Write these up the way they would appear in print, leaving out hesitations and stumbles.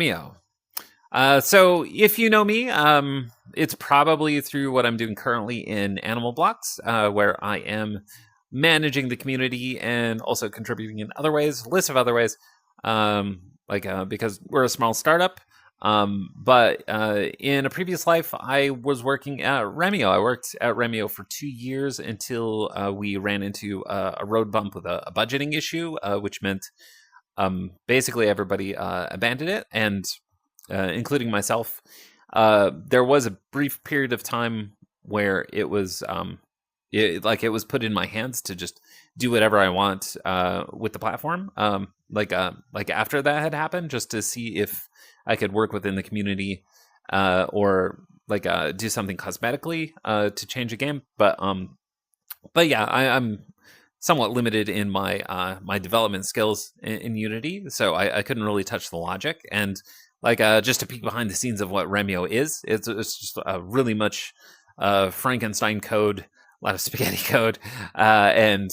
Mio. So if you know me, it's probably through what I'm doing currently in Animal Blocks, where I am managing the community and also contributing in other ways, list of other ways, because we're a small startup. But in a previous life, I was working at Remio. I worked at Remio for 2 years until we ran into a road bump with a budgeting issue, which meant basically everybody abandoned it, and including myself. There was a brief period of time where it was it was put in my hands to just do whatever I want with the platform. Like after that had happened, just to see if I could work within the community or do something cosmetically to change the game. But yeah, I'm somewhat limited in my development skills in Unity, so I couldn't really touch the logic. And just to peek behind the scenes of what Remio is, it's just really much Frankenstein code, a lot of spaghetti code, and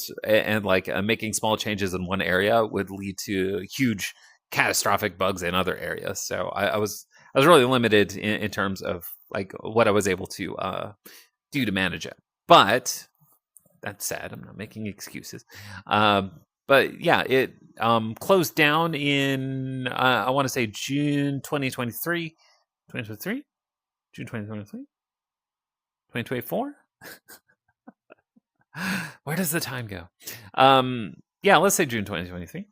making small changes in one area would lead to huge catastrophic bugs in other areas. So I was really limited in terms of like what I was able to do to manage it. But that said, I'm not making excuses. But yeah, it closed down in I want to say June 2023, 2023, June 2023, 2024. Where does the time go? Yeah, let's say June 2023,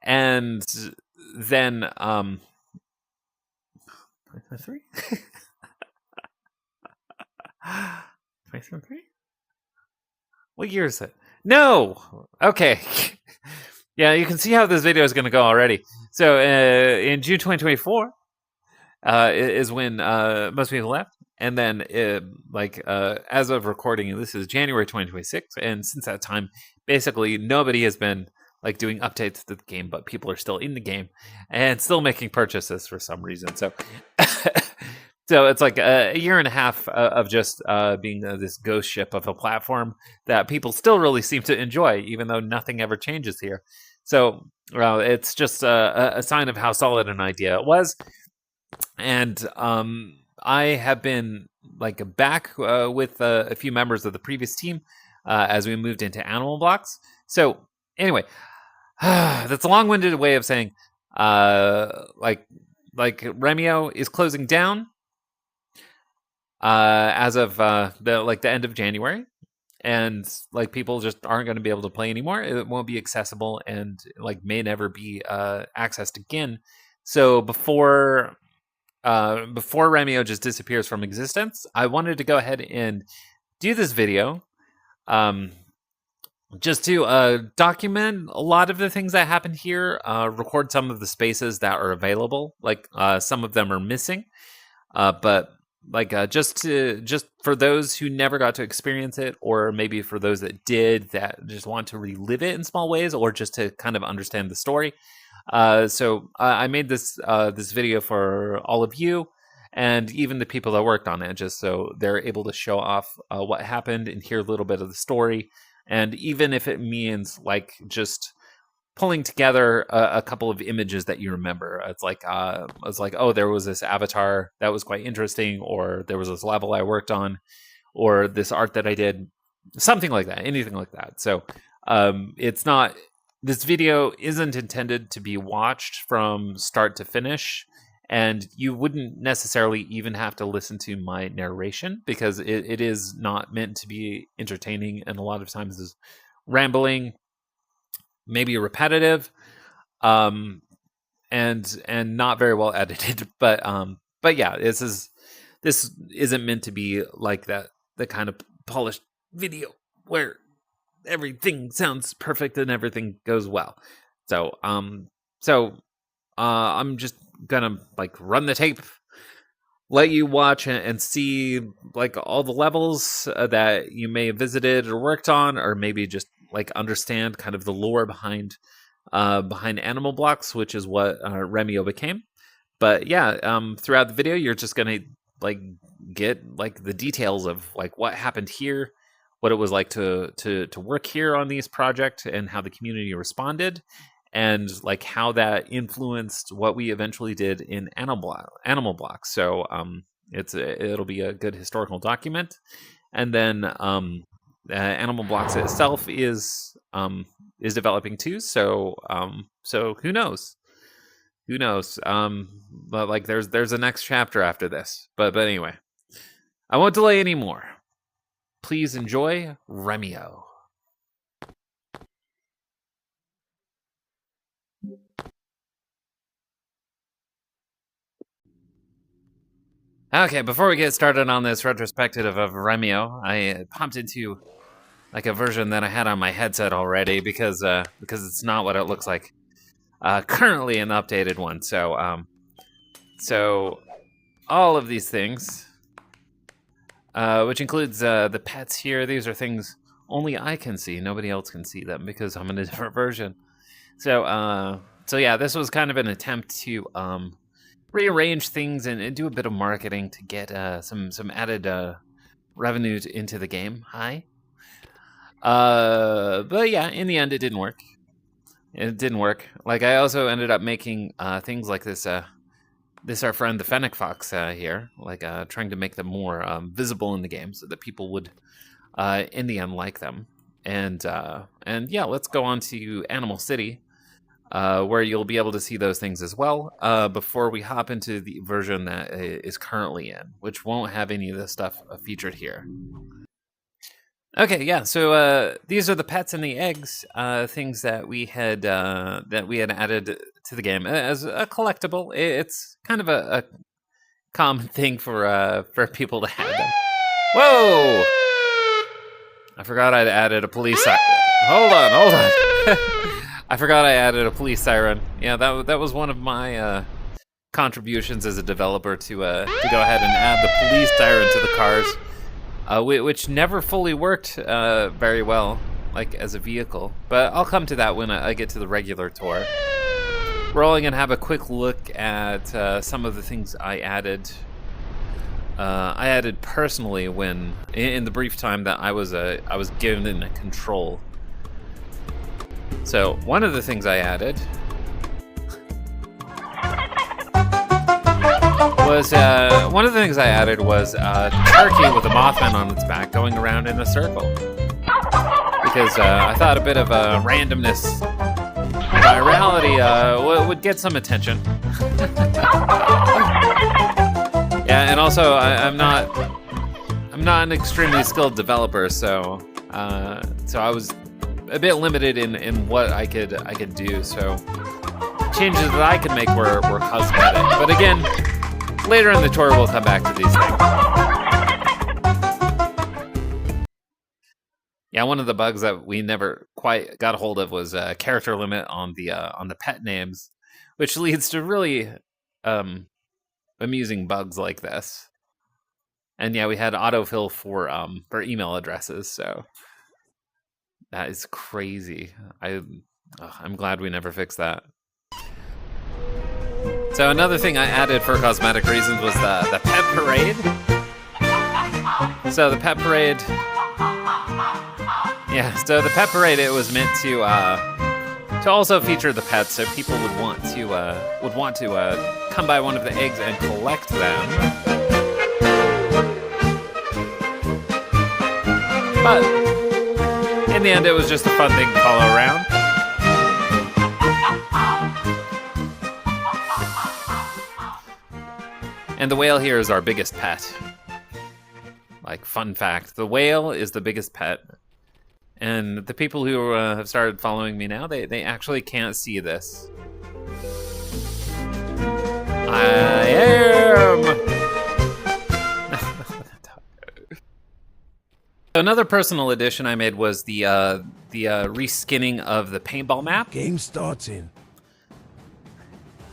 and then 2023, 2023. What year is it? No. Okay. Yeah, you can see how this video is going to go already. So in June 2024 is when most people left. And then as of recording, this is January 2026. And since that time, basically nobody has been like doing updates to the game, but people are still in the game and still making purchases for some reason. So so it's like a year and a half of just being this ghost ship of a platform that people still really seem to enjoy, even though nothing ever changes here. So it's just a sign of how solid an idea it was. And I have been back with a few members of the previous team as we moved into Animal Blocks. So anyway, that's a long-winded way of saying Remio is closing down as of the end of January, and people just aren't going to be able to play anymore. It won't be accessible, and may never be accessed again. So before Remio just disappears from existence, I wanted to go ahead and do this video just to document a lot of the things that happened here, record some of the spaces that are available. Some of them are missing, but just for those who never got to experience it, or maybe for those that did, that just want to relive it in small ways, or just to kind of understand the story. So I made this video for all of you, and even the people that worked on it, just so they're able to show off what happened and hear a little bit of the story. And even if it means just pulling together a couple of images that you remember, it's oh, there was this avatar that was quite interesting, or there was this level I worked on, or this art that I did, something like that, anything like that. So it's not, this video isn't intended to be watched from start to finish, and you wouldn't necessarily even have to listen to my narration, because it is not meant to be entertaining, and a lot of times is rambling, maybe repetitive, and not very well edited. But yeah, this isn't meant to be like that, the kind of polished video where everything sounds perfect and everything goes well. So I'm just gonna run the tape, let you watch and see all the levels that you may have visited or worked on, or maybe just understand kind of the lore behind Animal Blocks, which is what Remio became. But yeah, throughout the video, you're just gonna get the details of what happened here, what it was like to work here on these projects, and how the community responded. and like how that influenced what we eventually did in Animal Blocks. So it'll be a good historical document. And then Animal Blocks itself is developing too. So so who knows? Who knows? But like there's a next chapter after this. But anyway, I won't delay anymore. Please enjoy REMIO. Okay, before we get started on this retrospective of REMIO, I popped into like a version that I had on my headset already because it's not what it looks like currently an updated one. So so all of these things, which includes the pets here, these are things only I can see. Nobody else can see them because I'm in a different version. So so yeah, this was kind of an attempt to rearrange things and do a bit of marketing to get some added revenue into the game. But yeah, in the end, it didn't work. It didn't work. Like I also ended up making things like this. This our friend the Fennec Fox here, like trying to make them more visible in the game so that people would, in the end, like them. And yeah, let's go on to Animal City. Where you'll be able to see those things as well before we hop into the version that is currently in, which won't have any of this stuff featured here. Okay, yeah. So these are the pets and the eggs, things that we had added to the game as a collectible. It's kind of a common thing for people to have them. Whoa! I forgot I'd added a police siren. Hold on. I forgot I added a police siren. Yeah, that was one of my contributions as a developer to go ahead and add the police siren to the cars, which never fully worked very well, like as a vehicle. But I'll come to that when I get to the regular tour. We're only gonna have a quick look at some of the things I added. I added personally when in the brief time that I was given control. So one of the things I added was a turkey with a Mothman on its back going around in a circle, because I thought a bit of randomness, virality would get some attention. Yeah, and also I'm not an extremely skilled developer, so I was a bit limited in what I could do, so changes that I could make were cosmetic. But again, later in the tour we'll come back to these things. Yeah, one of the bugs that we never quite got a hold of was a character limit on the pet names, which leads to really amusing bugs like this. And yeah, we had autofill for email addresses, so that is crazy. I'm glad we never fixed that. So another thing I added for cosmetic reasons was the pet parade. So the pet parade, it was meant to also feature the pets, so people would want to come by one of the eggs and collect them. But in the end, it was just a fun thing to follow around. And the whale here is our biggest pet. Like, fun fact, the whale is the biggest pet. And the people who have started following me now, they actually can't see this. I am... Another personal addition I made was the reskinning of the paintball map. Game starts in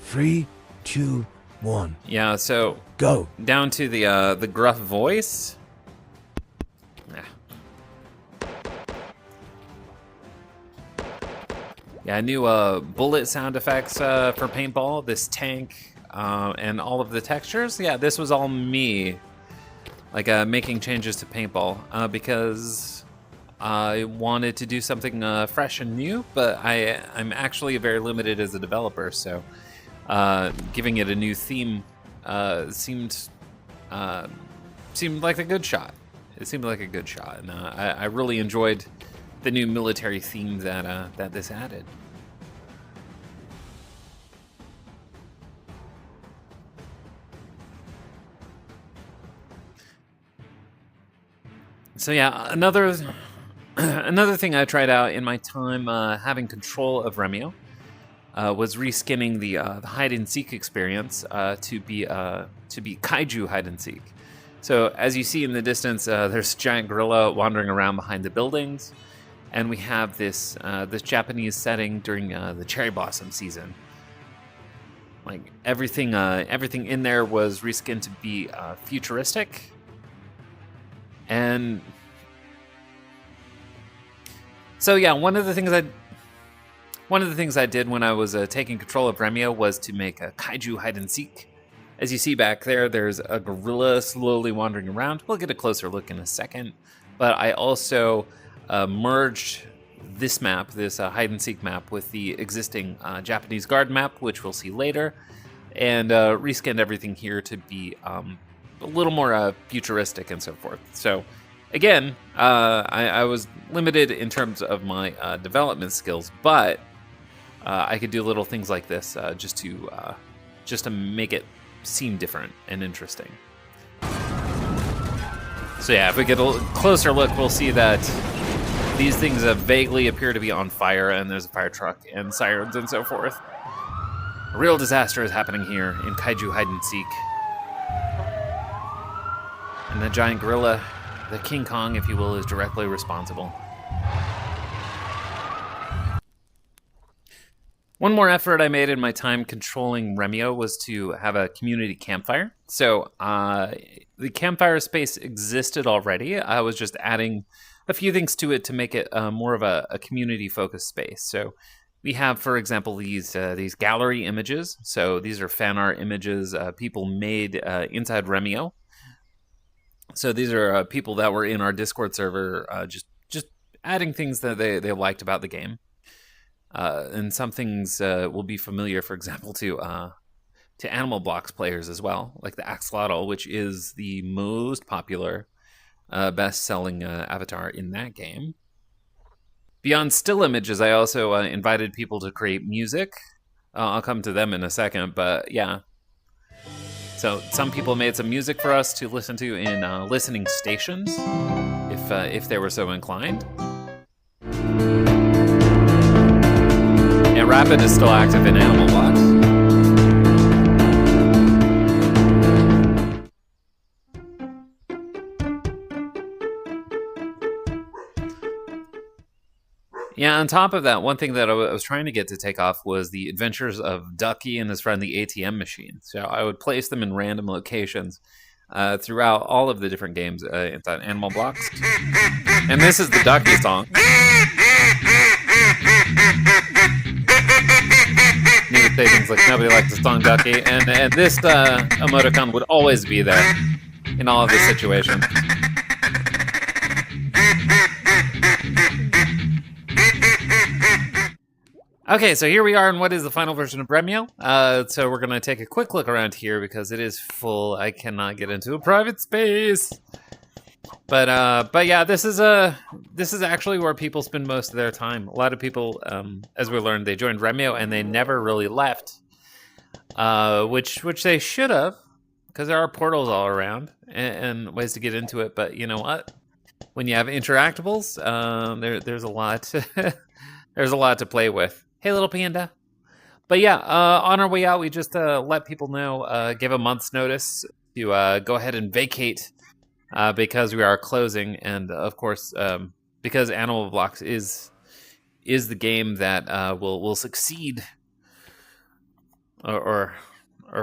3, 2, 1. Yeah, so go down to the gruff voice. Yeah, new bullet sound effects for paintball. This tank and all of the textures. Yeah, this was all me. Like making changes to paintball because I wanted to do something fresh and new, but I'm actually very limited as a developer, so giving it a new theme uh, seemed like a good shot. It seemed like a good shot, and I really enjoyed the new military theme that this added. So yeah, another thing I tried out in my time having control of Remio was reskinning the hide and seek experience to be kaiju hide and seek. So as you see in the distance, there's a giant gorilla wandering around behind the buildings, and we have this Japanese setting during the cherry blossom season. Like everything in there was reskinned to be futuristic, and so yeah, one of the things I did when I was taking control of Remio was to make a kaiju hide and seek. As you see back there, there's a gorilla slowly wandering around. We'll get a closer look in a second. But I also merged this map, this hide and seek map, with the existing Japanese guard map, which we'll see later, and reskinned everything here to be a little more futuristic and so forth. So again, I was limited in terms of my development skills, but I could do little things like this just to make it seem different and interesting. So yeah, if we get a closer look, we'll see that these things vaguely appear to be on fire, and there's a fire truck and sirens and so forth. A real disaster is happening here in Kaiju Hide and Seek. And the giant gorilla, the King Kong, if you will, is directly responsible. One more effort I made in my time controlling Remio was to have a community campfire. So the campfire space existed already. I was just adding a few things to it to make it more of a community-focused space. So we have, for example, these gallery images. So these are fan art images people made inside Remio. So these are people that were in our Discord server just adding things that they liked about the game. And some things will be familiar, for example, to Animal Blocks players as well, like the Axolotl, which is the most popular, best-selling avatar in that game. Beyond still images, I also invited people to create music. I'll come to them in a second, but yeah. So some people made some music for us to listen to in listening stations, if they were so inclined. And Rapid is still active in Animal Blocks. Yeah, on top of that, one thing that I was trying to get to take off was the adventures of Ducky and his friend the ATM machine. So I would place them in random locations throughout all of the different games inside Animal Blocks. And this is the Ducky song. Need to say things like nobody likes the song Ducky, and this emoticon would always be there in all of the situations. Okay, so here we are in what is the final version of Remio. So we're gonna take a quick look around here because it is full. I cannot get into a private space. But yeah, this is actually where people spend most of their time. A lot of people, as we learned, they joined Remio and they never really left, which they should have, because there are portals all around and ways to get into it. But you know what? When you have interactables, there's a lot there's a lot to play with. Hey, little panda. But yeah, on our way out, we just let people know, give a month's notice to go ahead and vacate. Because we are closing, and of course, because Animal Blocks is the game that will succeed or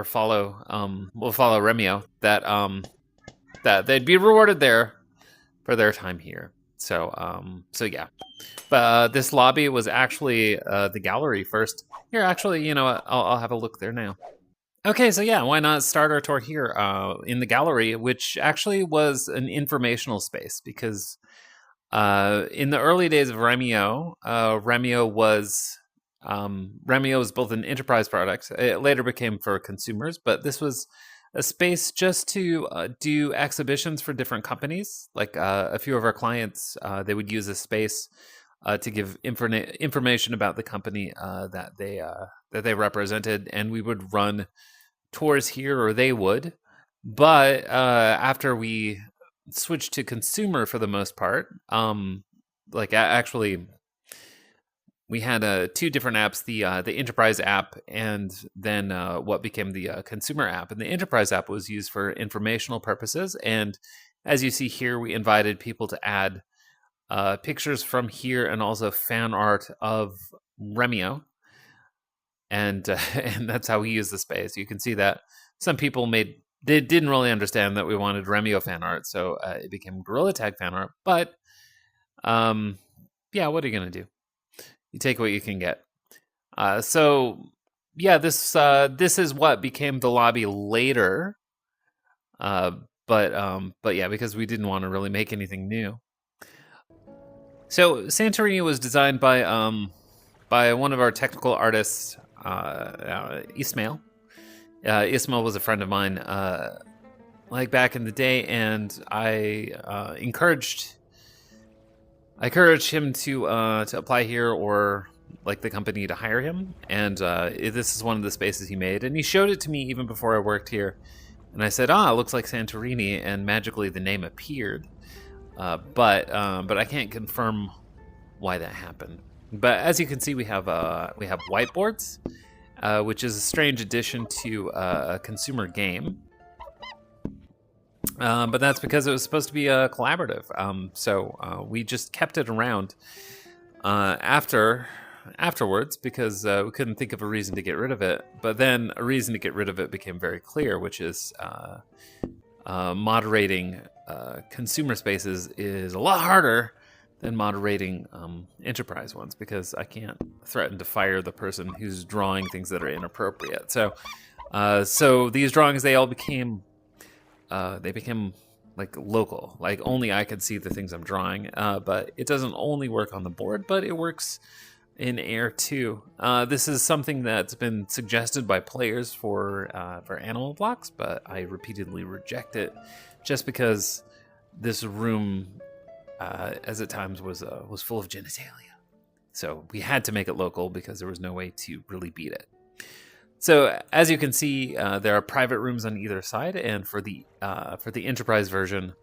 follow will follow Remio, that they'd be rewarded there for their time here. So yeah, but this lobby was actually the gallery first. Here, actually, you know what? I'll have a look there now. Okay, so yeah, why not start our tour here in the gallery, which actually was an informational space because In the early days of Remio, Remio was both an enterprise product. It later became for consumers, but this was a space just to do exhibitions for different companies. Like a few of our clients, they would use this space to give information about the company that they represented, and we would run tours here, or they would. But after we switched to consumer for the most part, actually, we had two different apps: the enterprise app, and then what became the consumer app. And the enterprise app was used for informational purposes. And as you see here, we invited people to add pictures from here and also fan art of Remio, and and that's how we use the space. You can see that some people didn't really understand that we wanted Remio fan art, so it became Gorilla Tag fan art. But yeah, what are you gonna do? You take what you can get. So yeah, this is what became the lobby later. But yeah, because we didn't want to really make anything new. So Santorini was designed by one of our technical artists, Ismail. Ismail was a friend of mine, like back in the day, and I encouraged him to apply here, or like the company to hire him. And this is one of the spaces he made, and he showed it to me even before I worked here. And I said, it looks like Santorini, and magically the name appeared. But I can't confirm why that happened. But as you can see, we have whiteboards, which is a strange addition to a consumer game. But that's because it was supposed to be a collaborative. So we just kept it around afterwards because we couldn't think of a reason to get rid of it. But then a reason to get rid of it became very clear, which is moderating consumer spaces is a lot harder than moderating enterprise ones, because I can't threaten to fire the person who's drawing things that are inappropriate. So these drawings, they all became like local, like only I could see the things I'm drawing. But it doesn't only work on the board, but it works in air too. This is something that's been suggested by players for animal blocks, but I repeatedly reject it, just because this room, as at times, was full of genitalia. So we had to make it local because there was no way to really beat it. So as you can see, there are private rooms on either side, and for the enterprise version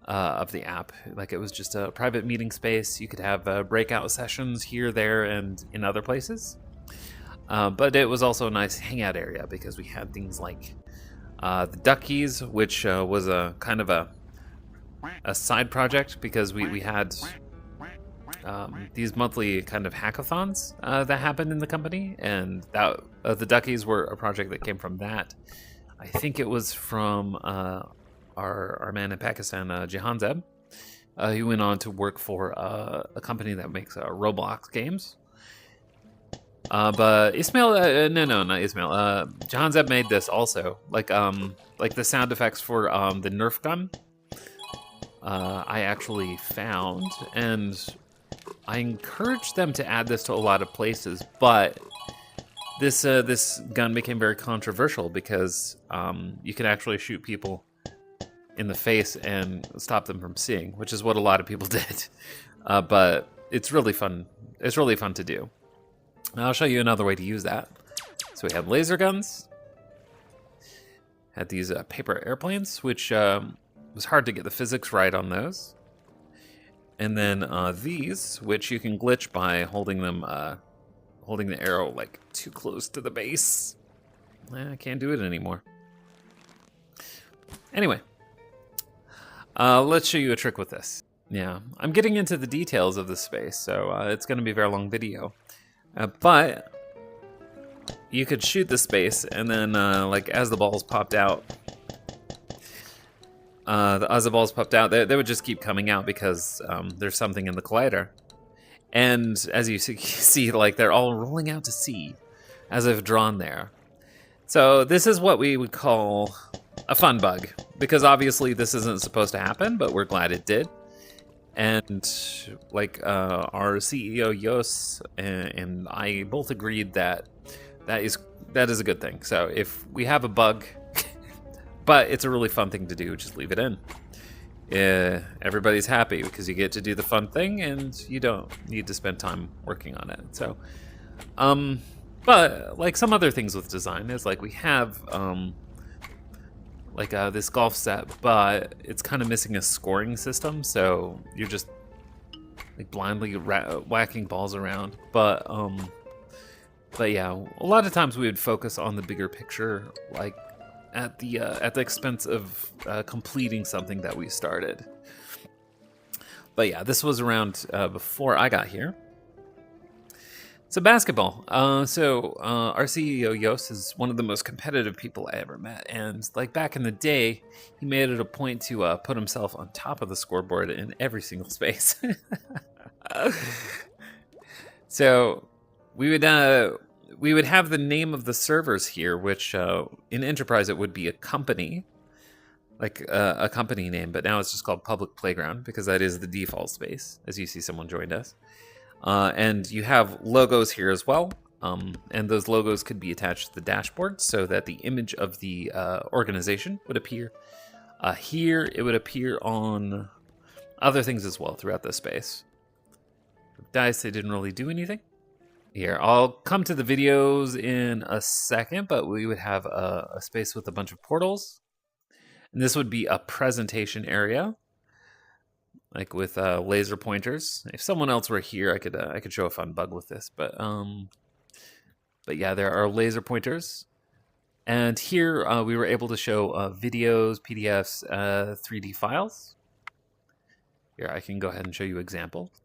of the app, like, it was just a private meeting space. You could have breakout sessions here, there, and in other places. But it was also a nice hangout area because we had things like the Duckies, which was a kind of a side project, because we had these monthly kind of hackathons that happened in the company, and that the Duckies were a project that came from that. I think it was from our man in Pakistan, Jahanzeb. He went on to work for a company that makes Roblox games. But Ismail, no, not Ismail. Jahanzeb made this also, like the sound effects for the Nerf gun. I actually found, and I encouraged them to add this to a lot of places, but this gun became very controversial because you can actually shoot people in the face and stop them from seeing, which is what a lot of people did. But it's really fun. It's really fun to do. I'll show you another way to use that. So we have laser guns. Had these paper airplanes, which was hard to get the physics right on those. And then these, which you can glitch by holding them, holding the arrow like too close to the base. I can't do it anymore. Anyway, let's show you a trick with this. Yeah, I'm getting into the details of this space, so it's going to be a very long video. But you could shoot the space, and then like as the balls popped out, they would just keep coming out because there's something in the collider. And as you see, like, they're all rolling out to sea as if drawn there. So this is what we would call a fun bug, because obviously this isn't supposed to happen, but we're glad it did. and like our CEO Yos and I both agreed that that is a good thing. So if we have a bug, but it's a really fun thing to do, just leave it in. Everybody's happy because you get to do the fun thing and you don't need to spend time working on it. So, but like some other things with design is like we have like this golf set, but it's kind of missing a scoring system. So you're just like blindly whacking balls around. But yeah, a lot of times we would focus on the bigger picture, like at the expense of completing something that we started. But yeah, this was around before I got here. So basketball. Our CEO Yos is one of the most competitive people I ever met, and like back in the day, he made it a point to put himself on top of the scoreboard in every single space. So we would have the name of the servers here, which in Enterprise it would be a company, like a company name, but now it's just called Public Playground because that is the default space. As you see, someone joined us. And you have logos here as well. And those logos could be attached to the dashboard so that the image of the organization would appear. Here, it would appear on other things as well throughout the space. Dice, they didn't really do anything. Here, I'll come to the videos in a second, but we would have a space with a bunch of portals. And this would be a presentation area, like with laser pointers. If someone else were here, I could show a fun bug with this, but yeah, there are laser pointers. And here we were able to show videos, PDFs, 3D files. Here, I can go ahead and show you examples.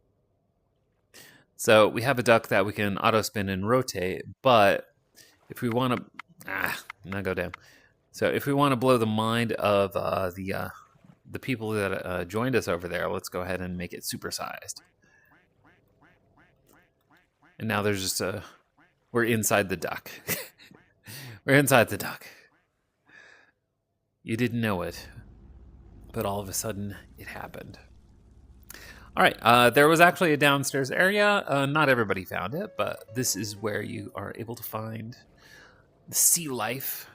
So we have a duck that we can auto spin and rotate, but if we want to, not go down. So if we want to blow the mind of the people that joined us over there, let's go ahead and make it supersized. And now there's just we're inside the duck. We're inside the duck. You didn't know it, but all of a sudden it happened. All right, there was actually a downstairs area. Not everybody found it, but this is where you are able to find the sea life.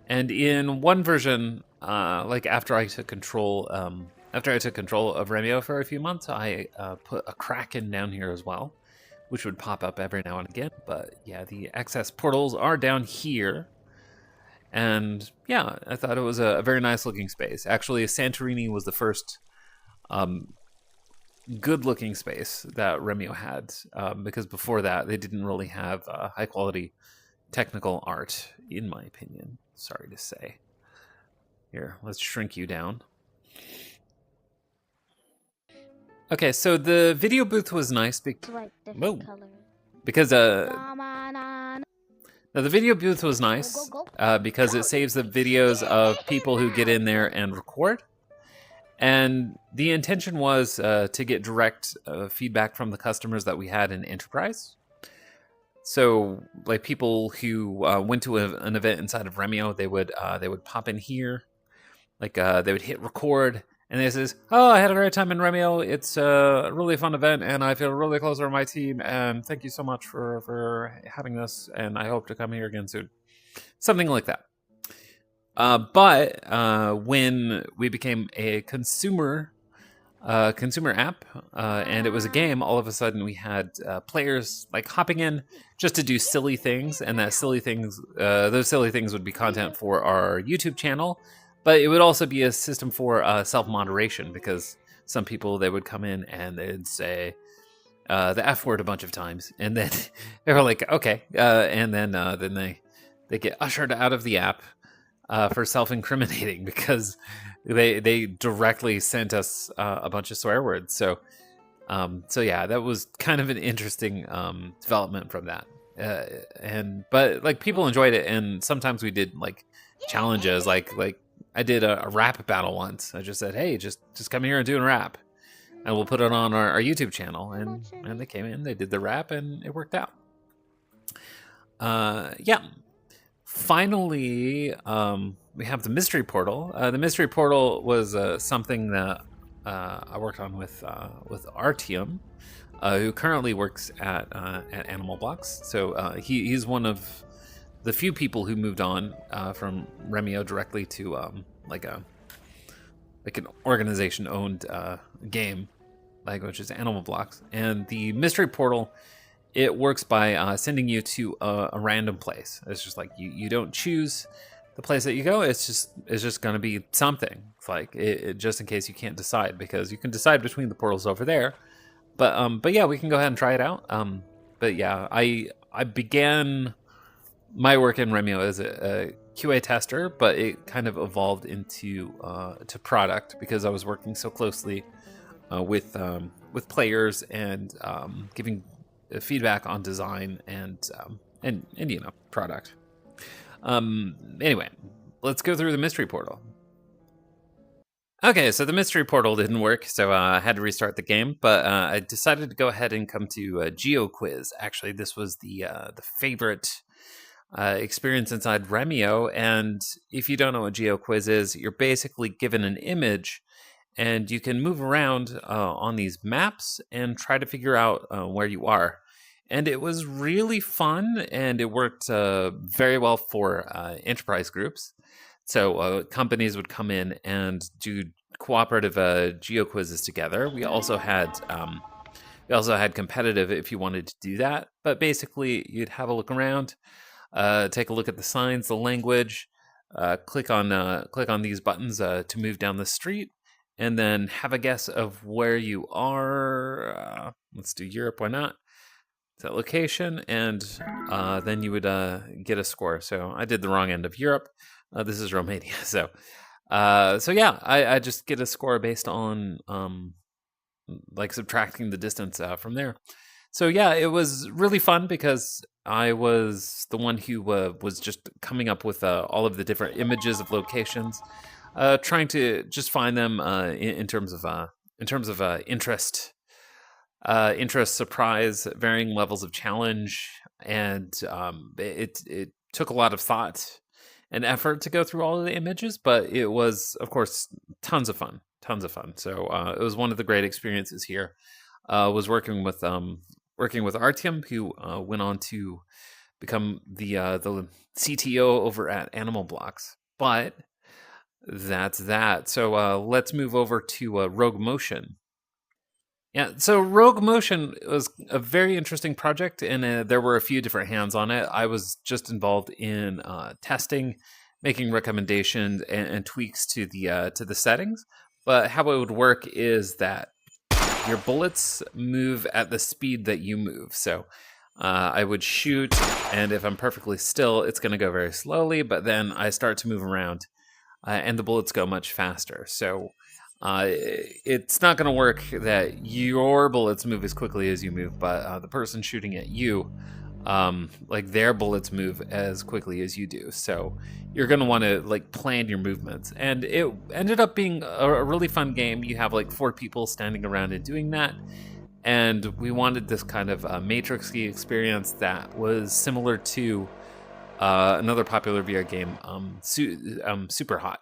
And in one version, like after I took control of REMIO for a few months, I put a Kraken down here as well, which would pop up every now and again. But yeah, the access portals are down here. And yeah, I thought it was a very nice looking space. Actually, Santorini was the first good looking space that REMIO had, because before that, they didn't really have high quality technical art, in my opinion. Sorry to say. Here, let's shrink you down. Okay, so the video booth was nice because now the video booth was nice because it saves the videos of people who get in there and record. And the intention was to get direct feedback from the customers that we had in Enterprise. So, like people who went to an event inside of REMIO, they would pop in here, like they would hit record, and they says, "Oh, I had a great time in REMIO. It's a really fun event, and I feel really close to my team. And thank you so much for having this, and I hope to come here again soon." Something like that. But when we became a consumer app, and it was a game, all of a sudden we had players like hopping in just to do silly things, and those silly things would be content for our YouTube channel, but it would also be a system for self-moderation, because some people, they would come in and they'd say the F word a bunch of times, and then they were like, okay, and then they get ushered out of the app for self-incriminating because they directly sent us a bunch of swear words. So yeah, that was kind of an interesting development from that. But like people enjoyed it, and sometimes we did like challenges. Like I did a rap battle once. I just said, hey, just come here and do a rap, and we'll put it on our YouTube channel. And they came in, they did the rap, and it worked out. Yeah. Finally, we have the mystery portal. The mystery portal was something that I worked on with Artyom, who currently works at Animal Blocks. So he's one of the few people who moved on from Remio directly to like an organization owned game, which is Animal Blocks. And the mystery portal, it works by sending you to a random place. It's just like you don't choose the place that you go. It's just going to be something. It's like just in case you can't decide, because you can decide between the portals over there. But yeah, we can go ahead and try it out. But yeah, I began my work in Remio as a QA tester, but it kind of evolved into to product because I was working so closely with players and giving feedback on design and product. Anyway, let's go through the mystery portal. Okay, so the mystery portal didn't work, so I had to restart the game. But I decided to go ahead and come to Geo Quiz. Actually, this was the favorite experience inside Remio. And if you don't know what Geo Quiz is, you're basically given an image, and you can move around on these maps and try to figure out where you are. And it was really fun, and it worked very well for enterprise groups. So companies would come in and do cooperative geo quizzes together. We also had competitive if you wanted to do that. But basically, you'd have a look around, take a look at the signs, the language, click on these buttons to move down the street, and then have a guess of where you are. Let's do Europe. Why not? That location, and then you would get a score. So I did the wrong end of Europe. This is Romania. So yeah, I just get a score based on like subtracting the distance from there. So yeah, it was really fun because I was the one who was just coming up with all of the different images of locations, trying to just find them in terms of interest, surprise, varying levels of challenge, and it took a lot of thought and effort to go through all of the images, but it was, of course, tons of fun, tons of fun. So it was one of the great experiences here. Was working with Artyom, who went on to become the CTO over at Animal Blocks. But that's that. So let's move over to Rogue Motion. Yeah, so Rogue Motion was a very interesting project, and there were a few different hands on it. I was just involved in testing, making recommendations and tweaks to the settings. But how it would work is that your bullets move at the speed that you move. So I would shoot, and if I'm perfectly still, it's going to go very slowly. But then I start to move around, and the bullets go much faster. So it's not going to work that your bullets move as quickly as you move, but the person shooting at you, like their bullets move as quickly as you do. So you're going to want to like plan your movements. And it ended up being a really fun game. You have like 4 people standing around and doing that. And we wanted this kind of Matrix-y experience that was similar to another popular VR game, Super Hot.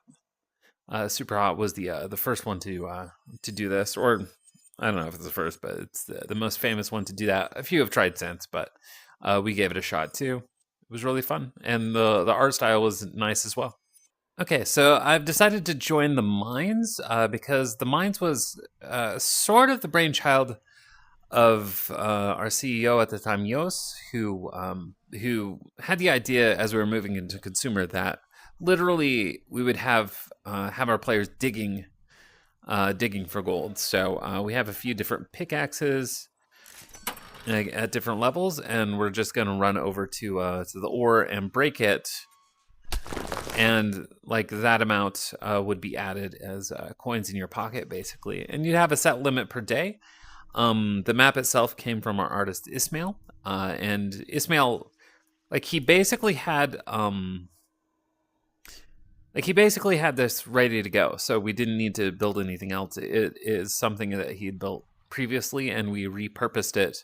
Super Hot was the first one to do this, or I don't know if it's the first, but it's the most famous one to do that. A few have tried since, but we gave it a shot too. It was really fun, and the art style was nice as well. Okay, so I've decided to join the Mines because the Mines was sort of the brainchild of our CEO at the time, Yos, who had the idea as we were moving into consumer that literally we would have our players digging for gold. So we have a few different pickaxes at different levels, and we're just going to run over to the ore and break it, and like that amount would be added as coins in your pocket, basically. And you'd have a set limit per day. The map itself came from our artist Ismail, and Ismail, like he basically had this ready to go, so we didn't need to build anything else. It is something that he had built previously, and we repurposed it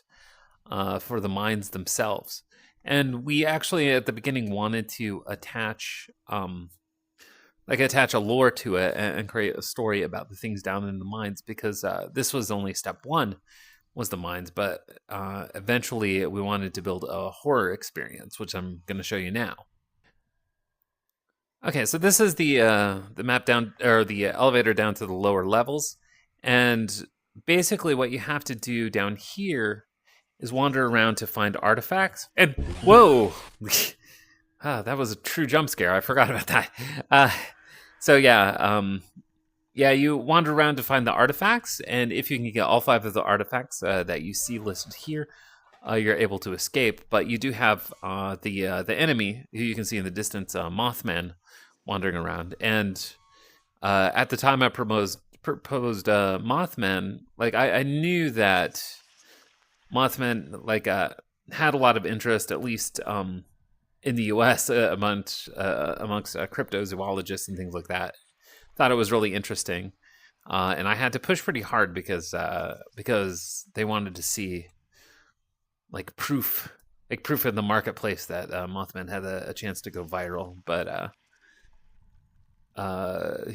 for the mines themselves. And we actually, at the beginning, wanted to attach attach a lore to it and create a story about the things down in the mines, because this was only step one, was the mines, but eventually we wanted to build a horror experience, which I'm going to show you now. Okay, so this is the map down, or the elevator down to the lower levels, and basically what you have to do down here is wander around to find artifacts. And whoa, that was a true jump scare. I forgot about that. So yeah, you wander around to find the artifacts, and if you can get all 5 of the artifacts that you see listed here, you're able to escape. But you do have the enemy, who you can see in the distance, Mothman, wandering around. And at the time I proposed Mothman, like I knew that Mothman had a lot of interest, at least in the U.S. Amongst cryptozoologists and things like that. Thought it was really interesting, and I had to push pretty hard because they wanted to see proof in the marketplace that Mothman had a chance to go viral. But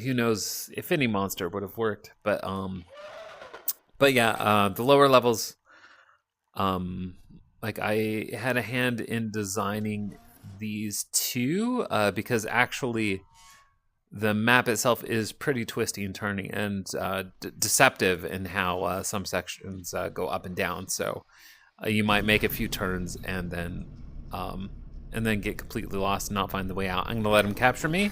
who knows if any monster would have worked. But yeah, the lower levels, I had a hand in designing these two, because actually the map itself is pretty twisty and turning and deceptive in how some sections go up and down. So you might make a few turns and then get completely lost and not find the way out. I'm gonna let him capture me.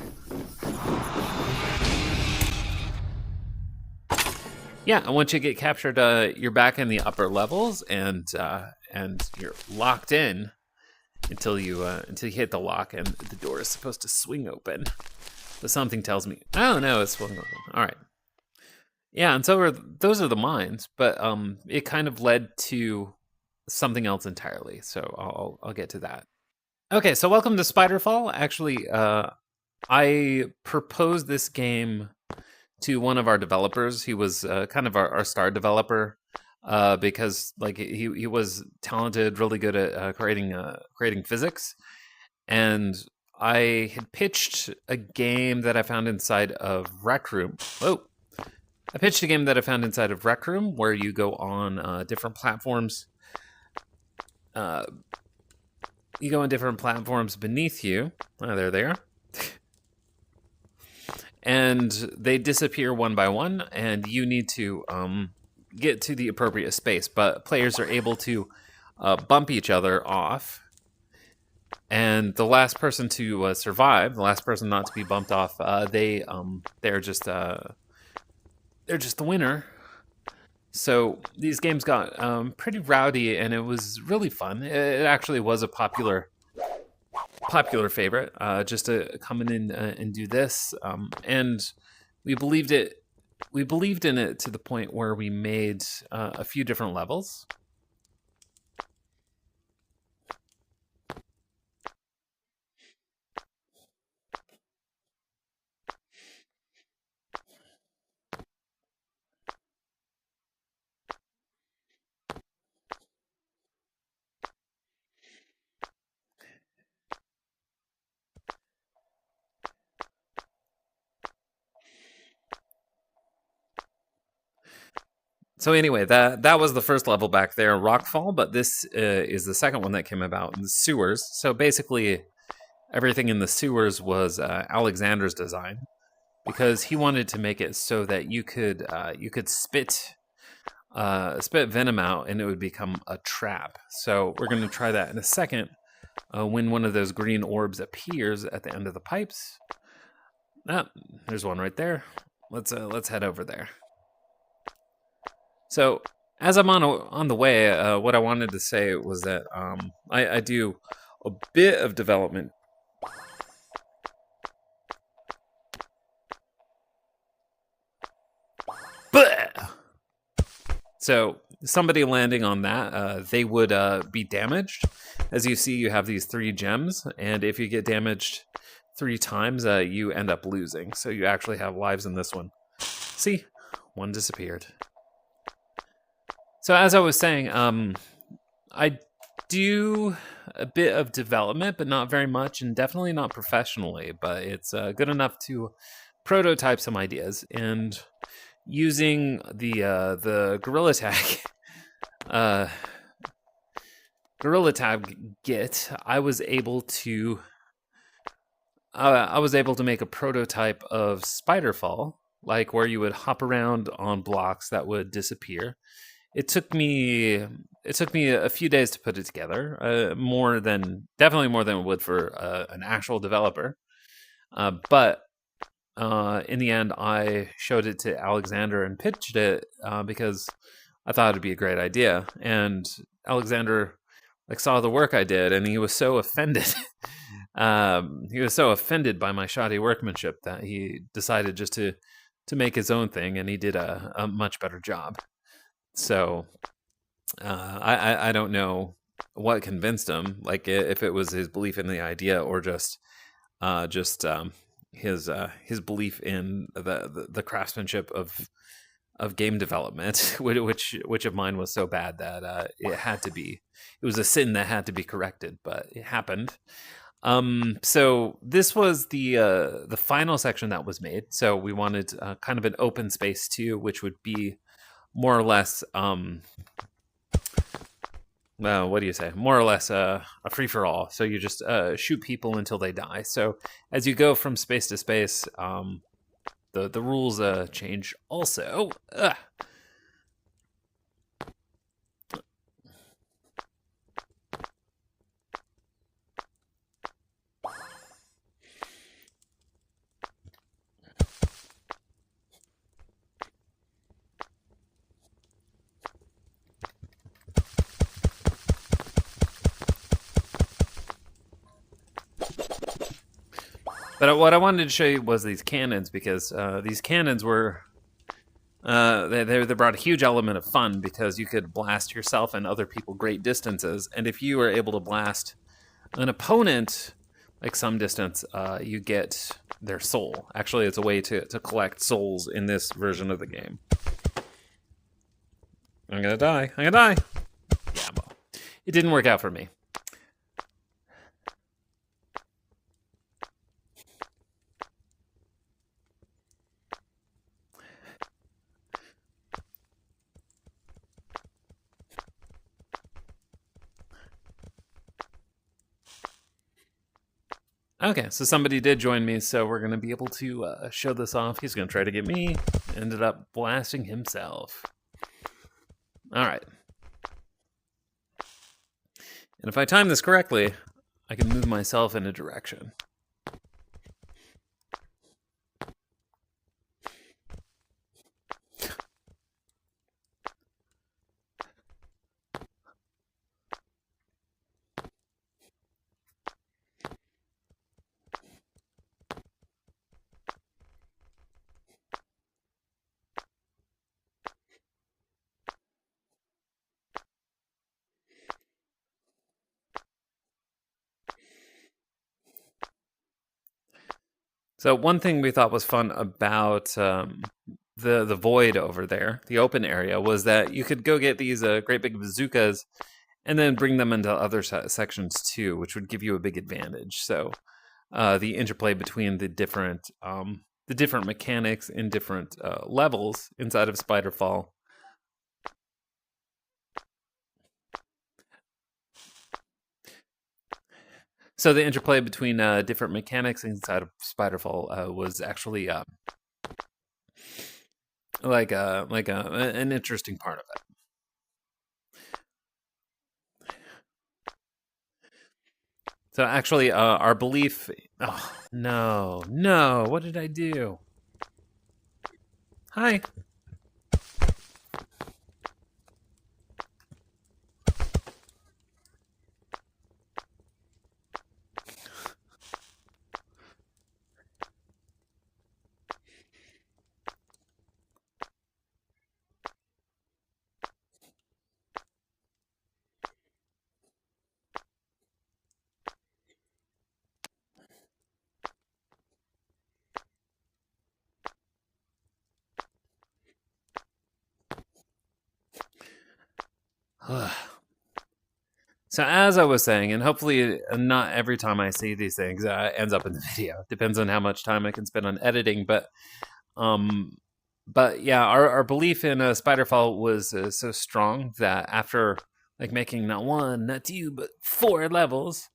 Yeah, and once you get captured, you're back in the upper levels, and you're locked in until you hit the lock, and the door is supposed to swing open. But something tells me, oh no, it's swung open. All right. Yeah, and so those are the mines, but it kind of led to something else entirely. So I'll get to that. Okay, so welcome to Spiderfall. Actually, I proposed this game to one of our developers. He was kind of our star developer, because he was talented, really good at creating physics, and I had pitched a game that I found inside of Rec Room. I pitched a game that I found inside of Rec Room, where you go on different platforms. You go on different platforms beneath you. Oh, there they are. And they disappear one by one, and you need to get to the appropriate space. But players are able to bump each other off, and the last person to survive, the last person not to be bumped off, they're just the winner. So these games got pretty rowdy, and it was really fun. It actually was a popular favorite, just to come in and do this, and we believed in it to the point where we made a few different levels. So anyway, that was the first level back there, Rockfall, but this is the second one that came about in the sewers. So basically, everything in the sewers was Alexander's design, because he wanted to make it so that you could spit venom out and it would become a trap. So we're going to try that in a second. When one of those green orbs appears at the end of the pipes. There's one right there. Let's head over there. So as I'm on the way, what I wanted to say was that I do a bit of development. So somebody landing on that, they would be damaged. As you see, you have these 3 gems, and if you get damaged 3 times, you end up losing. So you actually have lives in this one. See, one disappeared. So as I was saying, I do a bit of development, but not very much, and definitely not professionally. But it's good enough to prototype some ideas, and using the Gorilla Tag uh, Gorilla Tag Git, I was able to make a prototype of Spiderfall, like where you would hop around on blocks that would disappear. It took me a few days to put it together, definitely more than it would for an actual developer. But in the end, I showed it to Alexander and pitched it because I thought it'd be a great idea. And Alexander like saw the work I did, and he was so offended. He was so offended by my shoddy workmanship that he decided just to make his own thing, and he did a much better job. So I don't know what convinced him, like if it was his belief in the idea or just his belief in the craftsmanship of game development, which of mine was so bad that it was a sin that had to be corrected, but it happened. So this was the final section that was made. So we wanted kind of an open space too, which would be more or less what do you say? More or less a free for all. So you just shoot people until they die. So as you go from space to space, the rules change also. Ugh. But what I wanted to show you was these cannons, because these cannons were they brought a huge element of fun, because you could blast yourself and other people great distances, and if you were able to blast an opponent like some distance, you get their soul. Actually, it's a way to collect souls in this version of the game. I'm gonna die. I'm gonna die. Yeah, well, it didn't work out for me. Okay, so somebody did join me, so we're going to be able to show this off. He's going to try to get me. Ended up blasting himself. All right. And if I time this correctly, I can move myself in a direction. So one thing we thought was fun about the void over there, the open area, was that you could go get these great big bazookas and then bring them into other sections too, which would give you a big advantage. So the interplay between the different mechanics in different levels inside of Spiderfall. So the interplay between different mechanics inside of Spiderfall was actually an interesting part of it. So actually, our belief. Oh no! What did I do? Hi. So as I was saying, and hopefully not every time I say these things ends up in the video. Depends on how much time I can spend on editing, um, but yeah, our belief in Spiderfall was so strong that after like making not one, not two, but 4 levels,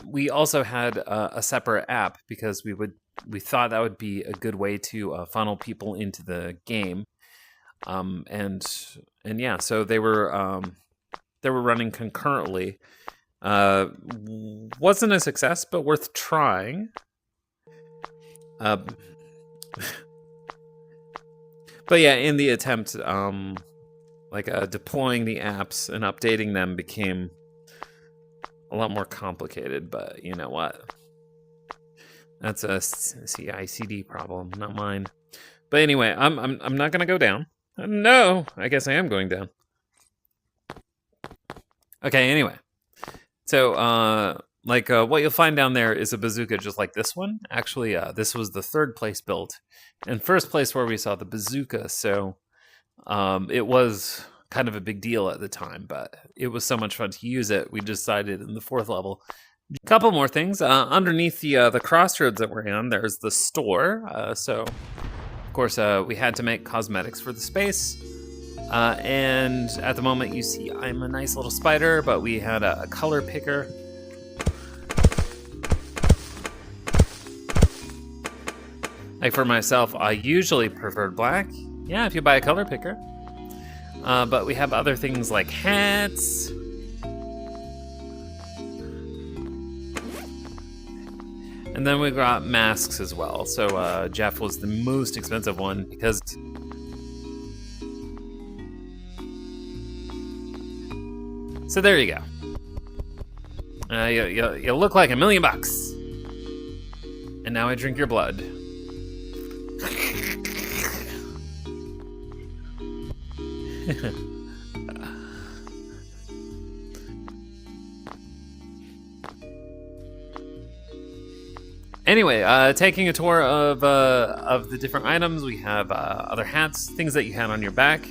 we also had a separate app because we thought that would be a good way to funnel people into the game, and yeah, so they were running concurrently. Wasn't a success, but worth trying. But yeah, in the attempt, deploying the apps and updating them became a lot more complicated. But you know what? That's a CI/CD problem, not mine. But anyway, I'm not gonna go down. No, I guess I am going down. Okay, anyway. So, what you'll find down there is a bazooka just like this one. Actually, this was the 3rd place build. And 1st place where we saw the bazooka, so it was kind of a big deal at the time, but it was so much fun to use it, we decided in the 4th level. A couple more things. Underneath the crossroads that we're on, there's the store. So, of course, we had to make cosmetics for the space. And at the moment, you see I'm a nice little spider, but we had a color picker. Like for myself, I usually preferred black. Yeah, if you buy a color picker. But we have other things like hats. And then we got masks as well. So Jeff was the most expensive one because... So there you go. You look like $1 million. And now I drink your blood. Anyway, taking a tour of the different items, we have other hats, things that you had on your back.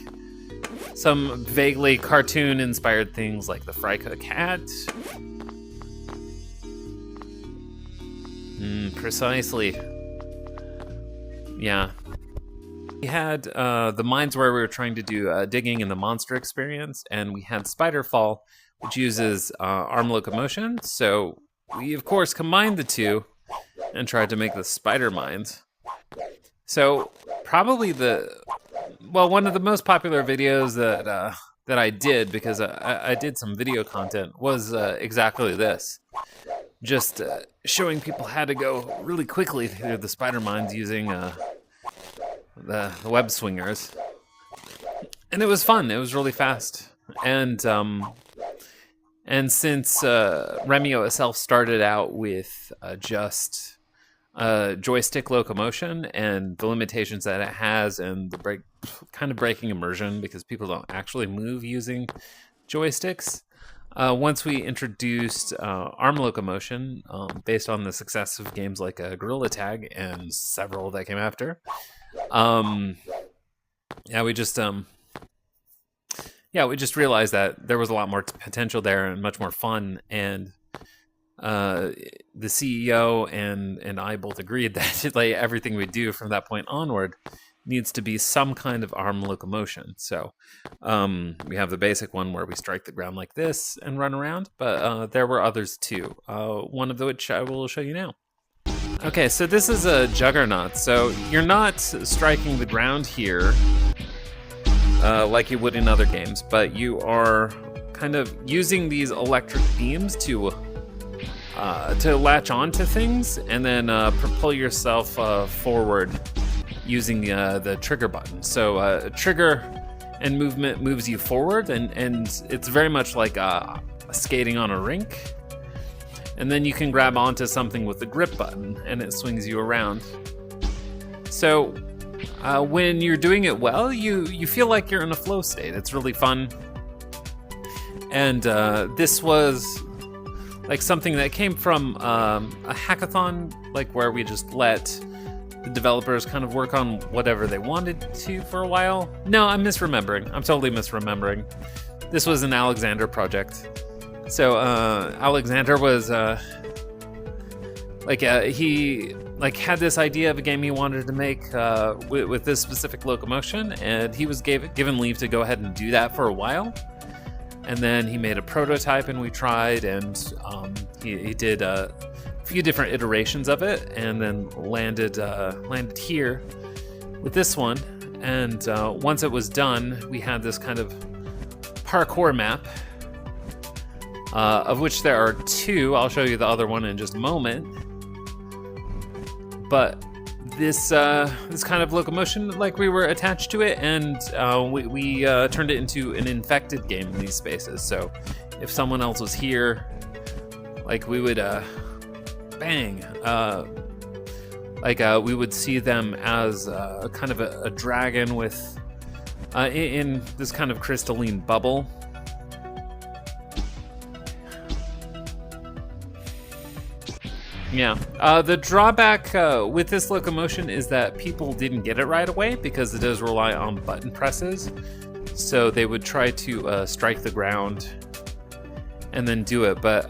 Some vaguely cartoon-inspired things like the fry cook hat. Precisely. Yeah. We had the mines where we were trying to do digging in the monster experience, and we had Spiderfall, which uses arm locomotion. So we, of course, combined the two and tried to make the spider mines. So probably one of the most popular videos that I did, because I did some video content, was exactly this. Just showing people how to go really quickly through the spider mines using the web swingers. And it was fun. It was really fast. And since REMIO itself started out with just joystick locomotion and the limitations that it has, and the kind of breaking immersion because people don't actually move using joysticks. Once we introduced arm locomotion, based on the success of games like Gorilla Tag and several that came after, we just realized that there was a lot more potential there and much more fun. And the CEO and I both agreed that everything we do from that point onward needs to be some kind of arm locomotion. So we have the basic one where we strike the ground like this and run around, but there were others too, one of which I will show you now. Okay, so this is a juggernaut. So you're not striking the ground here like you would in other games, but you are kind of using these electric beams to latch onto things and then propel yourself forward using the trigger button. So trigger and movement moves you forward, and it's very much like skating on a rink. And then you can grab onto something with the grip button and it swings you around. So when you're doing it well, you feel like you're in a flow state. It's really fun. And this was like something that came from a hackathon, like where we just let the developers kind of work on whatever they wanted to for a while. No, I'm misremembering. I'm totally misremembering. This was an Alexander project. So Alexander was he had this idea of a game he wanted to make with this specific locomotion, and he was given leave to go ahead and do that for a while. And then he made a prototype, and we tried, and he did a few different iterations of it, and then landed here with this one. And once it was done, we had this kind of parkour map, of which there are two. I'll show you the other one in just a moment. But this kind of locomotion, like, we were attached to it, and we turned it into an infected game in these spaces. So if someone else was here, like, we would bang, we would see them as kind of a dragon with in this kind of crystalline bubble. Yeah, the drawback with this locomotion is that people didn't get it right away because it does rely on button presses. So they would try to strike the ground and then do it, but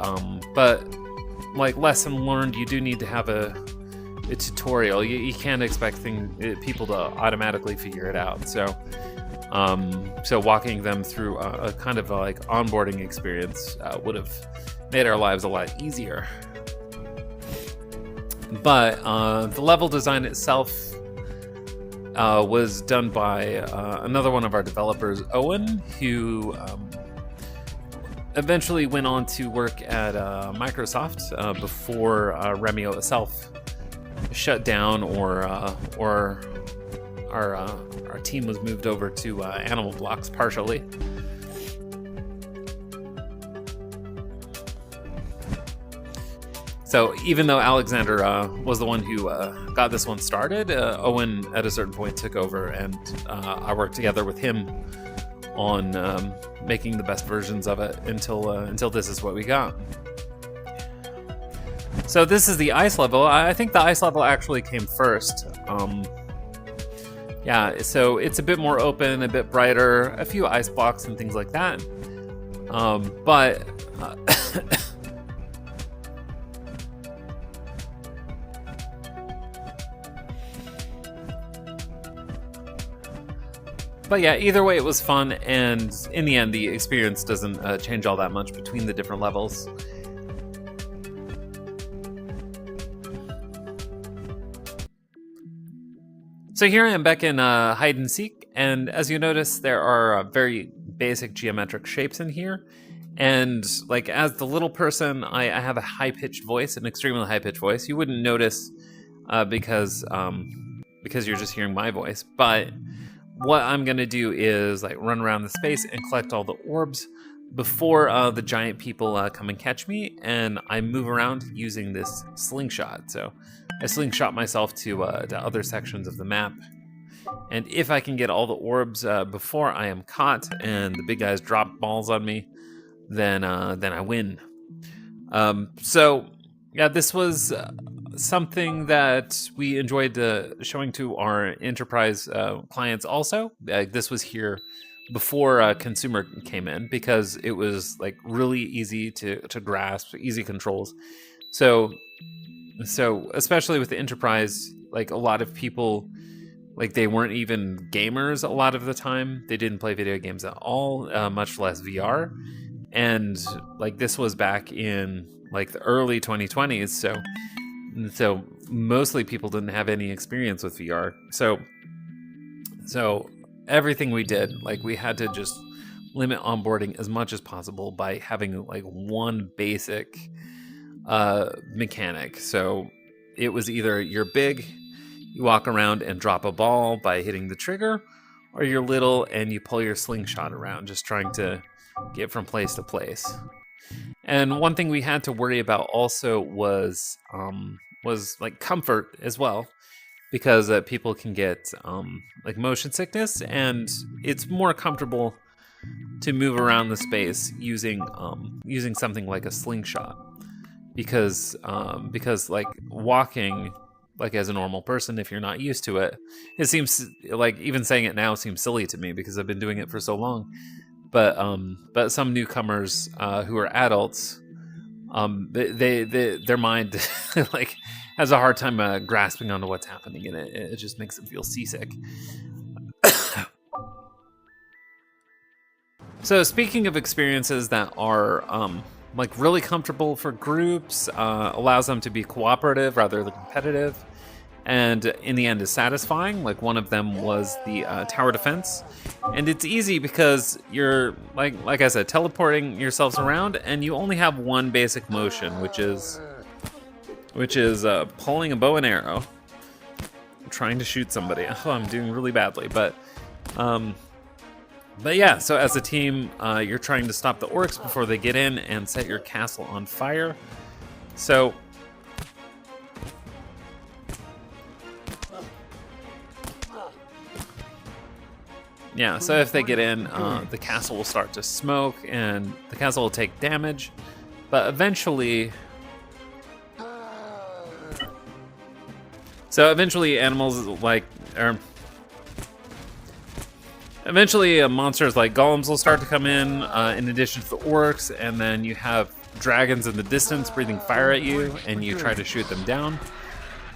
like, lesson learned, you do need to have a tutorial. You can't expect people to automatically figure it out. So walking them through a kind of like onboarding experience would have made our lives a lot easier. But the level design itself was done by another one of our developers, Owen, who eventually went on to work at Microsoft before REMIO itself shut down, or our team was moved over to Animal Blocks partially. So even though Alexander was the one who got this one started, Owen at a certain point took over, and I worked together with him on making the best versions of it until this is what we got. So this is the ice level. I think the ice level actually came first. Yeah, so it's a bit more open, a bit brighter, a few ice blocks and things like that. But yeah, either way, it was fun, and in the end, the experience doesn't change all that much between the different levels. So here I am back in hide and seek, and as you notice, there are very basic geometric shapes in here. And like, as the little person, I have a high-pitched voice, an extremely high-pitched voice. You wouldn't notice because you're just hearing my voice, but what I'm gonna do is like run around the space and collect all the orbs before the giant people come and catch me, and I move around using this slingshot. So I slingshot myself to other sections of the map, and if I can get all the orbs before I am caught and the big guys drop balls on me, then I win. So yeah, this was something that we enjoyed showing to our enterprise clients also. This was here before consumer came in, because it was like really easy to grasp, easy controls. So especially with the enterprise, like, a lot of people, like, they weren't even gamers a lot of the time. They didn't play video games at all, much less VR. And like, this was back in like the early 2020s, so mostly people didn't have any experience with VR. So everything we did, like, we had to just limit onboarding as much as possible by having like one basic mechanic. So it was either you're big, you walk around and drop a ball by hitting the trigger, or you're little and you pull your slingshot around, just trying to get from place to place. And one thing we had to worry about also was like comfort as well, because people can get like motion sickness, and it's more comfortable to move around the space using something like a slingshot, because like walking, like as a normal person, if you're not used to it. It seems like even saying it now seems silly to me because I've been doing it for so long. But some newcomers who are adults, their mind like has a hard time grasping onto what's happening, and it just makes them feel seasick. So speaking of experiences that are like really comfortable for groups, allows them to be cooperative rather than competitive, and in the end is satisfying. Like one of them was the tower defense, and it's easy because you're like I said, teleporting yourselves around, and you only have one basic motion, which is pulling a bow and arrow, trying to shoot somebody. Oh, I'm doing really badly, but yeah, so as a team, you're trying to stop the orcs before they get in and set your castle on fire. So yeah, so if they get in, the castle will start to smoke and the castle will take damage, but eventually animals eventually monsters like golems will start to come in addition to the orcs, and then you have dragons in the distance breathing fire at you, and you try to shoot them down.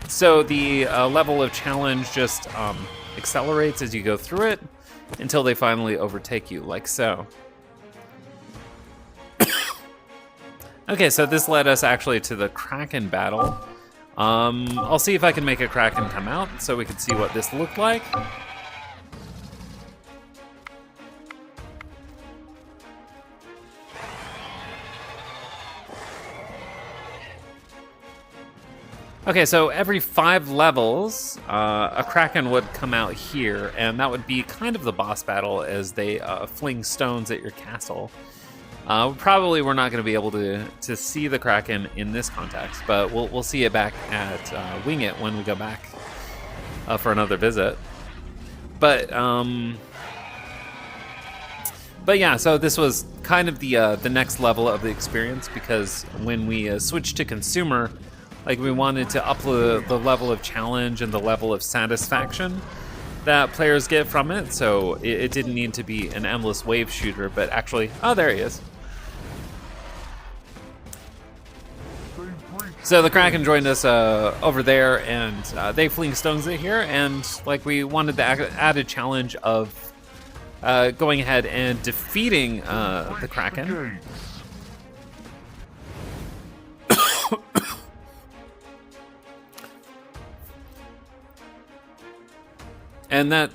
So the level of challenge just accelerates as you go through it until they finally overtake you, like so. Okay, so this led us actually to the Kraken battle. I'll see if I can make a Kraken come out so we can see what this looked like. Okay, so every 5 levels, a Kraken would come out here, and that would be kind of the boss battle as they fling stones at your castle. Probably we're not going to be able to see the Kraken in this context, but we'll see it back at Wing It when we go back for another visit. But yeah, so this was kind of the next level of the experience, because when we switched to consumer, like we wanted to up the level of challenge and the level of satisfaction that players get from it. So it didn't need to be an endless wave shooter, but actually, oh, there he is. So the Kraken joined us over there, and they fling stones at here, and like we wanted the added challenge of going ahead and defeating the Kraken. And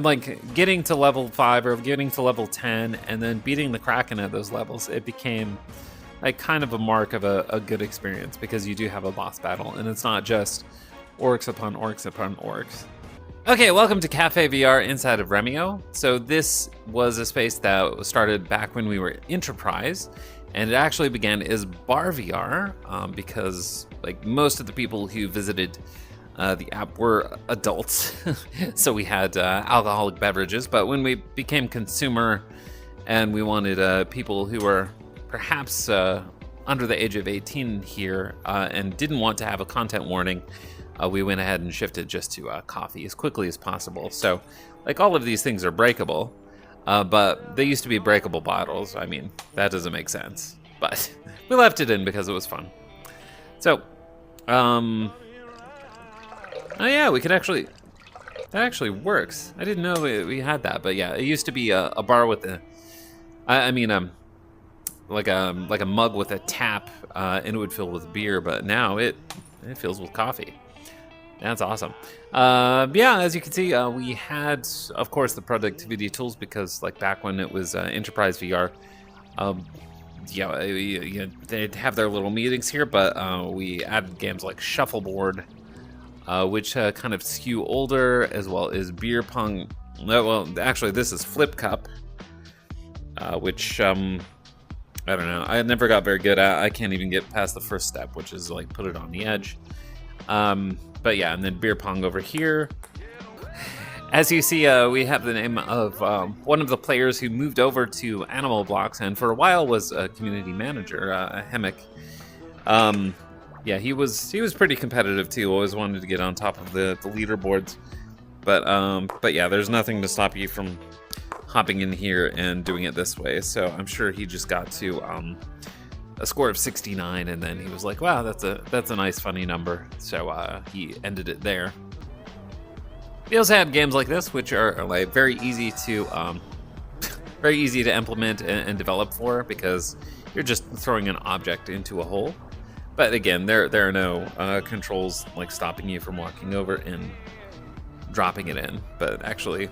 like getting to level 5 or getting to level 10 and then beating the Kraken at those levels, it became like kind of a mark of a good experience, because you do have a boss battle and it's not just orcs upon orcs upon orcs. Okay, welcome to Cafe VR inside of Remio. So this was a space that started back when we were Enterprise, and it actually began as Bar VR because like most of the people who visited the app were adults, so we had alcoholic beverages. But when we became consumer and we wanted people who were perhaps under the age of 18 here and didn't want to have a content warning, we went ahead and shifted just to coffee as quickly as possible. So like all of these things are breakable, but they used to be breakable bottles. I mean, that doesn't make sense, but we left it in because it was fun. So, oh yeah, we could actually, that actually works. I didn't know we had that, but yeah, it used to be a bar with like a mug with a tap, and it would fill with beer, but now it fills with coffee. That's awesome. Yeah, as you can see, we had, of course, the productivity tools, because like back when it was Enterprise VR, yeah, they'd have their little meetings here, but we added games like Shuffleboard, which kind of skew older, as well as beer pong. Well, actually, this is Flip Cup, which I don't know. I never got very good at. I can't even get past the first step, which is like put it on the edge. But yeah, and then beer pong over here. As you see, we have the name of one of the players who moved over to Animal Blocks, and for a while was a community manager, Hemic. Yeah, he was pretty competitive too. Always wanted to get on top of the leaderboards. But yeah, there's nothing to stop you from hopping in here and doing it this way. So I'm sure he just got to a score of 69, and then he was like, "Wow, that's a nice, funny number." So he ended it there. We also had games like this, which are like very easy to very easy to implement and develop for, because you're just throwing an object into a hole. But again, there are no controls like stopping you from walking over and dropping it in. But actually,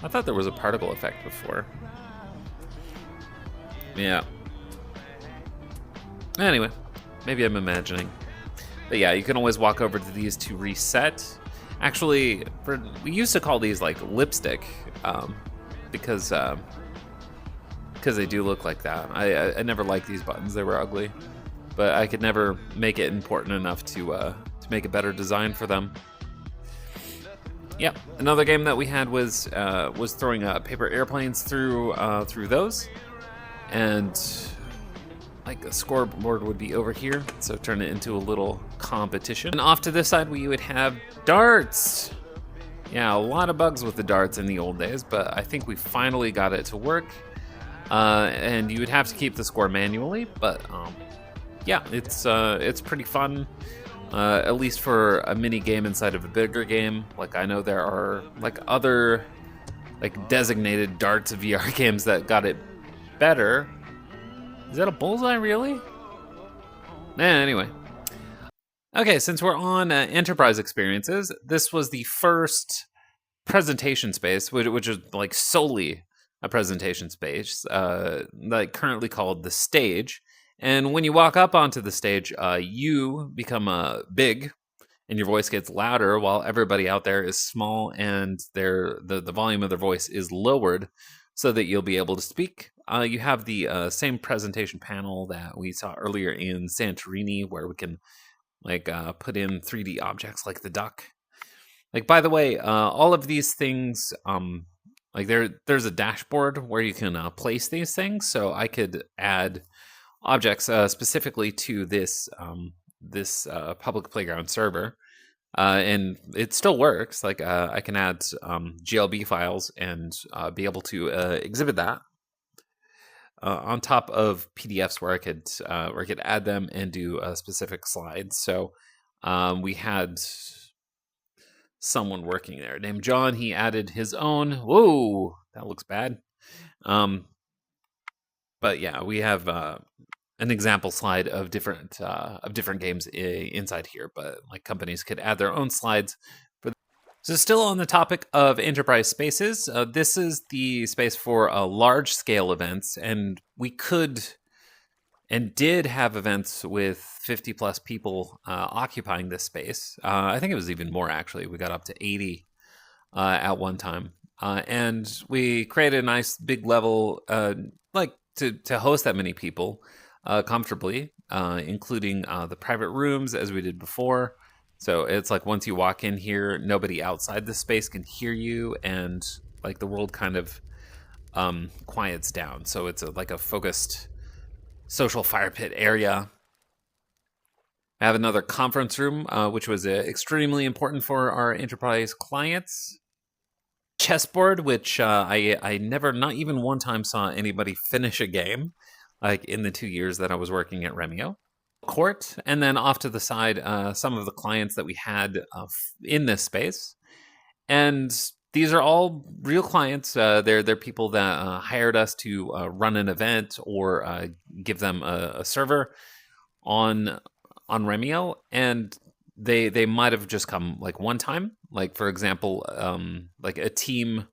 I thought there was a particle effect before. Yeah. Anyway, maybe I'm imagining. But yeah, you can always walk over to these to reset. Actually, we used to call these like lipstick, because they do look like that. I never liked these buttons; they were ugly. But I could never make it important enough to make a better design for them. Yep. Another game that we had was throwing paper airplanes through those, and like a scoreboard would be over here, so turn it into a little competition. And off to this side, we would have darts. Yeah, a lot of bugs with the darts in the old days, but I think we finally got it to work. And you would have to keep the score manually, but yeah, it's pretty fun. At least for a mini game inside of a bigger game. Like, I know there are like other like designated darts VR games that got it better. Is that a bullseye, really? Anyway. Okay, since we're on enterprise experiences, this was the first presentation space, which is like solely a presentation space, like currently called the stage. And when you walk up onto the stage, you become big, and your voice gets louder, while everybody out there is small, and the volume of their voice is lowered, so that you'll be able to speak. You have the same presentation panel that we saw earlier in Santorini, where we can like put in 3D objects like the duck. Like, by the way, all of these things, like there's a dashboard where you can place these things. So I could add objects specifically to this public playground server, and it still works. Like, I can add GLB files and be able to exhibit that on top of PDFs where I could add them and do specific slides. So we had someone working there named John. He added his own. Whoa, that looks bad. But yeah, we have an example slide of different games inside here. But like, companies could add their own slides. So still on the topic of enterprise spaces, this is the space for large scale events, and we could and did have events with 50 plus people occupying this space. I think it was even more, actually. We got up to 80 at one time. And we created a nice big level, like to host that many people comfortably, including the private rooms as we did before. So it's like, once you walk in here, nobody outside the space can hear you, and like the world kind of quiets down. So it's like a focused social fire pit area. I have another conference room, which was extremely important for our enterprise clients. Chessboard, which I never, not even one time, saw anybody finish a game, like in the 2 years that I was working at Remio. Court, and then off to the side, some of the clients that we had in this space. And these are all real clients. They're people that hired us to run an event or give them a server on Remio, and they might have just come like one time. Like, for example, like a team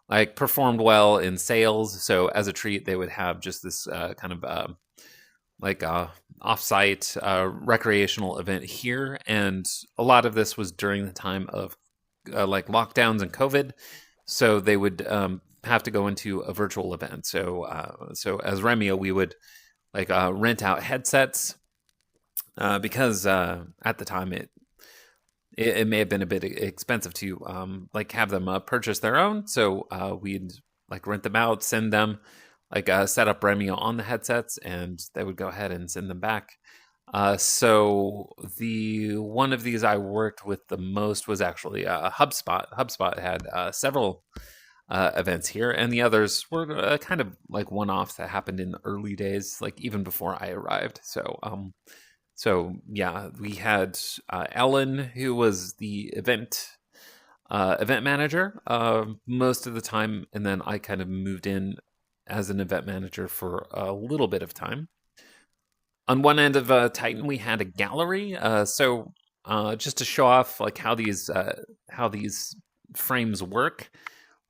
like performed well in sales, so as a treat, they would have just this kind of like offsite recreational event here. And a lot of this was during the time of like lockdowns and COVID, so they would have to go into a virtual event. So as Remio, we would like rent out headsets because at the time it may have been a bit expensive to like have them purchase their own. So we'd like rent them out, send them, like set up Remio on the headsets, and they would go ahead and send them back. So the one of these I worked with the most was actually HubSpot. HubSpot had several events here, and the others were kind of like one-offs that happened in the early days, like even before I arrived. So yeah, we had Ellen, who was the event manager most of the time, and then I kind of moved in as an event manager for a little bit of time. On one end of Titan, we had a gallery. Just to show off like how these frames work.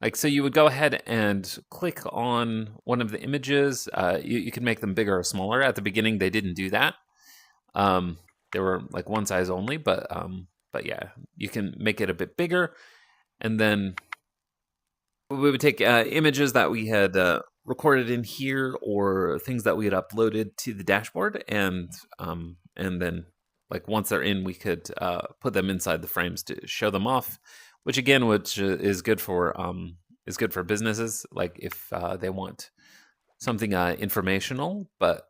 Like, so you would go ahead and click on one of the images. You can make them bigger or smaller. At the beginning, they didn't do that. They were like one size only, but yeah, you can make it a bit bigger, and then we would take images that we had recorded in here or things that we had uploaded to the dashboard, and then like once they're in, we could put them inside the frames to show them off, which is good for businesses, like if they want something informational, but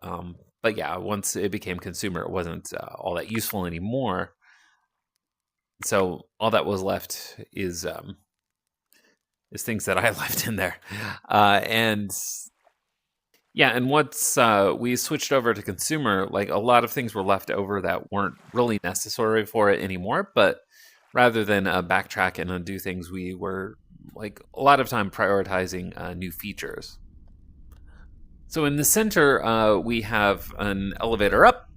yeah, once it became consumer, it wasn't all that useful anymore. So all that was left is things that I left in there, and yeah, and once we switched over to consumer, like a lot of things were left over that weren't really necessary for it anymore. But rather than backtrack and undo things, we were like a lot of time prioritizing new features. So in the center, we have an elevator up,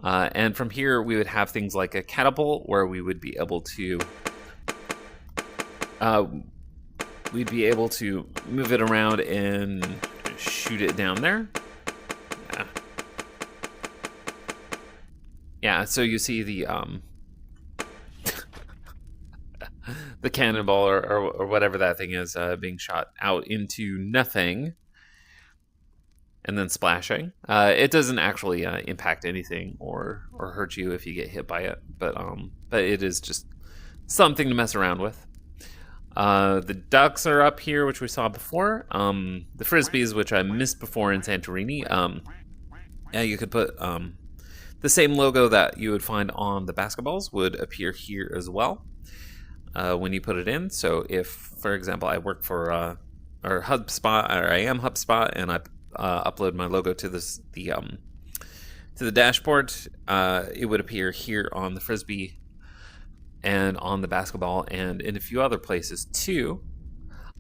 and from here we would have things like a catapult where we would be able to we'd be able to move it around and shoot it down there. Yeah, so you see the cannonball or whatever that thing is being shot out into nothing and then splashing. It doesn't actually impact anything or hurt you if you get hit by it, but it is just something to mess around with. The ducks are up here, which we saw before. The frisbees, which I missed before in Santorini. Yeah, you could put the same logo that you would find on the basketballs would appear here as well when you put it in. So if, for example, I work for or HubSpot, or I am HubSpot, and I upload my logo to the dashboard, it would appear here on the frisbee and on the basketball and in a few other places too.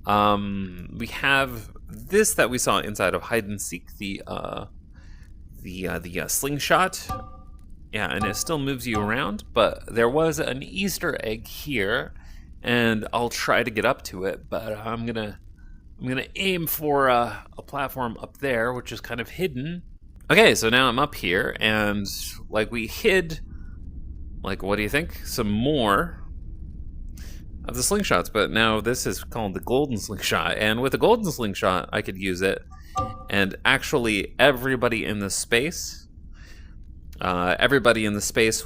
We have this that we saw inside of hide and seek, the slingshot. Yeah, and it still moves you around, but there was an Easter egg here, and I'll try to get up to it, but I'm gonna aim for a platform up there, which is kind of hidden. Okay, so now I'm up here, and like we hid, like, what do you think? Some more of the slingshots, but now this is called the golden slingshot, and with the golden slingshot, I could use it, and actually everybody in the space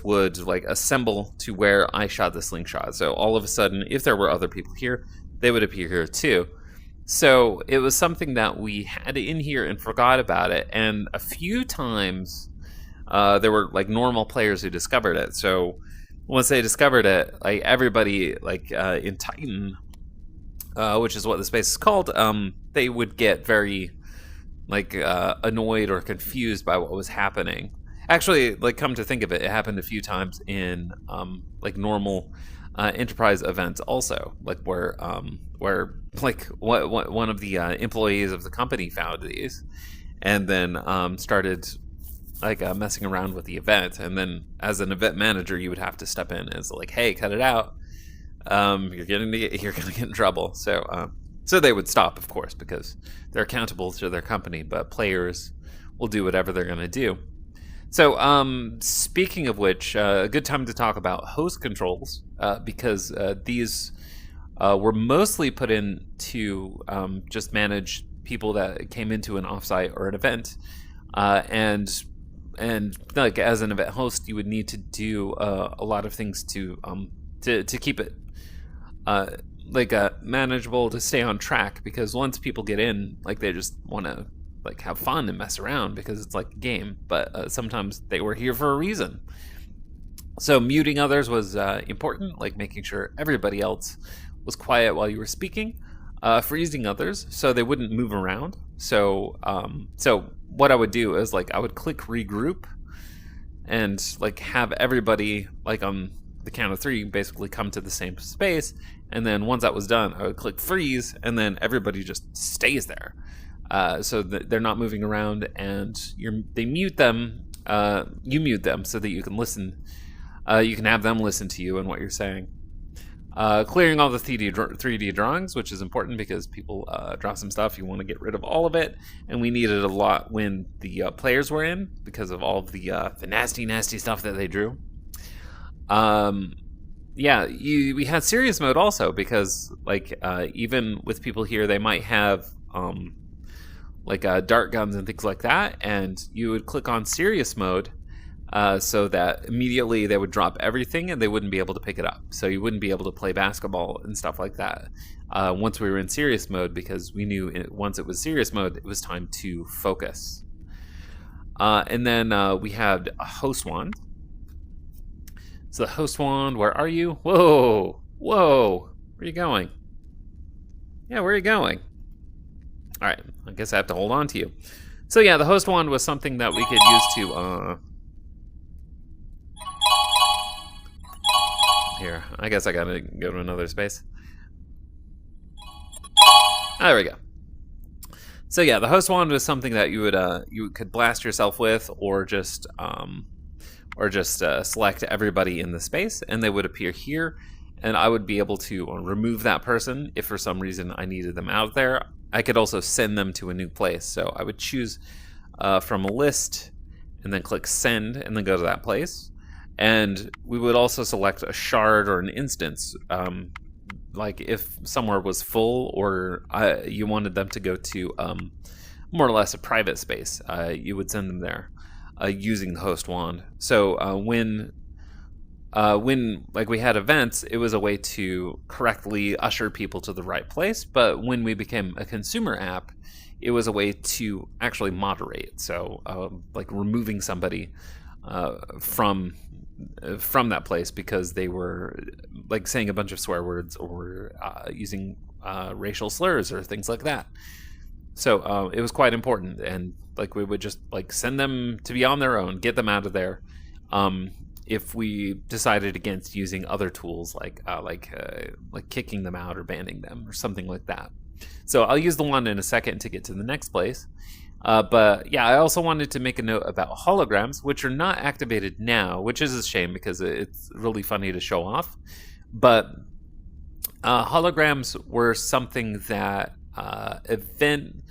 would like assemble to where I shot the slingshot. So all of a sudden, if there were other people here, they would appear here too. So it was something that we had in here and forgot about it. And a few times there were like normal players who discovered it. So once they discovered it, like everybody like in Titan, which is what the space is called, they would get very like annoyed or confused by what was happening. Actually, like, come to think of it, it happened a few times in like normal enterprise events also, like where like one of the employees of the company found these and then started like messing around with the event, and then as an event manager you would have to step in as like, hey, cut it out, you're gonna get in trouble. So they would stop, of course, because they're accountable to their company, but players will do whatever they're gonna do. So, speaking of which, a good time to talk about host controls, because these were mostly put in to just manage people that came into an offsite or an event, and like as an event host, you would need to do a lot of things to keep it like manageable, to stay on track, because once people get in, like they just want to like have fun and mess around because it's like a game. But sometimes they were here for a reason. So muting others was important, like making sure everybody else was quiet while you were speaking. Freezing others so they wouldn't move around. So what I would do is like I would click regroup and like have everybody like on the count of 3 basically come to the same space, and then once that was done I would click freeze and then everybody just stays there, so that they're not moving around, and they mute them. You mute them so that you can listen. You can have them listen to you and what you're saying. Clearing all the 3D drawings, which is important because people draw some stuff. You want to get rid of all of it, and we needed a lot when the players were in because of all of the nasty stuff that they drew. We had serious mode also because like even with people here, they might have dart guns and things like that, and you would click on serious mode. So that immediately they would drop everything and they wouldn't be able to pick it up. So you wouldn't be able to play basketball and stuff like that once we were in serious mode, because we knew once it was serious mode, it was time to focus. And then we had a host wand. So the host wand, where are you? Whoa! Where are you going? Yeah, where are you going? All right, I guess I have to hold on to you. So yeah, the host wand was something that we could use to... Here, I guess I gotta go to another space. There we go. So yeah, the host wand was something that you could blast yourself with, or just select everybody in the space, and they would appear here, and I would be able to remove that person if for some reason I needed them out there. I could also send them to a new place, so I would choose from a list, and then click send, and then go to that place. And we would also select a shard or an instance. Like if somewhere was full, or you wanted them to go to more or less a private space, you would send them there using the host wand. So when like we had events, it was a way to correctly usher people to the right place. But when we became a consumer app, it was a way to actually moderate. So like removing somebody from that place because they were like saying a bunch of swear words or using racial slurs or things like that. So it was quite important, and like we would just like send them to be on their own, get them out of there. If we decided against using other tools like kicking them out or banning them or something like that. So I'll use the wand in a second to get to the next place. But yeah, I also wanted to make a note about holograms, which are not activated now, which is a shame because it's really funny to show off. But holograms were something that event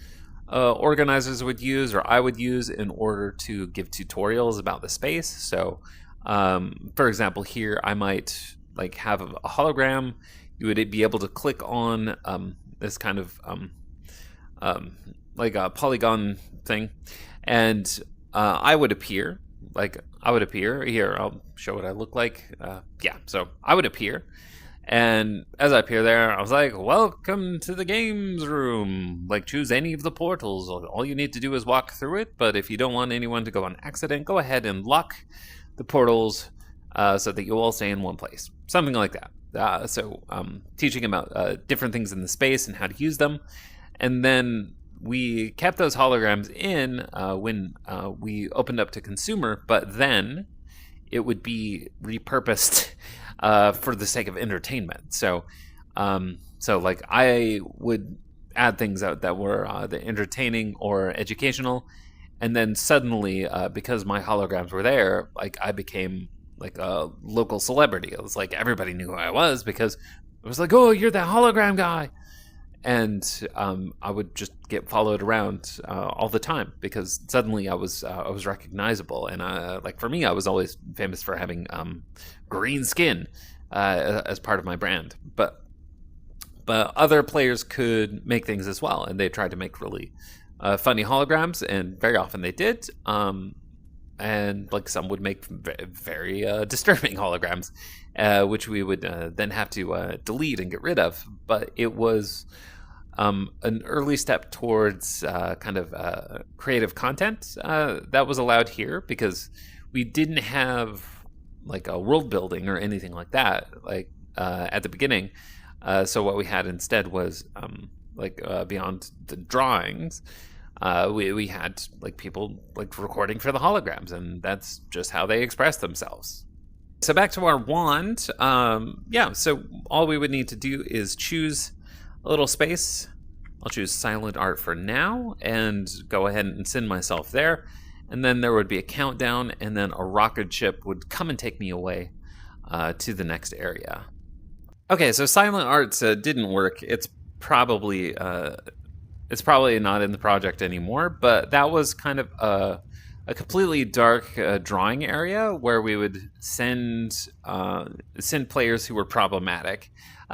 organizers would use, or I would use, in order to give tutorials about the space. So, for example, here I might like have a hologram. You would be able to click on this kind of like a polygon thing, and I would appear. Like I would appear here. I'll show what I look like. So I would appear, and as I appear there, I was like, "Welcome to the games room. Like, choose any of the portals. All you need to do is walk through it. But if you don't want anyone to go on accident, go ahead and lock the portals so that you all stay in one place. Something like that." So teaching about different things in the space and how to use them, and then we kept those holograms in when we opened up to consumer, but then it would be repurposed for the sake of entertainment. So like I would add things out that were the entertaining or educational, and then suddenly because my holograms were there, like I became like a local celebrity. It was like everybody knew who I was because it was like, "Oh, you're that hologram guy." And I would just get followed around all the time because suddenly I was recognizable. And like for me, I was always famous for having green skin as part of my brand. But other players could make things as well, and they tried to make really funny holograms, and very often they did. And like some would make very disturbing holograms, which we would then have to delete and get rid of. But it was an early step towards kind of creative content that was allowed here because we didn't have like a world building or anything like that like at the beginning. So what we had instead was beyond the drawings, we had like people like recording for the holograms, and that's just how they express themselves. So back to our wand. So all we would need to do is choose a little space. I'll choose silent art for now and go ahead and send myself there. And then there would be a countdown, and then a rocket ship would come and take me away to the next area. Okay, so silent arts didn't work. It's probably not in the project anymore, but that was kind of a completely dark drawing area where we would send players who were problematic,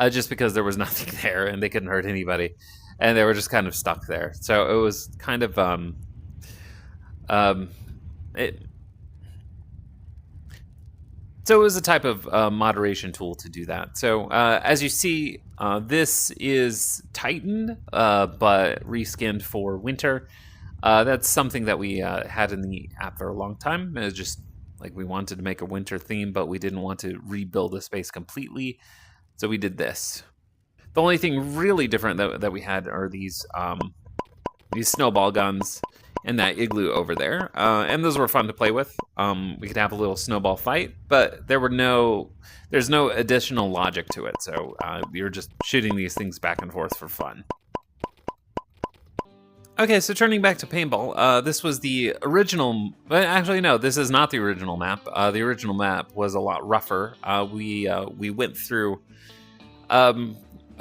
just because there was nothing there and they couldn't hurt anybody, and they were just kind of stuck there. So it was kind of it. So it was a type of moderation tool to do that. So as you see, this is Titan, but reskinned for winter. That's something that we had in the app for a long time. It was just like we wanted to make a winter theme, but we didn't want to rebuild the space completely. So we did this. The only thing really different that we had are these snowball guns and that igloo over there. And those were fun to play with. We could have a little snowball fight, but there's no additional logic to it. So we were just shooting these things back and forth for fun. Okay, so turning back to paintball, this was the original. But actually, no, this is not the original map. The original map was a lot rougher. We went through a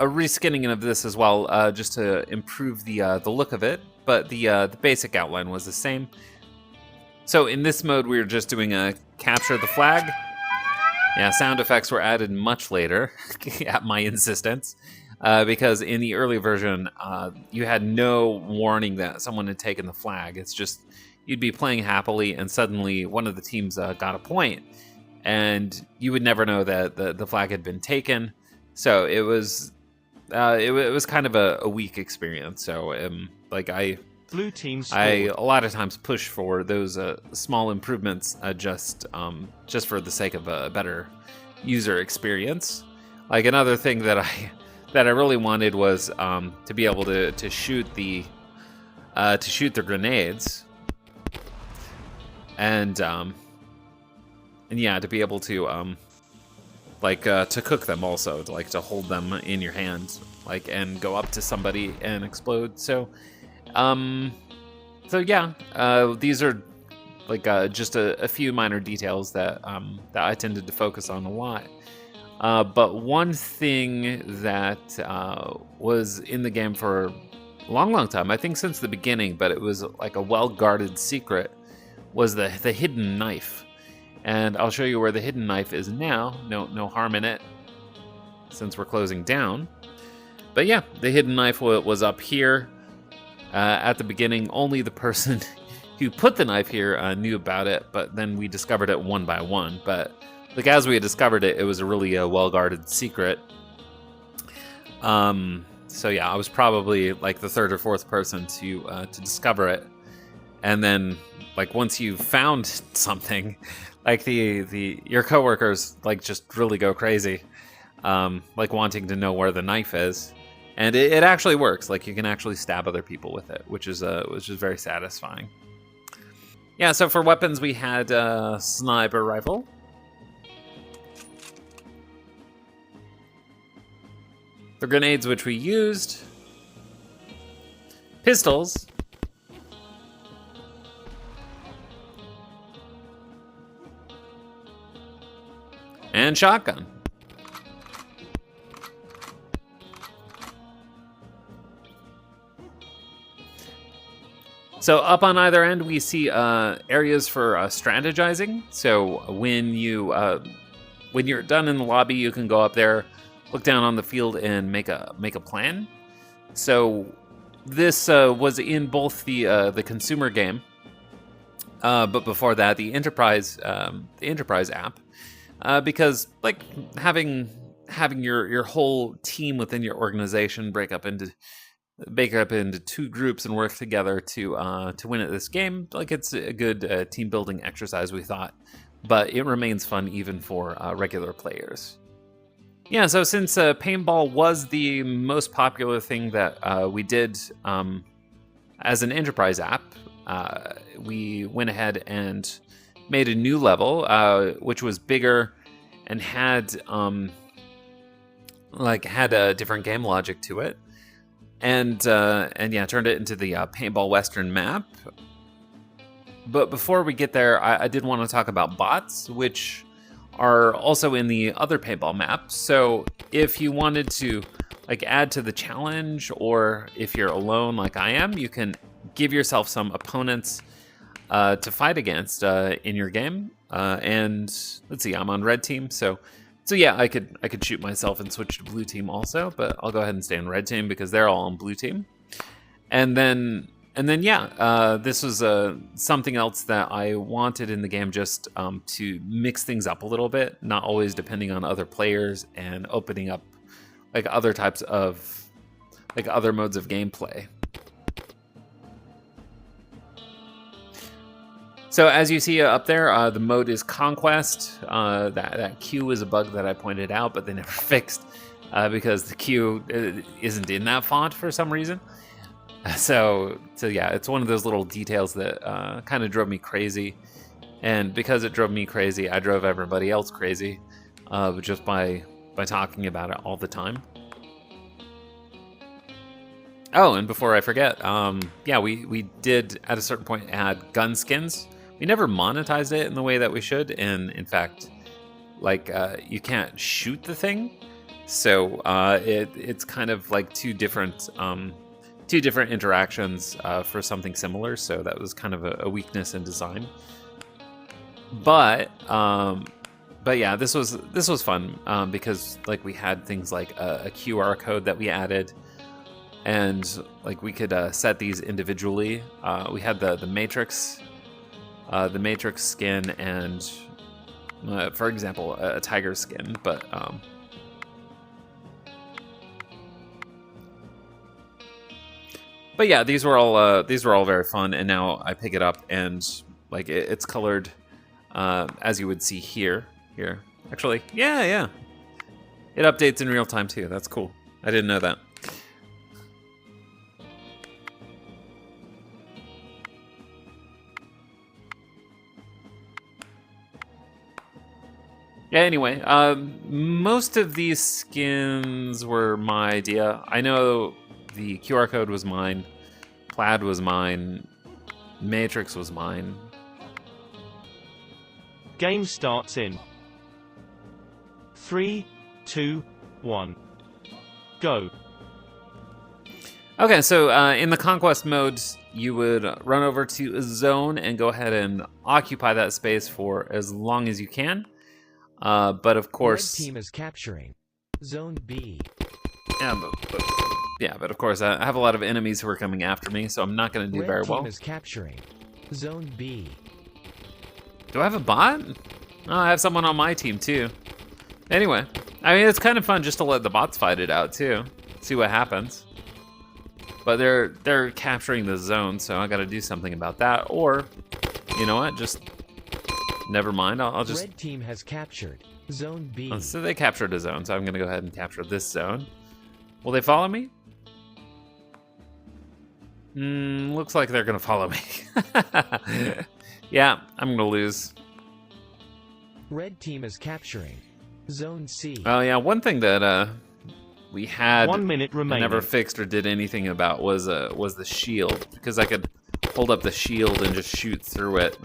reskinning of this as well, just to improve the look of it. But the basic outline was the same. So in this mode, we were just doing a capture the flag. Yeah, sound effects were added much later, at my insistence. Because in the early version, you had no warning that someone had taken the flag. It's just you'd be playing happily, and suddenly one of the teams got a point, and you would never know that the flag had been taken. So it was kind of a weak experience. So Blue team I a lot of times push for those small improvements just for the sake of a better user experience. Like another thing that I really wanted was to be able to shoot the grenades, and yeah, to be able to to cook them also, to hold them in your hand, and go up to somebody and explode. So yeah, these are just a few minor details that I tended to focus on a lot. But one thing that was in the game for a long time, I think since the beginning, but it was like a well-guarded secret, was the hidden knife. And I'll show you where the hidden knife is now. No harm in it, since we're closing down. But yeah, the hidden knife was up here at the beginning. Only the person who put the knife here knew about it, but then we discovered it one by one. But as we had discovered it, it was a really well-guarded secret. So yeah, I was probably the third or fourth person to discover it. And then once you found something, your coworkers just really go crazy, wanting to know where the knife is. And it actually works. You can actually stab other people with it, which is very satisfying. Yeah, so for weapons, we had a sniper rifle. The grenades, which we used. Pistols. And shotgun. So up on either end, we see areas for strategizing. So when you're done in the lobby, you can go up there, look down on the field, and make a plan. So this was in both the consumer game, but before that, the enterprise app, because having your whole team within your organization break up into break up into 2 groups and work together to win at this game. Like, it's a good team building exercise, we thought, but it remains fun even for regular players. Yeah, so since paintball was the most popular thing that we did as an enterprise app, we went ahead and made a new level, which was bigger and had a different game logic to it, and yeah, turned it into the paintball Western map. But before we get there, I did want to talk about bots, which are also in the other paintball map. So if you wanted to like add to the challenge, or if you're alone like I am, you can give yourself some opponents to fight against in your game. And let's see, I'm on red team, so yeah, I could shoot myself and switch to blue team also, but I'll go ahead and stay on red team because they're all on blue team. And then yeah, this was something else that I wanted in the game, just to mix things up a little bit, not always depending on other players, and opening up like other types of like other modes of gameplay. So as you see up there, the mode is Conquest. That Q is a bug that I pointed out, but they never fixed because the Q isn't in that font for some reason. So yeah, it's one of those little details that kind of drove me crazy. And because it drove me crazy, I drove everybody else crazy just by talking about it all the time. Oh, and before I forget, yeah, we did at a certain point add gun skins. We never monetized it in the way that we should, and in fact, like you can't shoot the thing, so it's kind of like two different interactions for something similar. So that was kind of a weakness in design. But yeah, this was fun because like we had things like a QR code that we added, and like we could set these individually. We had the Matrix skin, and for example, a tiger skin, but yeah, these were all very fun. And now I pick it up, and like it's colored as you would see here. Actually, yeah, it updates in real time too. That's cool. I didn't know that. Yeah, anyway, most of these skins were my idea. I know the QR code was mine, Plaid was mine, Matrix was mine. Game starts in 3, 2, 1. Go. Okay, so in the Conquest mode, you would run over to a zone and go ahead and occupy that space for as long as you can. But of course, Red team is capturing Zone B. Yeah, but of course, I have a lot of enemies who are coming after me, so I'm not going to do very well. Red team is capturing Zone B. Do I have a bot? Oh, I have someone on my team too. Anyway, I mean, it's kind of fun just to let the bots fight it out too, see what happens. But they're capturing the zone, so I got to do something about that. Or, you know what? Just never mind. I'll just. Red team has captured Zone B. Oh, so they captured a zone, so I'm gonna go ahead and capture this zone. Will they follow me? Looks like they're gonna follow me. Yeah, I'm gonna lose. Red team is capturing Zone C. Oh yeah, one thing that we had 1 minute remaining. never fixed or did anything about was the shield, because I could hold up the shield and just shoot through it,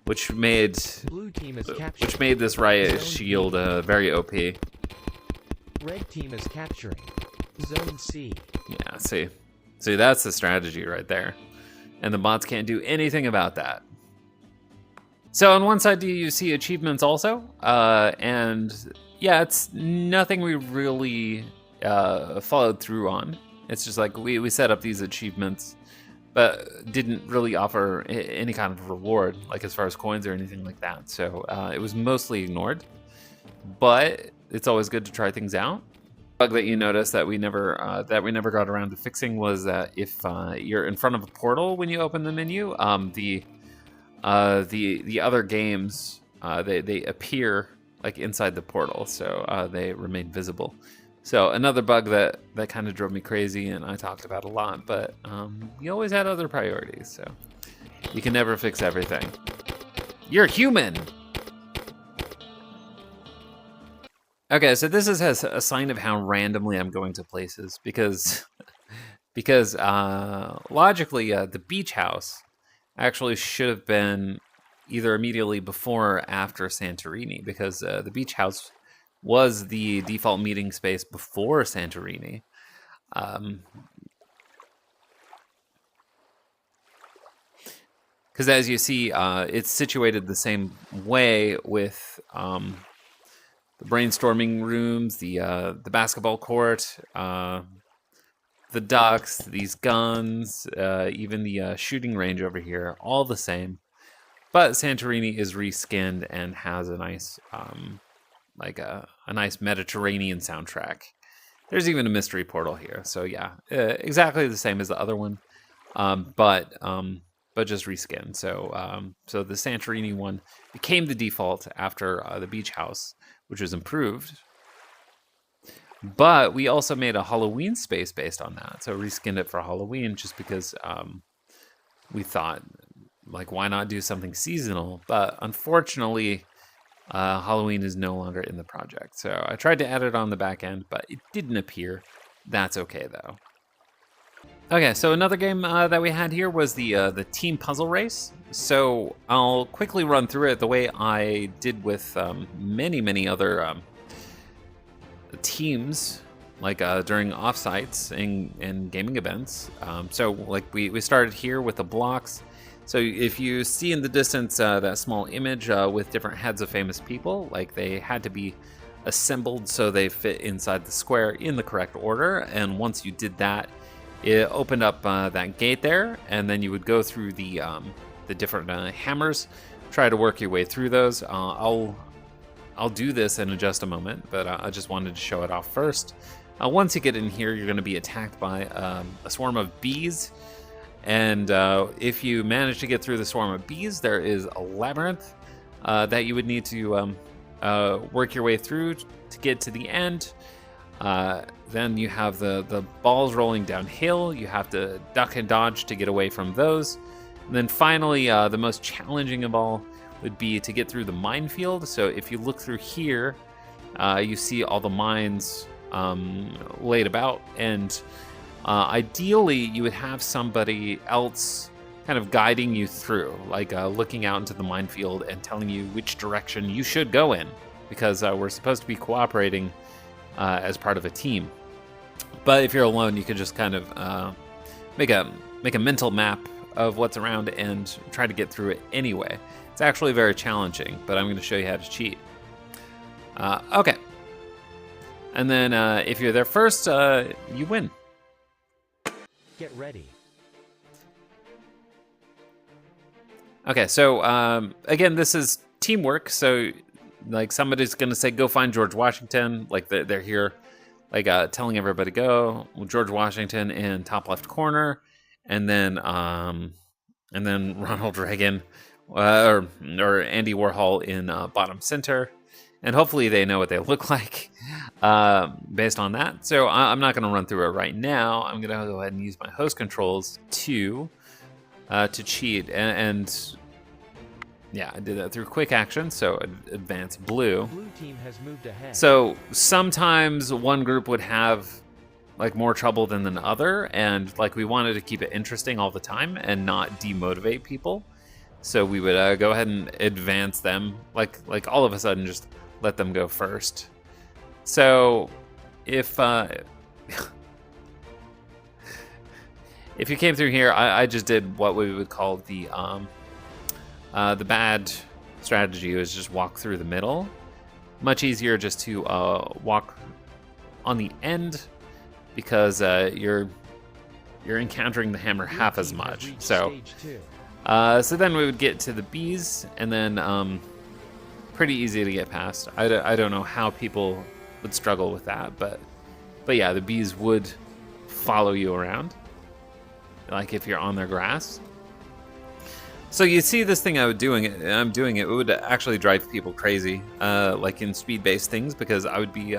which made Blue team is capturing which made this riot shield very OP. Red team is capturing Zone C. Yeah, see, that's the strategy right there, and the bots can't do anything about that. So on one side, you see achievements also, and yeah, it's nothing we really followed through on. It's just like we set up these achievements, but didn't really offer any kind of reward, like as far as coins or anything like that. So it was mostly ignored, but it's always good to try things out. bug that you noticed that we never got around to fixing was that if you're in front of a portal when you open the menu, the other games they appear like inside the portal, so they remain visible. So another bug that kind of drove me crazy, and I talked about a lot, but you always had other priorities, so you can never fix everything. You're human. Okay, so this is a sign of how randomly I'm going to places because logically the beach house actually should have been either immediately before or after Santorini, because the beach house was the default meeting space before Santorini. Because as you see, it's situated the same way with the brainstorming rooms, the basketball court, the ducks, these guns, even the shooting range over here, all the same. But Santorini is reskinned and has a nice, a nice Mediterranean soundtrack. There's even a mystery portal here, so yeah, exactly the same as the other one, but just reskinned. So so the Santorini one became the default after the beach house, which was improved. But we also made a Halloween space based on that, so reskinned it for Halloween just because we thought, like, why not do something seasonal? But unfortunately, Halloween is no longer in the project. So I tried to add it on the back end, but it didn't appear. That's okay, though. Okay, so another game that we had here was the team puzzle race. So I'll quickly run through it the way I did with many other teams, like during offsites and gaming events. So like we started here with the blocks. So if you see in the distance that small image with different heads of famous people, like they had to be assembled so they fit inside the square in the correct order. And once you did that, it opened up that gate there, and then you would go through the different hammers, try to work your way through those. I'll do this in just a moment, but I just wanted to show it off first. Once you get in here, you're going to be attacked by a swarm of bees. And if you manage to get through the swarm of bees, there is a labyrinth that you would need to work your way through to get to the end. Then you have the balls rolling downhill. You have to duck and dodge to get away from those. And then finally, the most challenging of all would be to get through the minefield. So if you look through here, you see all the mines laid about, and ideally, you would have somebody else kind of guiding you through, like looking out into the minefield and telling you which direction you should go in, because we're supposed to be cooperating as part of a team. But if you're alone, you can just kind of make a mental map of what's around and try to get through it anyway. It's actually very challenging, but I'm going to show you how to cheat. Okay. And then if you're there first, you win. Get ready. Okay, so again, this is teamwork. So, like, somebody's gonna say, "Go find George Washington." Like they're here, like telling everybody go. George Washington in top left corner, and then Ronald Reagan or Andy Warhol in bottom center. And hopefully they know what they look like based on that. So I'm not going to run through it right now. I'm going to go ahead and use my host controls to cheat. And yeah, I did that through quick action. So advance blue. Blue team has moved ahead. So sometimes one group would have like more trouble than the other. And like we wanted to keep it interesting all the time and not demotivate people. So we would go ahead and advance them, like all of a sudden just let them go first. So if if you came through here, I just did what we would call the bad strategy, was just walk through the middle. Much easier just to walk on the end, because you're encountering the hammer half as much. So so then we would get to the bees, and then pretty easy to get past. I don't know how people would struggle with that, but But yeah, the bees would follow you around, like if you're on their grass. So you see this thing I'm doing it would actually drive people crazy, like in speed-based things, because I would be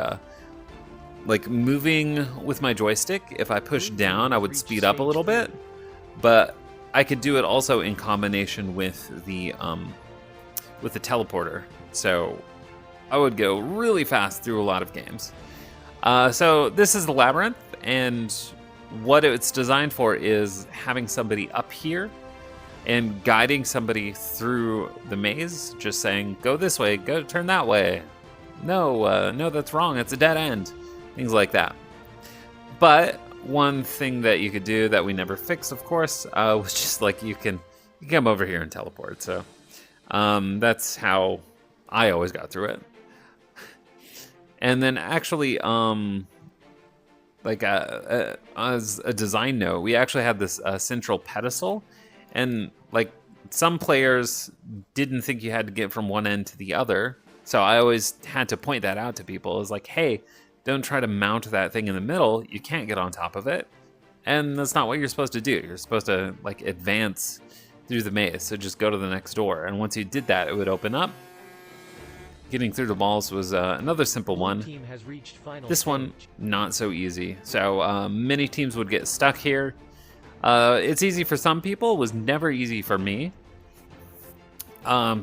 like moving with my joystick. If I push down, I would speed up a little bit, but I could do it also in combination with the teleporter. So I would go really fast through a lot of games. So this is the labyrinth, and what it's designed for is having somebody up here and guiding somebody through the maze, just saying, go this way, go turn that way. No, that's wrong, it's a dead end. Things like that. But one thing that you could do that we never fixed, of course, was just like you can come over here and teleport. So that's how I always got through it. And then actually, like as a design note, we actually had this central pedestal, and like some players didn't think you had to get from one end to the other. So I always had to point that out to people. It was like, hey, don't try to mount that thing in the middle. You can't get on top of it. And that's not what you're supposed to do. You're supposed to like advance through the maze. So just go to the next door. And once you did that, it would open up. Getting through the walls was another simple one. This one, not so easy. So many teams would get stuck here. It's easy for some people, was never easy for me.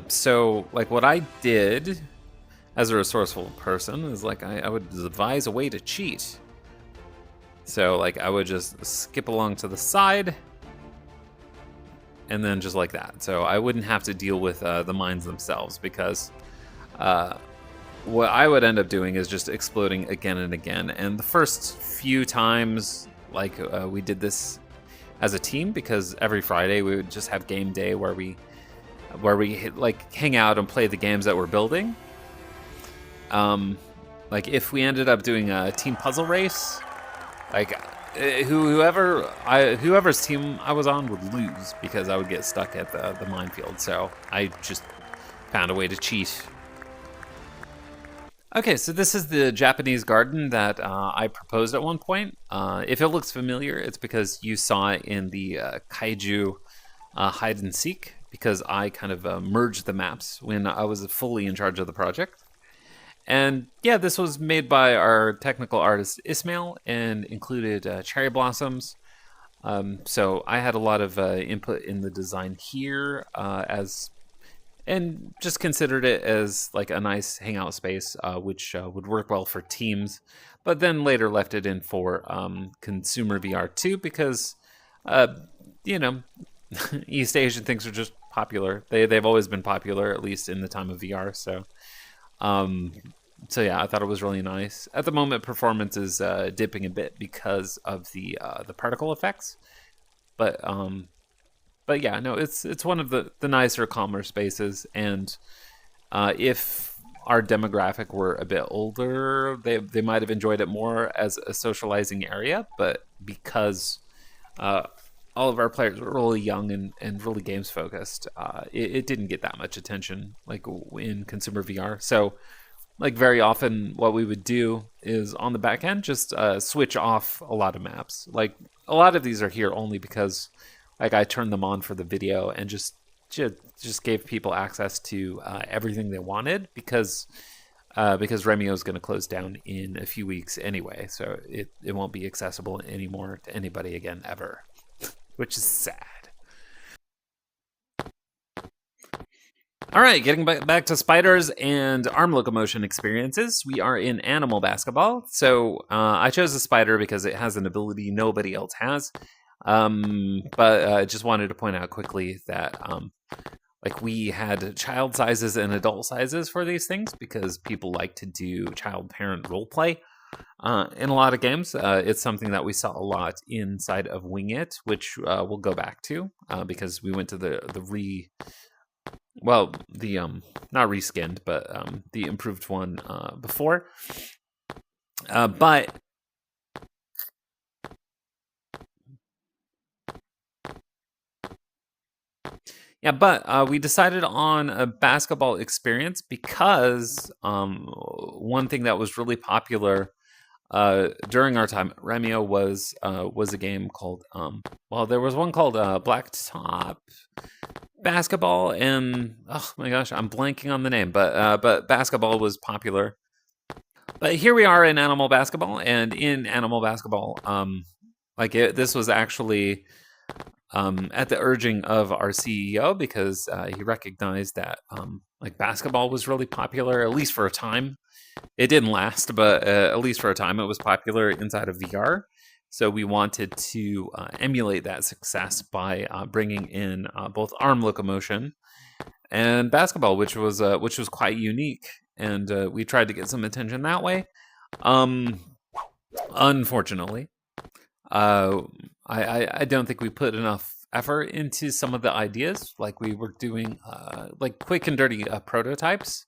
So like what I did as a resourceful person is like I would devise a way to cheat. So like I would just skip along to the side and then just like that. So I wouldn't have to deal with the mines themselves, because what I would end up doing is just exploding again and again. And the first few times, like we did this as a team, because every Friday we would just have game day where we like hang out and play the games that we're building. Like if we ended up doing a team puzzle race, like whoever's team I was on would lose because I would get stuck at the minefield. So I just found a way to cheat. Okay, so this is the Japanese garden that I proposed at one point. If it looks familiar, it's because you saw it in the Kaiju hide and seek, because I kind of merged the maps when I was fully in charge of the project. And yeah, this was made by our technical artist Ismail and included cherry blossoms. So I had a lot of input in the design here, and just considered it as like a nice hangout space, which would work well for teams. But then later left it in for consumer VR too, because you know, East Asian things are just popular. They've always been popular, at least in the time of VR. So yeah, I thought it was really nice. At the moment, performance is dipping a bit because of the particle effects, but yeah, no, it's one of the nicer, calmer spaces. And if our demographic were a bit older, they might have enjoyed it more as a socializing area. But because all of our players were really young and really games focused, it didn't get that much attention like in consumer VR. So like very often what we would do is on the back end just switch off a lot of maps. Like a lot of these are here only because like I turned them on for the video and just gave people access to everything they wanted, because Remio is going to close down in a few weeks anyway, so it won't be accessible anymore to anybody again ever, which is sad. All right, getting back to spiders and arm locomotion experiences, we are in animal basketball. So I chose the spider because it has an ability nobody else has. But I just wanted to point out quickly that like we had child sizes and adult sizes for these things, because people like to do child-parent role play in a lot of games. It's something that we saw a lot inside of Wing It, which we'll go back to because we went to the not reskinned, but the improved one before. But we decided on a basketball experience because one thing that was really popular during our time at Remio was a game called there was one called Blacktop Basketball, and oh my gosh, I'm blanking on the name, but basketball was popular. But here we are in Animal Basketball, and in Animal Basketball, this was actually at the urging of our CEO, because he recognized that basketball was really popular, at least for a time. It didn't last, but at least for a time, it was popular inside of VR. So we wanted to emulate that success by bringing in both arm locomotion and basketball, which was quite unique, and we tried to get some attention that way. Unfortunately, I don't think we put enough effort into some of the ideas. Like, we were doing quick and dirty prototypes,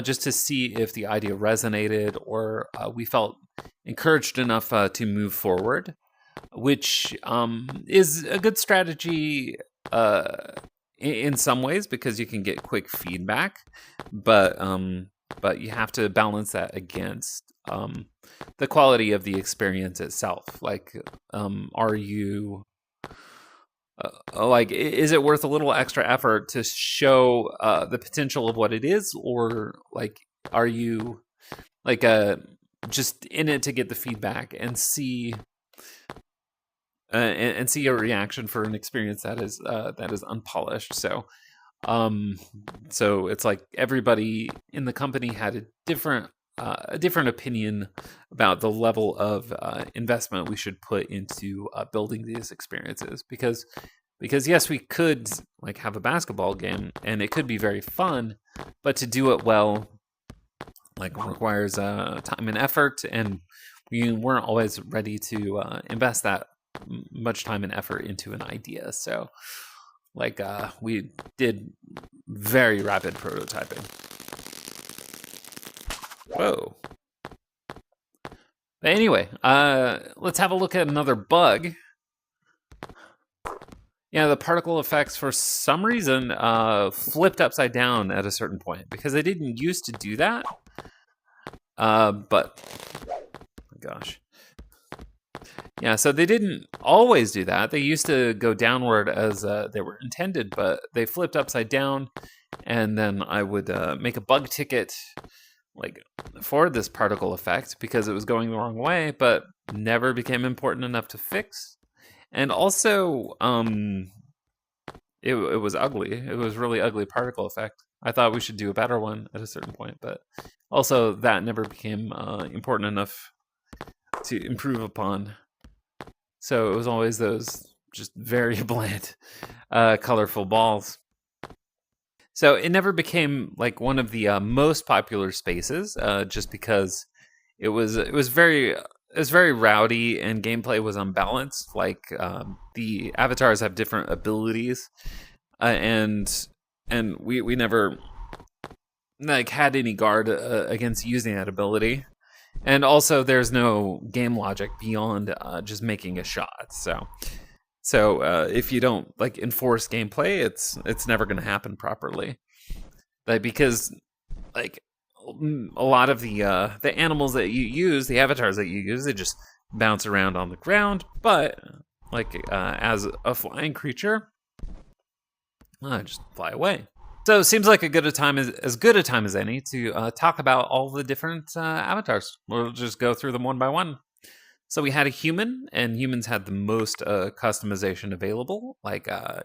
just to see if the idea resonated, or we felt encouraged enough to move forward, which is a good strategy in some ways, because you can get quick feedback, but you have to balance that against the quality of the experience itself. Are you is it worth a little extra effort to show the potential of what it is, or are you just in it to get the feedback and see a reaction for an experience that is unpolished? So it's like everybody in the company had a different opinion about the level of investment we should put into building these experiences, because yes, we could have a basketball game and it could be very fun, but to do it well requires time and effort, and we weren't always ready to invest that much time and effort into an idea. So we did very rapid prototyping. Whoa. But anyway, let's have a look at another bug. Yeah, the particle effects, for some reason, flipped upside down at a certain point, because they didn't used to do that. But, gosh. Yeah, so they didn't always do that. They used to go downward as they were intended, but they flipped upside down, and then I would make a bug ticket for this particle effect, because it was going the wrong way, but never became important enough to fix. And also, it was ugly. It was really ugly particle effect. I thought we should do a better one at a certain point, but also that never became important enough to improve upon. So it was always those just very bland, colorful balls. So it never became one of the most popular spaces, just because it was very rowdy and gameplay was unbalanced. The avatars have different abilities, and we never had any guard against using that ability. And also, there's no game logic beyond just making a shot. So if you don't enforce gameplay, it's never going to happen properly. Because a lot of the animals that you use, the avatars that you use, they just bounce around on the ground. But as a flying creature, just fly away. So it seems like as good a time as any to talk about all the different avatars. We'll just go through them one by one. So we had a human, and humans had the most customization available.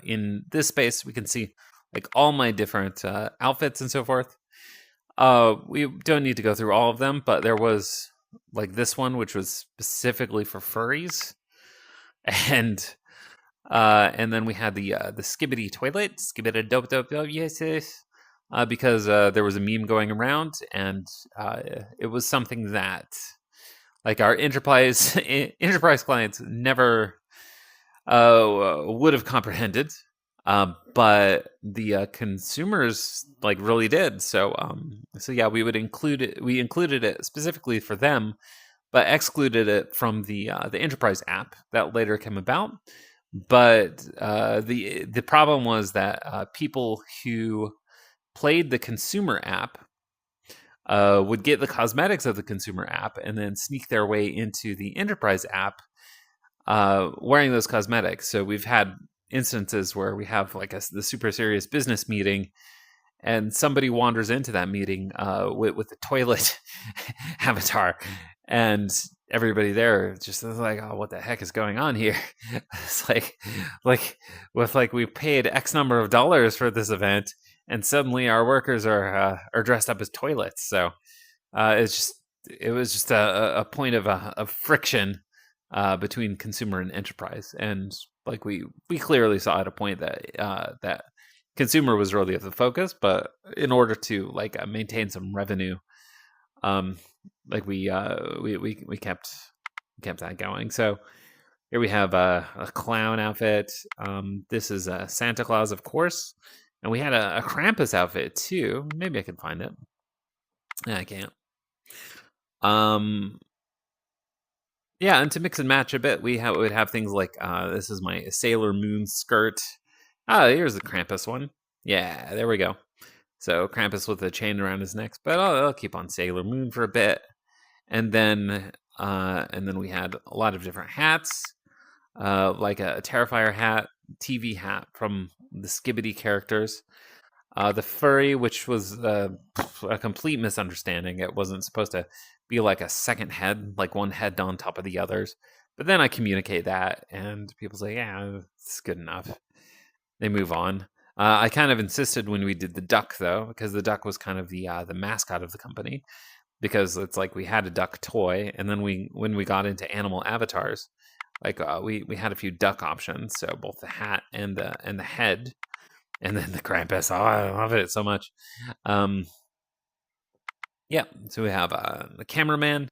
In this space, we can see all my different outfits and so forth. We don't need to go through all of them, but there was this one, which was specifically for furries, and then we had the skibbity toilet, skibbity dope dope dope, yes, because there was a meme going around, and it was something that our enterprise clients never would have comprehended, but the consumers really did. So yeah, we would include it. We included it specifically for them, but excluded it from the enterprise app that later came about. But the problem was that people who played the consumer app would get the cosmetics of the consumer app and then sneak their way into the enterprise app wearing those cosmetics. So we've had instances where we have like the super serious business meeting, and somebody wanders into that meeting with the toilet avatar, and everybody there just is like, "Oh, what the heck is going on here?" It's like we paid X number of dollars for this event, and suddenly our workers are dressed up as toilets. So it was just a point of friction between consumer and enterprise, and like we clearly saw at a point that consumer was really the focus, but in order to like maintain some revenue, um, like we kept that going. So here we have a clown outfit. This is a Santa Claus, of course, and we had a Krampus outfit too. Maybe I can find it. Yeah, I can't. Yeah, and to mix and match a bit, would have things like this is my Sailor Moon skirt. Oh, here's the Krampus one. Yeah, there we go. So Krampus with a chain around his neck, but I'll keep on Sailor Moon for a bit, and then we had a lot of different hats, like a Terrifier hat, TV hat from the Skibbity characters, the furry, which was a complete misunderstanding. It wasn't supposed to be like a second head, like one head on top of the others. But then I communicate that, and people say, "Yeah, it's good enough." They move on. I kind of insisted when we did the duck, though, because the duck was kind of the mascot of the company. Because it's like we had a duck toy, and then when we got into animal avatars, like we had a few duck options. So both the hat and the head, and then the Krampus. Oh, I love it so much. Yeah, so we have the cameraman.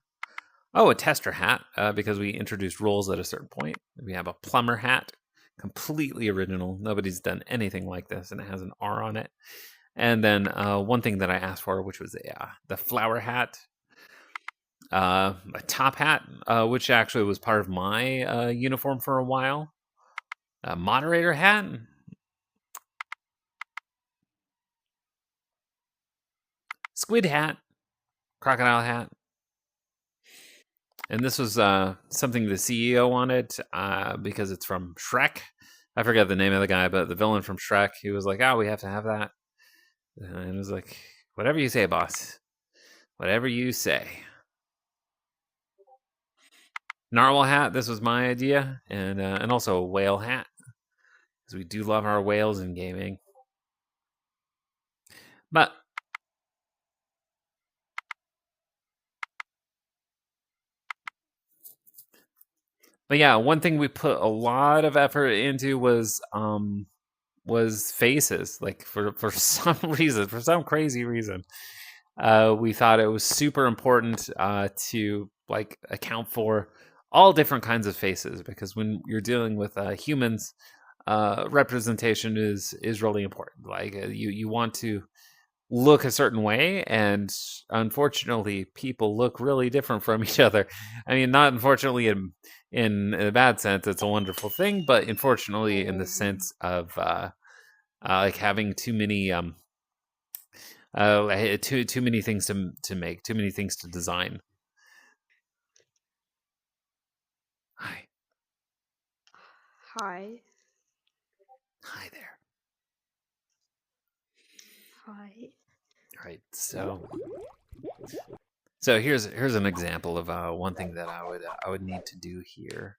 Oh, a tester hat, because we introduced roles at a certain point. We have a plumber hat, completely original. Nobody's done anything like this, and it has an R on it. And then one thing that I asked for, which was the flower hat, a top hat, which actually was part of my uniform for a while. A moderator hat. Squid hat. Crocodile hat. And this was something the CEO wanted because it's from Shrek. I forget the name of the guy, but the villain from Shrek, he was like, "Oh, we have to have that." And it was like, "Whatever you say, boss. Whatever you say." Narwhal hat, this was my idea. And also a whale hat, because we do love our whales in gaming. But yeah, one thing we put a lot of effort into was faces. Like for some reason, for some crazy reason, we thought it was super important to like account for all different kinds of faces, because when you're dealing with humans, representation is really important. Like you want to look a certain way, and unfortunately people look really different from each other. I mean, not unfortunately in a bad sense, it's a wonderful thing, but unfortunately in the sense of like having too many too many things to make, too many things to design. Hi. Hi. Hi there. Hi. Right. So here's an example of one thing that I would need to do here.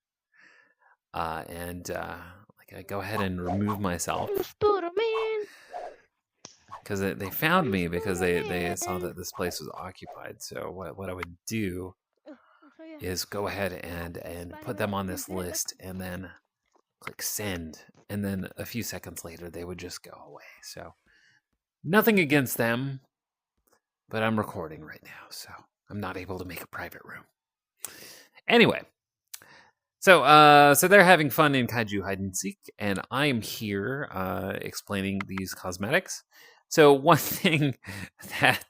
And like I go ahead and remove myself, Spider-Man. because they found me because they saw that this place was occupied. So what I would do is go ahead and put them on this list, and then click send, and then a few seconds later they would just go away. So nothing against them, but I'm recording right now, so I'm not able to make a private room. Anyway, so they're having fun in Kaiju Hide and Seek, and I am here explaining these cosmetics. So one thing that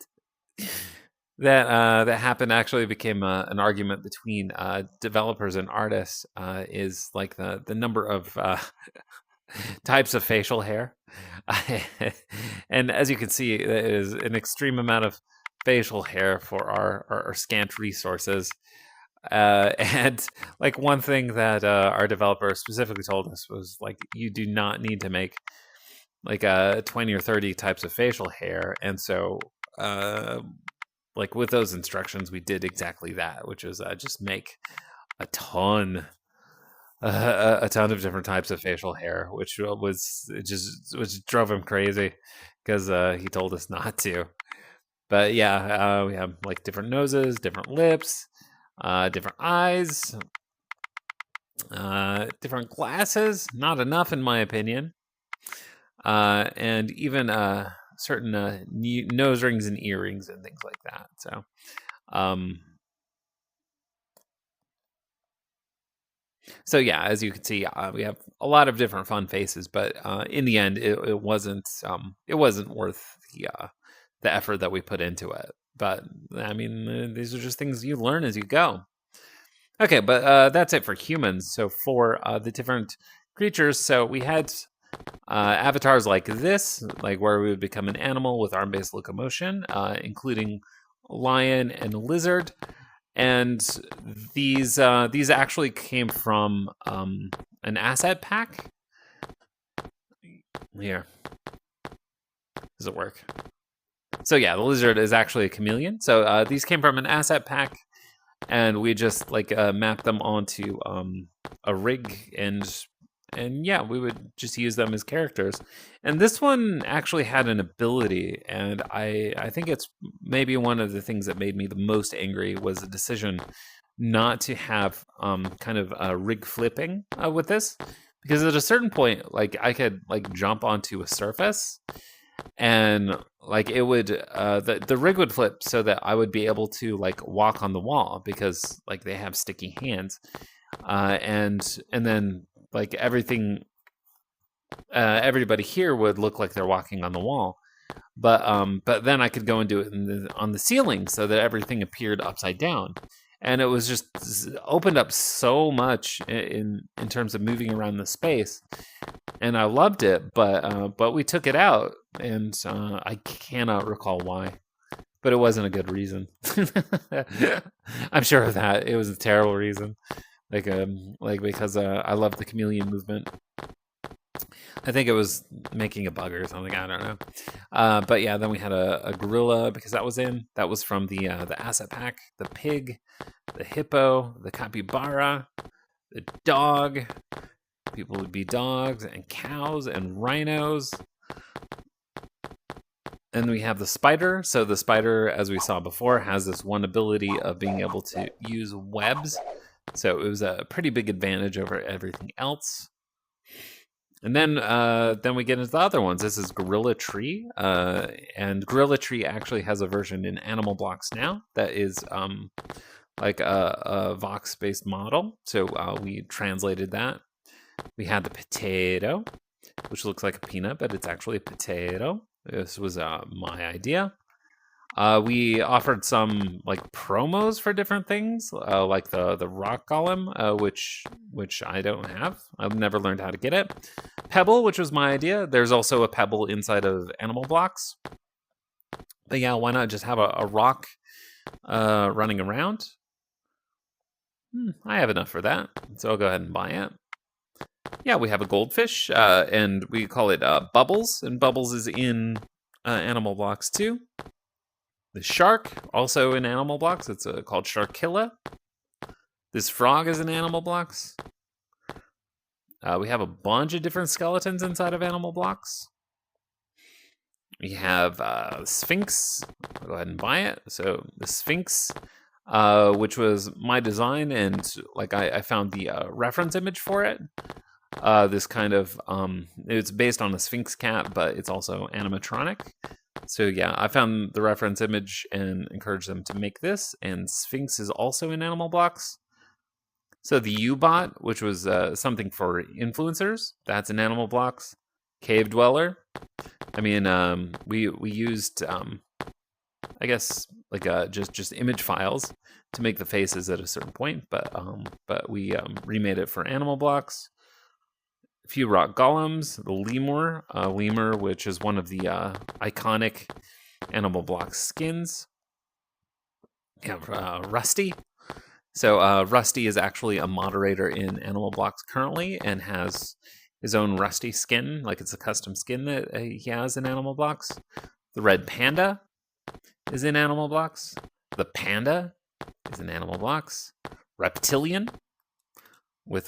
happened actually became an argument between developers and artists, is like the number of types of facial hair. And as you can see, there is an extreme amount of facial hair for our scant resources. And like one thing that our developer specifically told us was like, you do not need to make like 20 or 30 types of facial hair. And so like with those instructions, we did exactly that, which was just make a ton a ton of different types of facial hair, which which drove him crazy because he told us not to. But yeah, we have like different noses, different lips, different eyes, different glasses. Not enough, in my opinion. And even certain nose rings and earrings and things like that. So, so yeah, as you can see, we have a lot of different fun faces, but in the end, it wasn't worth the effort that we put into it. But I mean, these are just things you learn as you go. Okay, but that's it for humans. So for the different creatures, so we had avatars like this, like where we would become an animal with arm-based locomotion, including lion and lizard. And these actually came from an asset pack. Here, does it work? So yeah, the lizard is actually a chameleon. So these came from an asset pack, and we just like mapped them onto a rig, and yeah, we would just use them as characters. And this one actually had an ability, and I think it's maybe one of the things that made me the most angry was the decision not to have kind of rig flipping with this, because at a certain point, like I could like jump onto a surface, and like it would the rig would flip so that I would be able to like walk on the wall, because like they have sticky hands, and then like everybody here would look like they're walking on the wall, but then I could go and do it on the ceiling so that everything appeared upside down, and it was just opened up so much in terms of moving around the space, and I loved it. But we took it out, and I cannot recall why, but it wasn't a good reason. I'm sure of that. It was a terrible reason, like because I love the chameleon movement. I think it was making a bug or something. I don't know. But yeah, then we had a gorilla, because that was from the asset pack. The pig, the hippo, the capybara, the dog. People would be dogs and cows and rhinos. And we have the spider. So the spider, as we saw before, has this one ability of being able to use webs. So it was a pretty big advantage over everything else. And then we get into the other ones. This is Gorilla Tree, and Gorilla Tree actually has a version in Animal Blocks now that is like a Vox-based model. So we translated that. We had the potato, which looks like a peanut, but it's actually a potato. This was my idea. We offered some like promos for different things, like the rock golem, which I don't have. I've never learned how to get it. Pebble, which was my idea. There's also a pebble inside of Animal Blocks. But yeah, why not just have a rock running around? I have enough for that, so I'll go ahead and buy it. Yeah, we have a goldfish, and we call it Bubbles, and Bubbles is in Animal Blocks too. The shark, also in Animal Blocks. It's called Sharkilla. This frog is in Animal Blocks. We have a bunch of different skeletons inside of Animal Blocks. We have Sphinx. I'll go ahead and buy it. So the Sphinx, which was my design, and like I found the reference image for it. This kind of it's based on a Sphinx cat, but it's also animatronic. So yeah, I found the reference image and encouraged them to make this, and Sphinx is also in Animal Blocks. So the U-Bot, which was something for influencers, that's in Animal Blocks. Cave Dweller. I mean, we used, I guess, like just image files to make the faces at a certain point, but we remade it for Animal Blocks. A few rock golems, the lemur, which is one of the iconic Animal Block skins. Rusty. So Rusty is actually a moderator in Animal Blocks currently and has his own Rusty skin, like it's a custom skin that he has in Animal Blocks. The Red Panda is in Animal Blocks. The Panda is in Animal Blocks. Reptilian with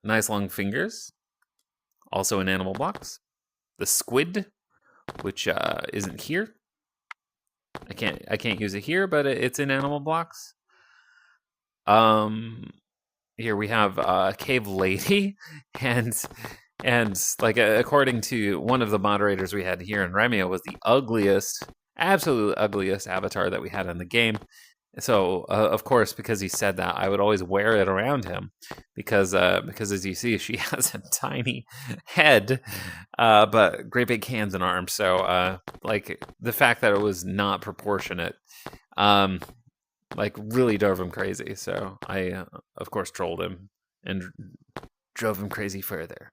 nice long fingers, also in Animal Blocks. The Squid, which isn't here. I can't use it here, but it's in Animal Blocks. Here we have Cave Lady, and like according to one of the moderators we had here in Remio, was the ugliest, absolute ugliest avatar that we had in the game. So of course, because he said that, I would always wear it around him because as you see, she has a tiny head, but great big hands and arms. So like the fact that it was not proportionate, like really drove him crazy. So I of course trolled him and drove him crazy further.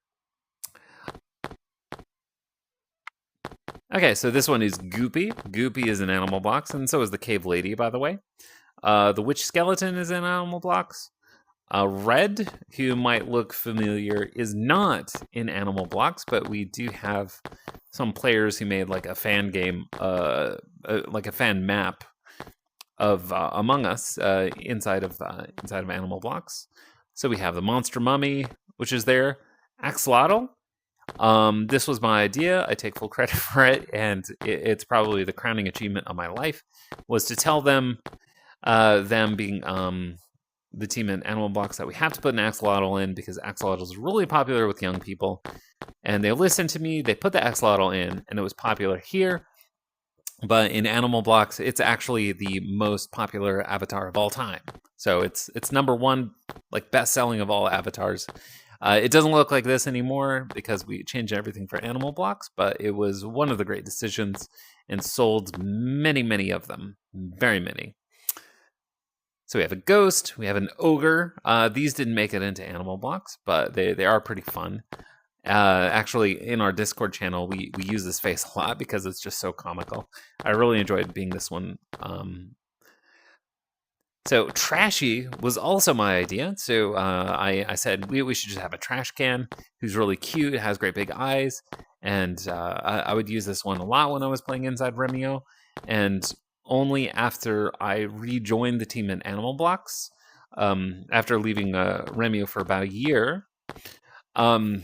Okay, so this one is Goopy. Goopy is in Animal Blocks, and so is the Cave Lady, by the way. The Witch Skeleton is in Animal Blocks. Red, who might look familiar, is not in Animal Blocks, but we do have some players who made like a fan game, like a fan map of Among Us inside of Animal Blocks. So we have the Monster Mummy, which is there. Axolotl. This was my idea. I take full credit for it, and it's probably the crowning achievement of my life, was to tell them, them being the team in Animal Blocks, that we have to put an axolotl in because axolotl is really popular with young people. And they listened to me, they put the axolotl in, and it was popular here. But in Animal Blocks, it's actually the most popular avatar of all time. So it's number one, like best selling of all avatars. It doesn't look like this anymore because we changed everything for Animal Blocks, but it was one of the great decisions and sold many, many of them. Very many. So we have a ghost, we have an ogre. These didn't make it into Animal Blocks, but they are pretty fun. Actually, in our Discord channel, we use this face a lot because it's just so comical. I really enjoyed being this one. So Trashy was also my idea. So I said we should just have a trash can who's really cute, has great big eyes, and I would use this one a lot when I was playing Inside Remio. And only after I rejoined the team in Animal Blocks, after leaving Remio for about a year, I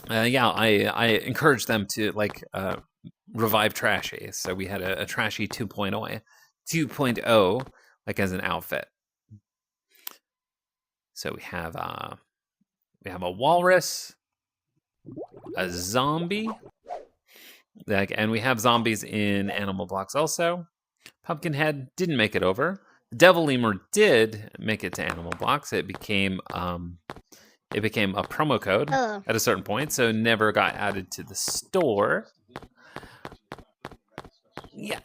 encouraged them to like revive Trashy. So we had a Trashy 2.0 like as an outfit. So we have a walrus, a zombie, like, and we have zombies in Animal Blocks also. Pumpkinhead didn't make it over. Devil Lemur did make it to Animal Blocks. It became a promo code at a certain point, so never got added to the store. Yeah.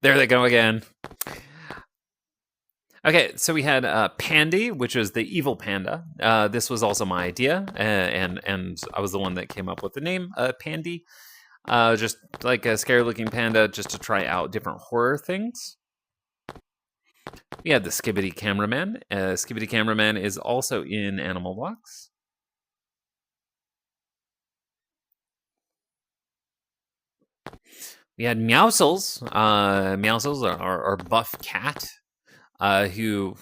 There they go again. Okay, so we had Pandy, which is the evil panda. This was also my idea, and I was the one that came up with the name Pandy. Just like a scary-looking panda, just to try out different horror things. We had the Skibbity Cameraman. Skibbity Cameraman is also in Animal Blocks. We had Meowsles. Meowsles are our buff cat, who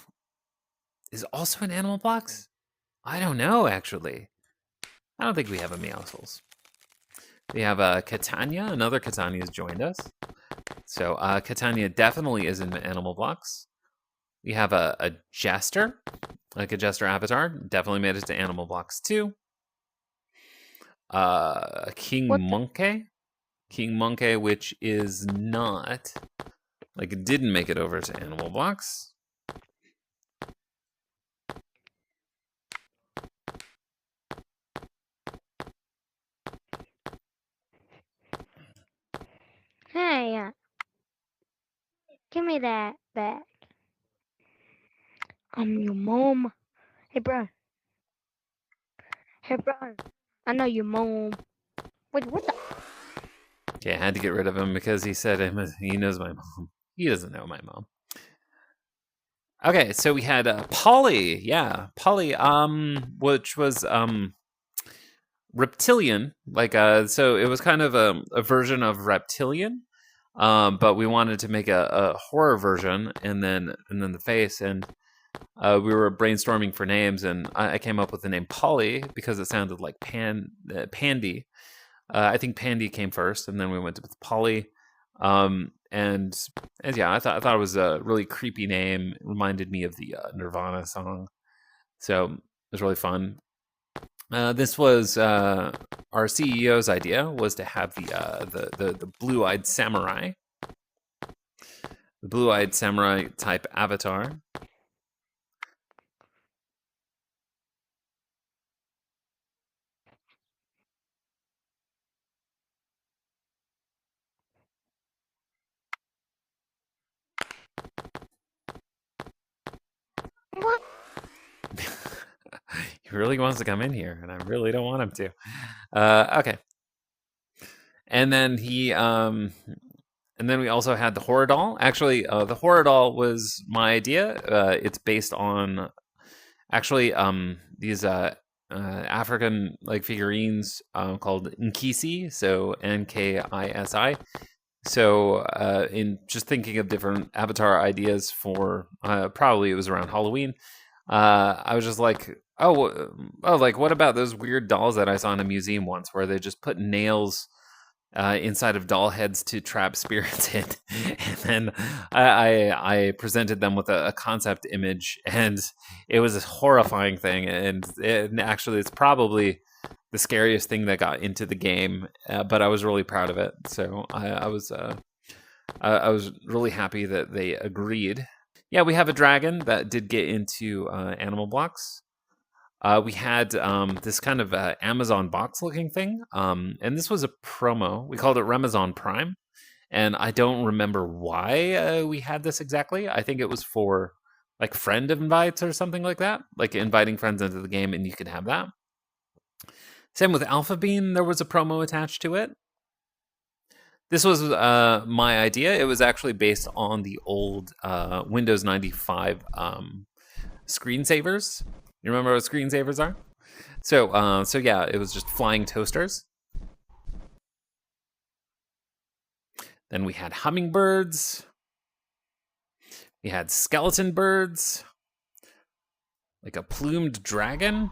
is also in Animal Blocks. I don't know, actually. I don't think we have a Meowsles. We have Catania. Another Catania has joined us. So Catania definitely is in Animal Blocks. We have a Jester, like a Jester avatar. Definitely made it to Animal Blocks too. King Monkey. King Monkey, which is not, like, it didn't make it over to Animal Blocks. Hey, Give me that back. I'm your mom. Hey, bro. Hey, bro. I know your mom. Wait, what the? Yeah, I had to get rid of him because he said he knows my mom. He doesn't know my mom. Okay, so we had Polly. Yeah, Polly. Which was reptilian. Like so it was kind of a version of reptilian. But we wanted to make a horror version, and then the face, and we were brainstorming for names, and I came up with the name Polly because it sounded like Pandy. I think Pandy came first, and then we went with Polly. And yeah, I thought it was a really creepy name. It reminded me of the Nirvana song, so it was really fun. This was our CEO's idea, was to have the blue-eyed samurai, the blue-eyed samurai type avatar. What? He really wants to come in here, and I really don't want him to. Okay. And then and then we also had the horror doll. Actually, the horror doll was my idea. It's based on actually these African like figurines called Nkisi, so Nkisi. So in just thinking of different avatar ideas for probably it was around Halloween, I was just like, oh, like what about those weird dolls that I saw in a museum once, where they just put nails inside of doll heads to trap spirits in, and then I presented them with a concept image, and it was a horrifying thing, and actually it's probably the scariest thing that got into the game, but I was really proud of it. So I was really happy that they agreed. Yeah, we have a dragon that did get into animal blocks. We had this kind of Amazon box looking thing, and this was a promo. We called it Remazon Prime, and I don't remember why we had this exactly. I think it was for like friend invites or something like that, like inviting friends into the game, and you could have that. Same with Alpha Bean, there was a promo attached to it. This was my idea. It was actually based on the old Windows 95 screensavers. You remember what screensavers are? So yeah, it was just flying toasters. Then we had hummingbirds. We had skeleton birds, like a plumed dragon,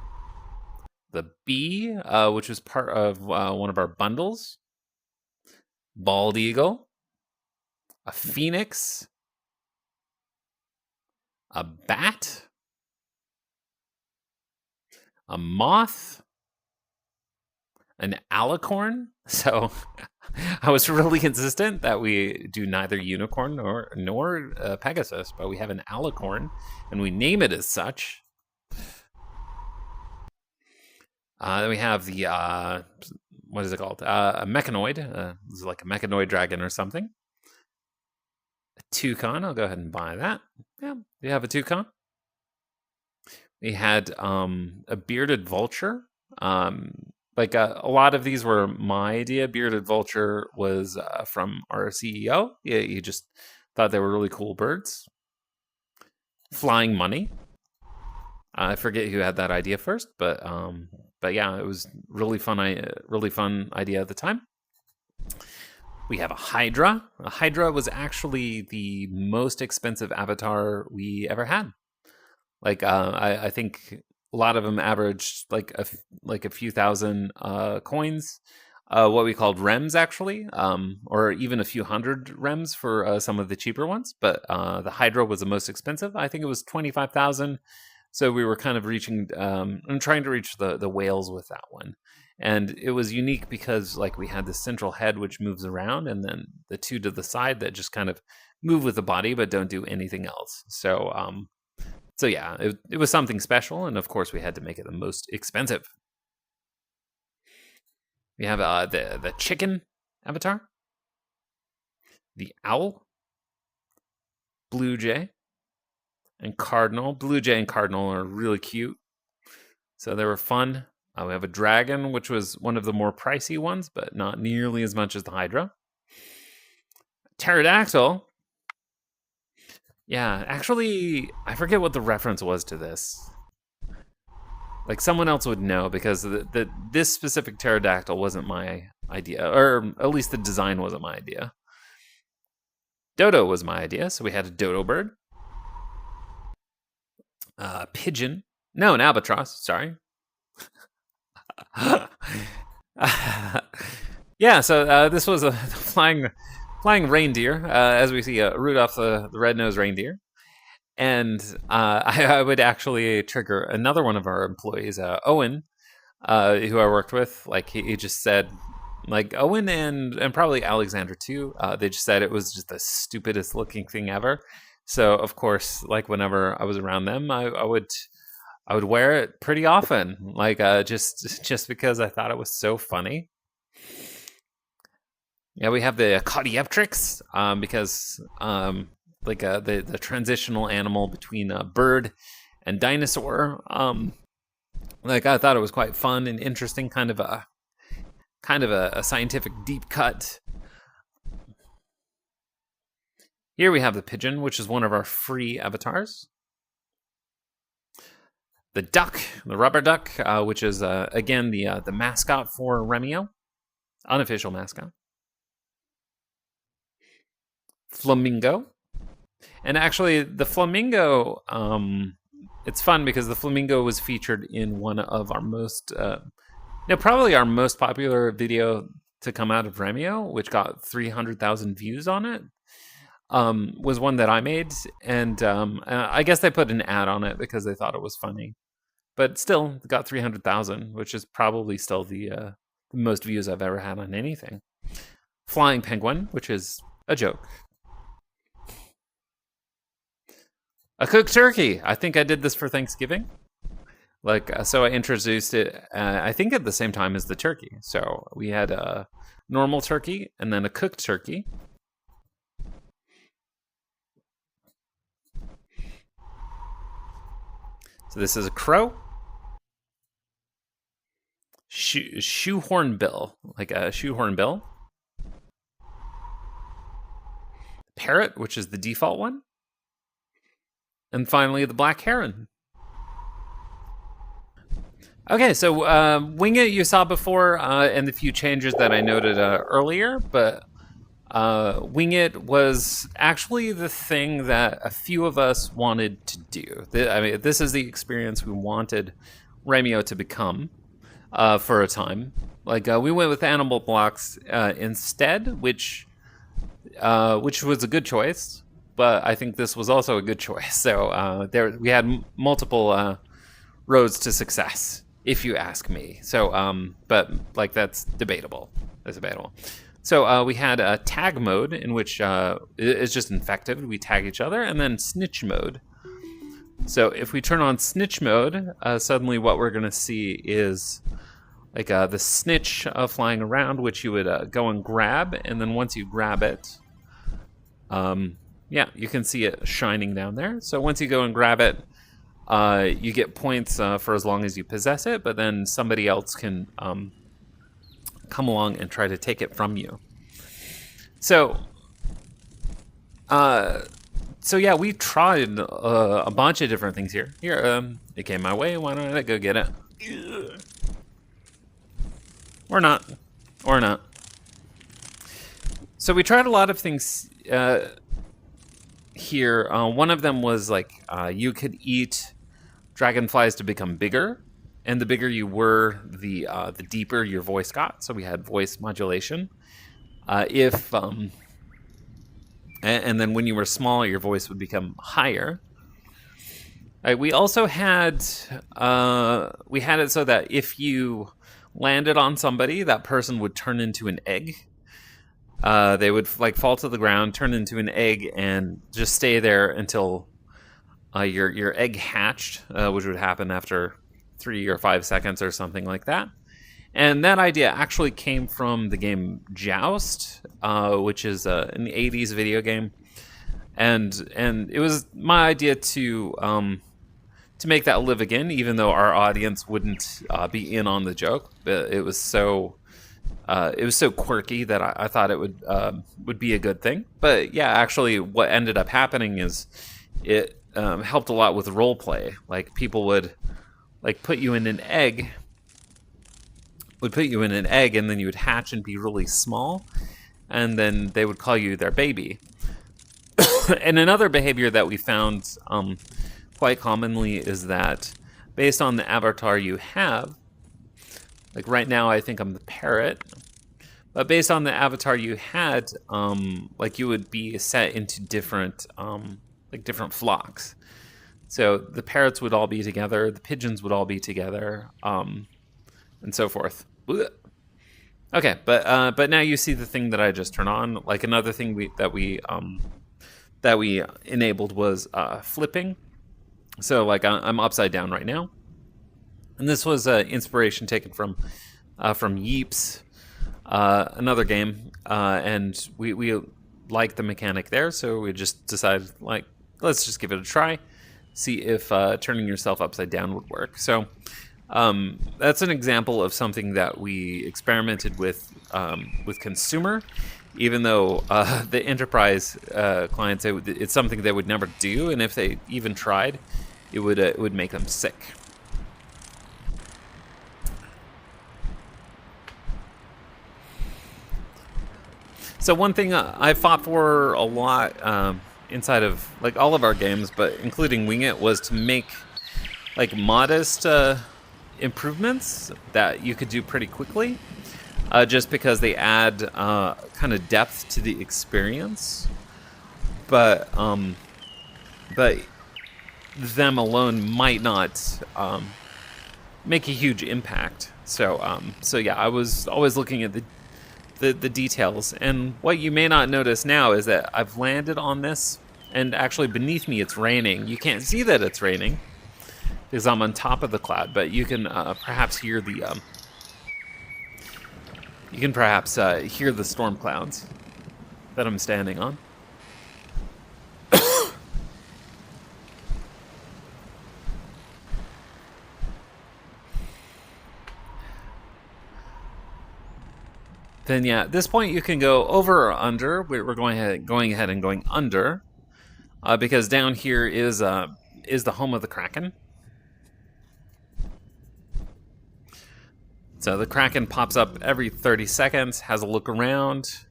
the bee, which was part of one of our bundles, bald eagle, a phoenix, a bat, a moth, an alicorn. So I was really consistent that we do neither unicorn nor Pegasus, but we have an alicorn, and we name it as such. Then we have the what is it called? A mechanoid. This is like a mechanoid dragon or something. A toucan. I'll go ahead and buy that. Yeah, we have a toucan. We had a bearded vulture. Like a lot of these were my idea. Bearded vulture was from our CEO. Yeah, he just thought they were really cool birds. Flying money. I forget who had that idea first, but yeah, it was really fun idea at the time. We have a Hydra. A Hydra was actually the most expensive avatar we ever had. Like I think a lot of them averaged like a few thousand coins. What we called rems, actually, or even a few hundred rems for some of the cheaper ones. But the Hydra was the most expensive. I think it was 25,000. So we were kind of reaching, I'm trying to reach the whales with that one. And it was unique because like we had this central head which moves around, and then the two to the side that just kind of move with the body but don't do anything else. So yeah, it was something special, and of course we had to make it the most expensive. We have the chicken avatar, the owl, blue jay, and cardinal. Blue jay and cardinal are really cute, so they were fun. We have a dragon, which was one of the more pricey ones, but not nearly as much as the hydra. Pterodactyl. Yeah, actually, I forget what the reference was to this. Like, someone else would know, because this specific pterodactyl wasn't my idea, or at least the design wasn't my idea. Dodo was my idea, so we had a dodo bird. Pigeon. No, an albatross, sorry. Yeah, so this was a flying reindeer, as we see Rudolph the red-nosed reindeer. And I would actually trigger another one of our employees, Owen, who I worked with. Like, he just said, like, Owen and probably Alexander too, they just said it was just the stupidest looking thing ever. So, of course, like, whenever I was around them, I would wear it pretty often, like, just because I thought it was so funny. Yeah, we have the Caudioptrix, because like the transitional animal between a bird and dinosaur. Like, I thought it was quite fun and interesting, kind of a scientific deep cut. Here we have the pigeon, which is one of our free avatars. The duck, the rubber duck, which is again the mascot for REMIO, unofficial mascot. Flamingo. And actually, the flamingo, it's fun because the flamingo was featured in one of our most, probably our most popular video to come out of REMIO, which got 300,000 views on it, was one that I made. And I guess they put an ad on it because they thought it was funny. But still, it got 300,000, which is probably still the most views I've ever had on anything. Flying penguin, which is a joke. A cooked turkey. I think I did this for Thanksgiving. Like, so I introduced it, I think at the same time as the turkey. So we had a normal turkey and then a cooked turkey. So this is a crow. Shoehorn bill, like a shoehorn bill. Parrot, which is the default one. And finally, the black heron. Okay, so Wing It you saw before, and the few changes that I noted earlier, but Wing It was actually the thing that a few of us wanted to do. I mean, this is the experience we wanted REMIO to become for a time. Like, we went with Animal Blocks instead, which was a good choice. But I think this was also a good choice. So we had multiple roads to success, if you ask me. So, but like, that's debatable. That's debatable. So we had a tag mode, in which it's just infected. We tag each other, and then snitch mode. So if we turn on snitch mode, suddenly what we're going to see is like the snitch flying around, which you would go and grab, and then once you grab it, yeah, you can see it shining down there. So once you go and grab it, you get points for as long as you possess it, but then somebody else can come along and try to take it from you. So, yeah, we tried a bunch of different things here. Here, it came my way. Why don't I go get it? Or not. Or not. So we tried a lot of things here. One of them was like you could eat dragonflies to become bigger, and the bigger you were, the deeper your voice got. So we had voice modulation. And then when you were small, your voice would become higher. We also had it so that if you landed on somebody, that person would turn into an egg. They would like fall to the ground, turn into an egg, and just stay there until your egg hatched, which would happen after 3 or 5 seconds or something like that. And that idea actually came from the game Joust, which is an 80s video game. and it was my idea to make that live again, even though our audience wouldn't be in on the joke. But it was so quirky that I thought it would be a good thing. But yeah, actually, what ended up happening is it helped a lot with role play. Like people would like put you in an egg, and then you would hatch and be really small, and then they would call you their baby. And another behavior that we found quite commonly is that based on the avatar you have, like right now I think I'm the parrot, but based on the avatar you had, like you would be set into different different flocks. So the parrots would all be together, the pigeons would all be together, and so forth. Okay, but now you see the thing that I just turned on. Like another thing that we enabled was flipping. So like I'm upside down right now, and this was inspiration taken from Yeeps, another game, and we liked the mechanic there, so we just decided like let's just give it a try, see if turning yourself upside down would work. So that's an example of something that we experimented with consumer. Even though the enterprise clients, it's something they would never do, and if they even tried, it would make them sick. So one thing I fought for a lot inside of like all of our games, but including Wing It, was to make like modest improvements that you could do pretty quickly. Just because they add kind of depth to the experience, but them alone might not make a huge impact. So yeah, I was always looking at the details. And what you may not notice now is that I've landed on this, and actually beneath me it's raining. You can't see that it's raining because I'm on top of the cloud, but you can perhaps hear the hear the storm clouds that I'm standing on. Then yeah, at this point you can go over or under. We're going ahead and going under, because down here is the home of the Kraken. So the Kraken pops up every 30 seconds, has a look around,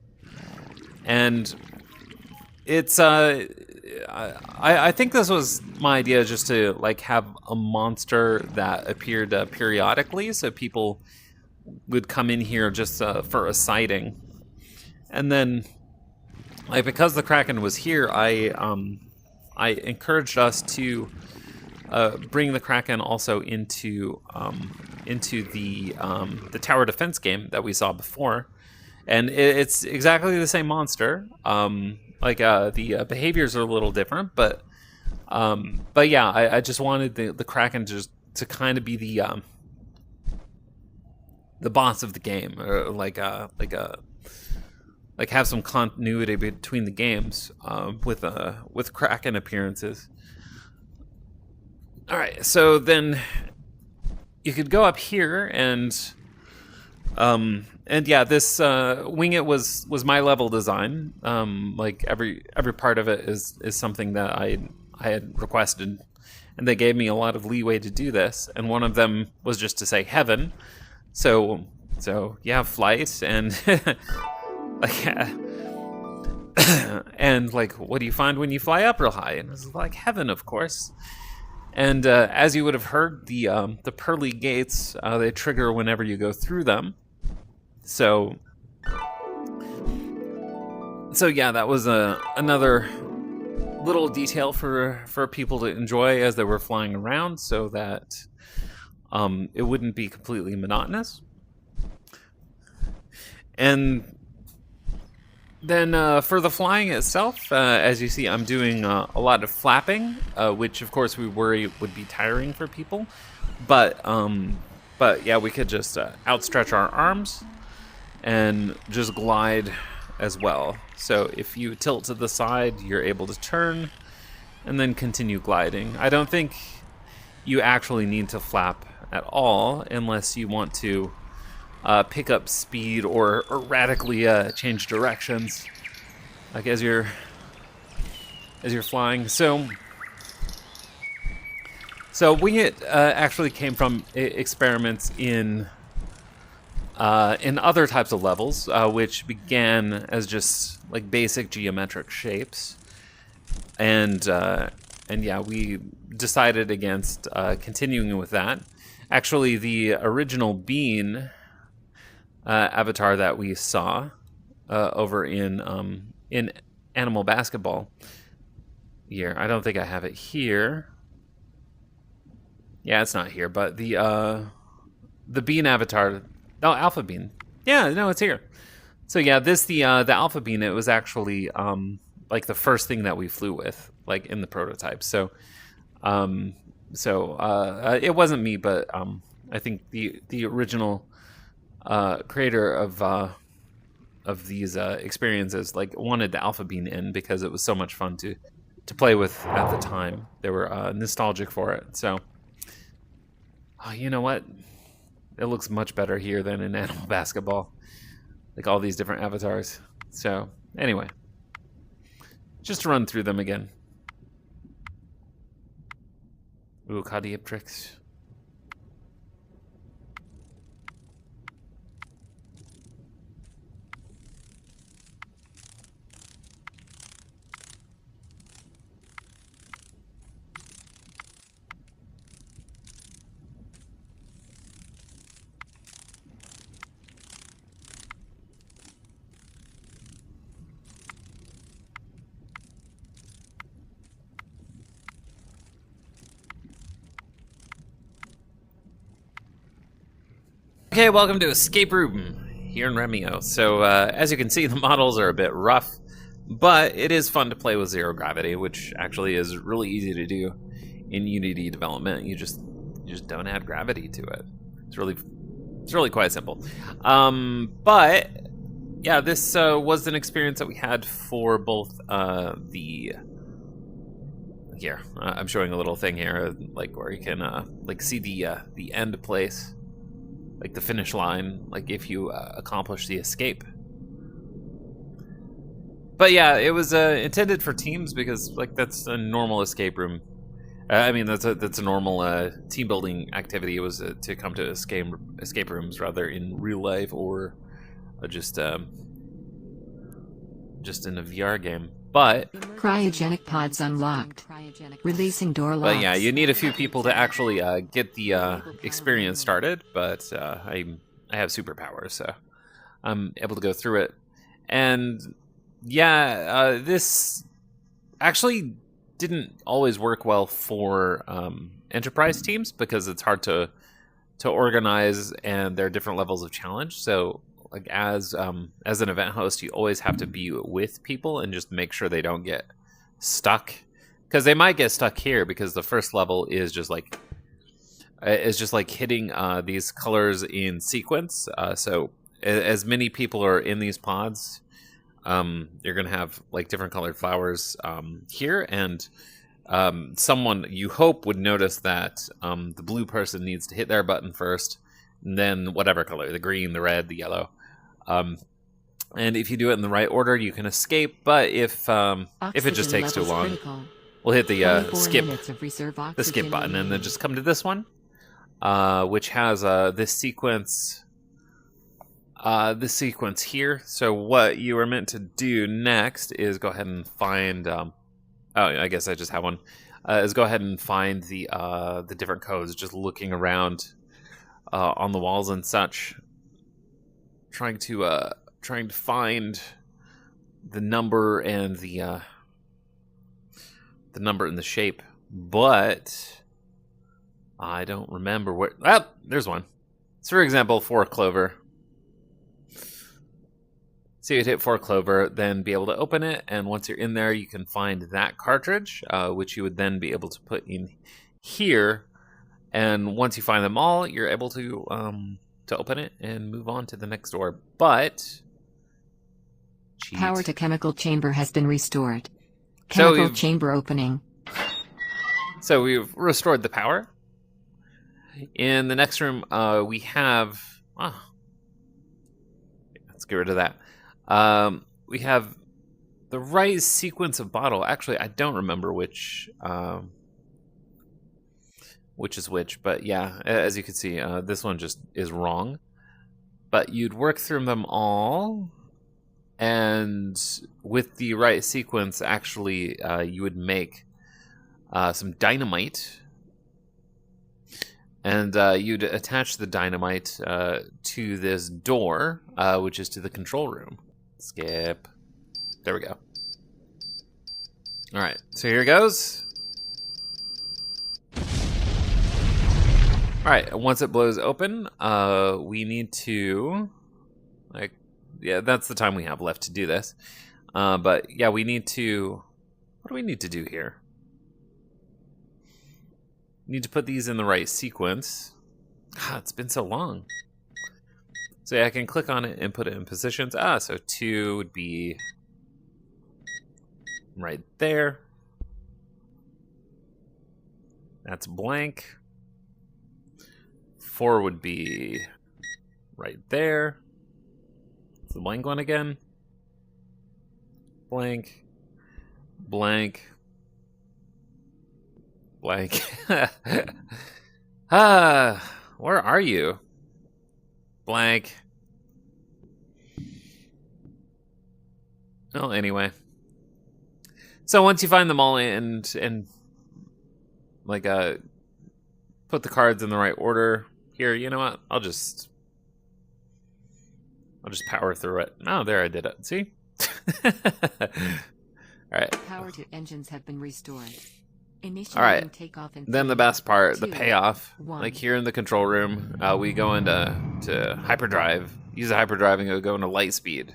and it's I think this was my idea, just to like have a monster that appeared periodically, so people would come in here just for a sighting. And then like because the Kraken was here, I encouraged us to bring the Kraken also into the tower defense game that we saw before, and it's exactly the same monster. The behaviors are a little different, but yeah, I just wanted the Kraken just to kind of be the boss of the game, or like have some continuity between the games with Kraken appearances. All right, so then you could go up here and yeah, this Wing It was my level design. Like every part of it is something that I had requested, and they gave me a lot of leeway to do this. And one of them was just to say heaven. So yeah, flight and like and like what do you find when you fly up real high? And it was like heaven, of course. And as you would have heard, the pearly gates, they trigger whenever you go through them. So yeah, that was another little detail for people to enjoy as they were flying around, so that it wouldn't be completely monotonous. And then for the flying itself, as you see, I'm doing a lot of flapping, which of course we worry would be tiring for people. But yeah, we could just outstretch our arms and just glide as well. So if you tilt to the side, you're able to turn and then continue gliding. I don't think you actually need to flap at all unless you want to pick up speed or radically change directions, like as you're flying. So Wing It actually came from experiments in other types of levels, which began as just like basic geometric shapes, and yeah, we decided against continuing with that. Actually, the original Bean avatar that we saw over in Animal Basketball here. I don't think I have it here. Yeah, it's not here, but the Bean avatar. Oh, Alpha Bean. Yeah, no, it's here. So yeah, the Alpha Bean. It was actually like the first thing that we flew with, like in the prototype. So it wasn't me, but I think the original creator of these experiences like wanted the Alpha Bean in because it was so much fun to play with at the time. They were nostalgic for it. So, you know what? It looks much better here than in Animal Basketball. Like all these different avatars. So, anyway. Just to run through them again. Ooh, Cadioptrix. Okay, welcome to Escape Room here in Remio. So, as you can see, the models are a bit rough, but it is fun to play with zero gravity, which actually is really easy to do in Unity development. You just don't add gravity to it. It's really quite simple. But yeah, this was an experience that we had for both the. Here, I'm showing a little thing here, like where you can like see the end place. Like the finish line, like if you accomplish the escape. But yeah, it was intended for teams because like that's a normal escape room. I mean that's a normal team building activity. It was to come to escape rooms rather in real life or just in a VR game. But Cryogenic pods unlocked. Releasing door locks. But yeah, you need a few people to actually get the experience started. But I have superpowers, so I'm able to go through it. And yeah, this actually didn't always work well for enterprise teams because it's hard to organize, and there are different levels of challenge. So like as an event host, you always have to be with people and just make sure they don't get stuck, because they might get stuck here because the first level is just like hitting these colors in sequence. So as many people are in these pods, you're gonna have like different colored flowers here, and someone you hope would notice that the blue person needs to hit their button first, and then whatever color, the green, the red, the yellow. And if you do it in the right order, you can escape. But if it just takes too long, critical. we'll hit the 24 skip minutes of reserve button, oxygen and then remaining. just come to this one, which has this sequence. This sequence here. So what you are meant to do next is go ahead and find. Oh, I guess I just have one. Is go ahead and find the different codes. Just looking around on the walls and such, trying to find the number and the number and the shape, but I don't remember where. Oh, there's one. So for example, 4 clover. So you'd hit 4 clover, then be able to open it, and once you're in there, you can find that cartridge, which you would then be able to put in here. And once you find them all, you're able to open it and move on to the next door. But cheat. Power to chemical chamber has been restored. So Chemical chamber opening. So we've restored the power. In the next room, we have... let's get rid of that. We have the right sequence of bottle. Actually, I don't remember which is which. But yeah, as you can see, this one just is wrong. But you'd work through them all. And with the right sequence, actually, you would make some dynamite. And you'd attach the dynamite to this door, which is to the control room. Skip. There we go. All right, so here goes. All right, once it blows open, we need to, yeah, that's the time we have left to do this. But yeah, we need to, what do we need to do here? Need to put these in the right sequence. God, it's been so long. So yeah, I can click on it and put it in positions. So 2 would be right there. That's blank. 4 would be right there. It's the blank one again. Blank. Blank. Blank. Where are you? Blank. Well, anyway. So once you find them all and put the cards in the right order. Here, you know what? I'll just power through it. Oh, there I did it. See? All right. Power to engines have been restored. All right. Takeoff in Then the 3, best part, 2, the payoff. 1. Like here in the control room, we go into hyperdrive. Use the hyperdrive and go into light speed.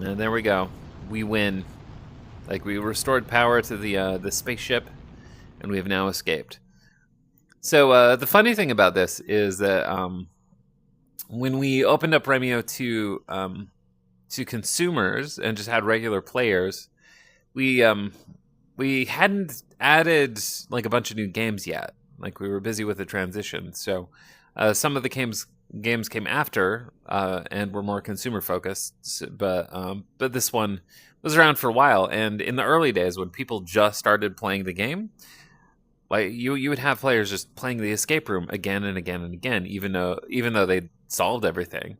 And there we go. We win. Like we restored power to the spaceship, and we have now escaped. So the funny thing about this is that when we opened up Remio to consumers and just had regular players, we hadn't added like a bunch of new games yet. Like we were busy with the transition. So some of the games came after and were more consumer focused. But this one was around for a while. And in the early days when people just started playing the game, like you would have players just playing the escape room again and again and again, even though they solved everything.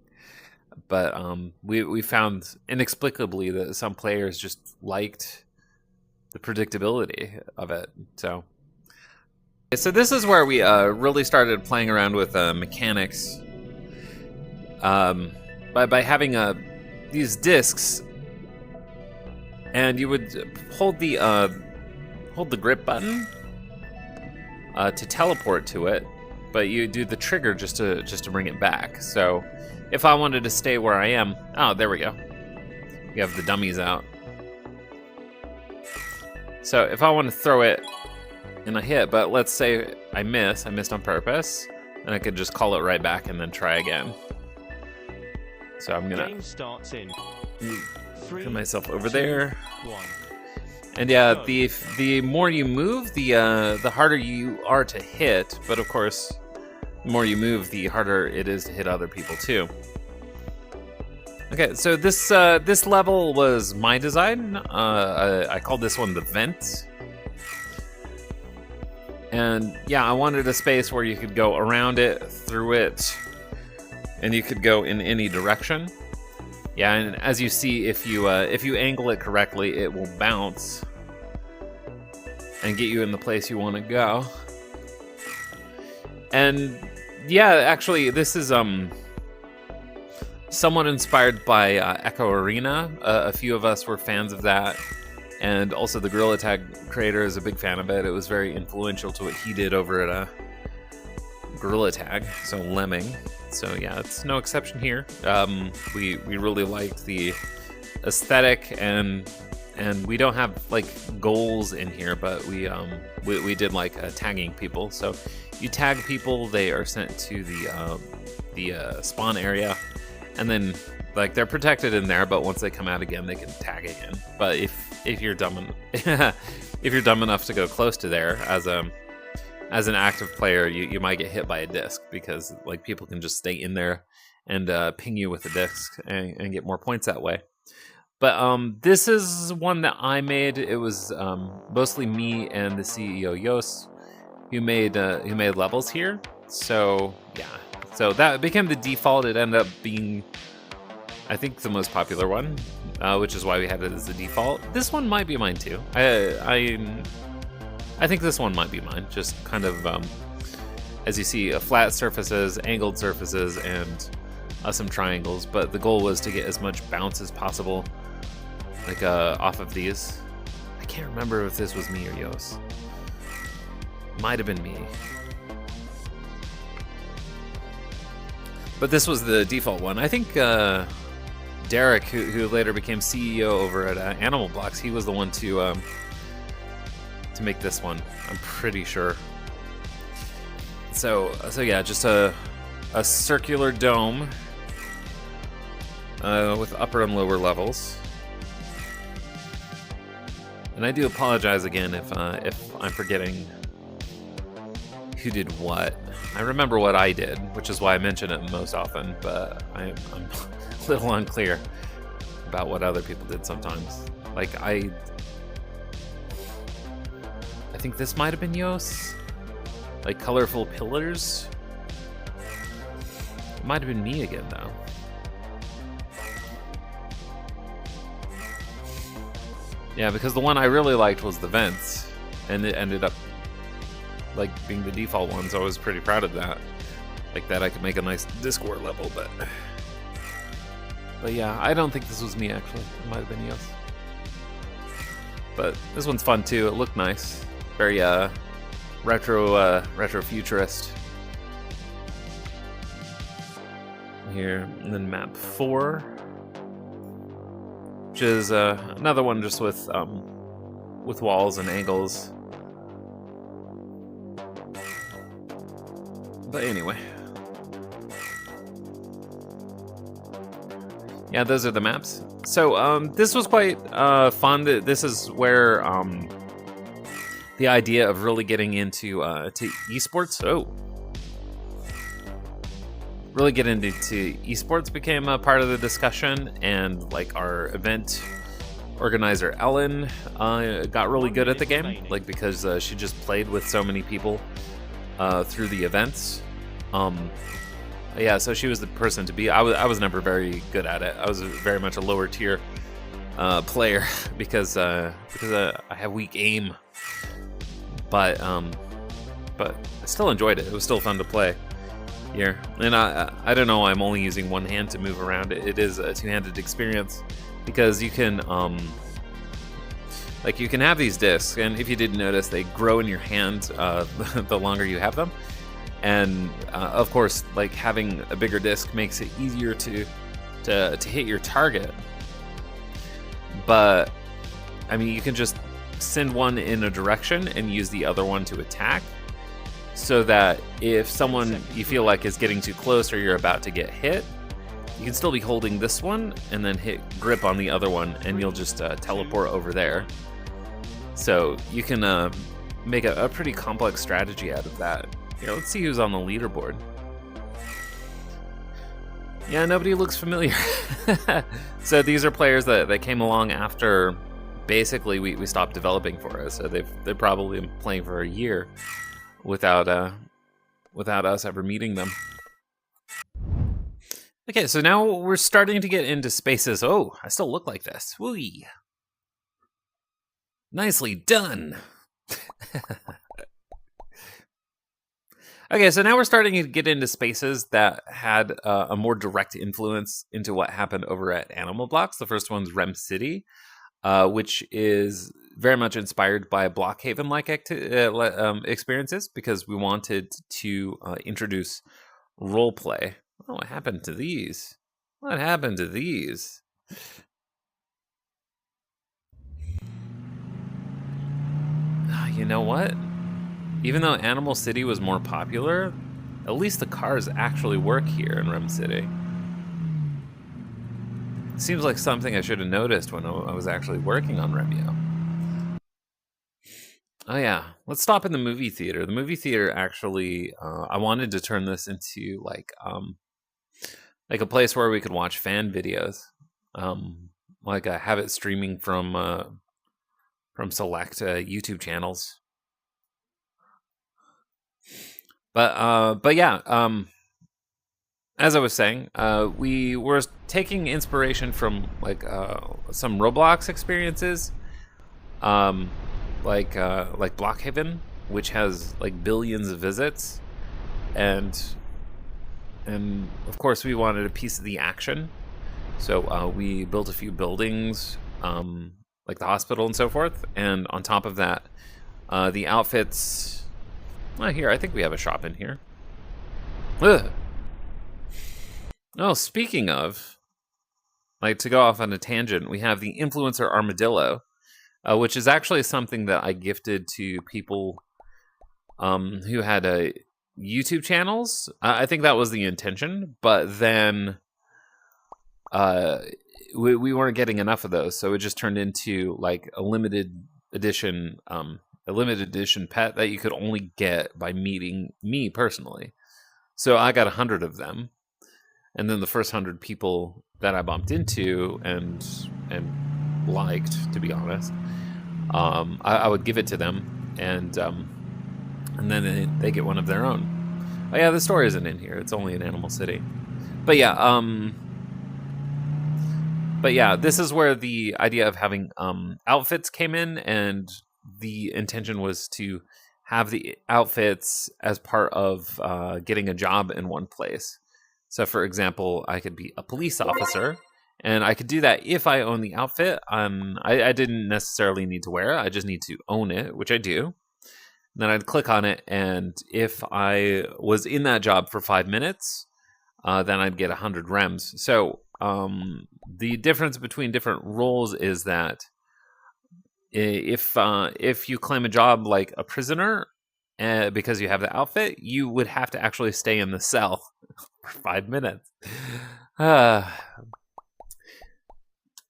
But we found inexplicably that some players just liked the predictability of it. So this is where we really started playing around with mechanics. By having these discs, and you would hold the grip button to teleport to it, but you do the trigger just to bring it back. So if I wanted to stay where I am, there we go. You have the dummies out. So if I want to throw it and I hit, but let's say I missed on purpose, and I could just call it right back and then try again. So I'm gonna Game starts in put myself over there. 1. And yeah, the more you move, the harder you are to hit. But of course, the more you move, the harder it is to hit other people too. Okay, so this level was my design. I called this one the vent. And yeah, I wanted a space where you could go around it, through it, and you could go in any direction. Yeah, and as you see, if you angle it correctly, it will bounce and get you in the place you want to go. And yeah, actually, this is somewhat inspired by Echo Arena. A few of us were fans of that, and also the Gorilla Tag creator is a big fan of it. It was very influential to what he did over at Gorilla Tag, so Lemming. So yeah, it's no exception here. We really liked the aesthetic, and we don't have like goals in here, but we did like tagging people. So you tag people, they are sent to the spawn area, and then Like they're protected in there, but once they come out again, they can tag again. But if you're if you're dumb enough to go close to there as an active player, you might get hit by a disc because like people can just stay in there and ping you with a disc and get more points that way. But this is one that I made. It was mostly me and the CEO Yos who made levels here. So yeah, so that became the default. It ended up being, I think, the most popular one, which is why we had it as the default. This one might be mine too. I think this one might be mine. Just kind of, as you see, flat surfaces, angled surfaces, and some triangles. But the goal was to get as much bounce as possible, like off of these. I can't remember if this was me or Yos. Might have been me. But this was the default one. I think Derek, who later became CEO over at Animal Blocks, he was the one to make this one. I'm pretty sure. So yeah, just a circular dome with upper and lower levels. And I do apologize again if I'm forgetting who did what. I remember what I did, which is why I mention it most often, but I'm a little unclear about what other people did sometimes. Like I think this might have been Yos. Like colorful pillars. It might have been me again though. Yeah, because the one I really liked was the vents, and it ended up like being the default one, so I was pretty proud of that. Like that I could make a nice Discord level, but yeah, I don't think this was me actually. It might have been Yos. But this one's fun too. It looked nice. Very retro futurist. Here, and then map 4, which is another one just with walls and angles. But anyway, yeah, those are the maps. So this was quite fun. This is where the idea of really getting into to esports. Really get into esports became a part of the discussion, and like our event organizer Ellen got really good at the game, like because she just played with so many people through the events. Yeah, so she was the person to be. I was never very good at it. I was very much a lower tier player because I have weak aim. But I still enjoyed it. It was still fun to play here. And I don't know. I'm only using one hand to move around. It is a two-handed experience because you can like you can have these discs, and if you didn't notice, they grow in your hand the longer you have them. And of course, like having a bigger disc makes it easier to hit your target. But I mean, you can just send one in a direction and use the other one to attack, so that if someone you feel like is getting too close or you're about to get hit, you can still be holding this one and then hit grip on the other one, and you'll just teleport over there. So you can make a pretty complex strategy out of that. Here, let's see who's on the leaderboard. Yeah, nobody looks familiar. So these are players that came along after basically we stopped developing for us. So they've probably been playing for a year without us ever meeting them. Okay, so now we're starting to get into spaces. Oh, I still look like this. Whee! Nicely done. Okay, so now we're starting to get into spaces that had a more direct influence into what happened over at Animal Blocks. The first one's Rem City, which is very much inspired by Blockhaven-like experiences, because we wanted to introduce roleplay. Oh, what happened to these? What happened to these? You know what? Even though Animal City was more popular, at least the cars actually work here in Rem City. Seems like something I should have noticed when I was actually working on Remio. Oh yeah, let's stop in the movie theater. The movie theater actually, I wanted to turn this into like a place where we could watch fan videos, like have it streaming from select YouTube channels. But yeah, as I was saying, we were taking inspiration from like some Roblox experiences, um, like Blockhaven, which has like billions of visits, and of course we wanted a piece of the action, so we built a few buildings, like the hospital and so forth, and on top of that, the outfits. Here, I think we have a shop in here. Ugh. Oh, speaking of, like to go off on a tangent, we have the influencer armadillo, which is actually something that I gifted to people who had YouTube channels. I think that was the intention, but then we weren't getting enough of those, so it just turned into like a limited edition pet that you could only get by meeting me personally. So I got 100 of them, and then the first 100 people that I bumped into and liked, to be honest, I would give it to them, and then they get one of their own. Oh yeah, the story isn't in here; it's only in Animal City. But yeah, this is where the idea of having outfits came in, and the intention was to have the outfits as part of getting a job in one place. So, for example, I could be a police officer, and I could do that if I own the outfit. I didn't necessarily need to wear it; I just need to own it, which I do. Then I'd click on it, and if I was in that job for 5 minutes, then I'd get 100 rems. So the difference between different roles is that if you claim a job like a prisoner, because you have the outfit, you would have to actually stay in the cell for 5 minutes.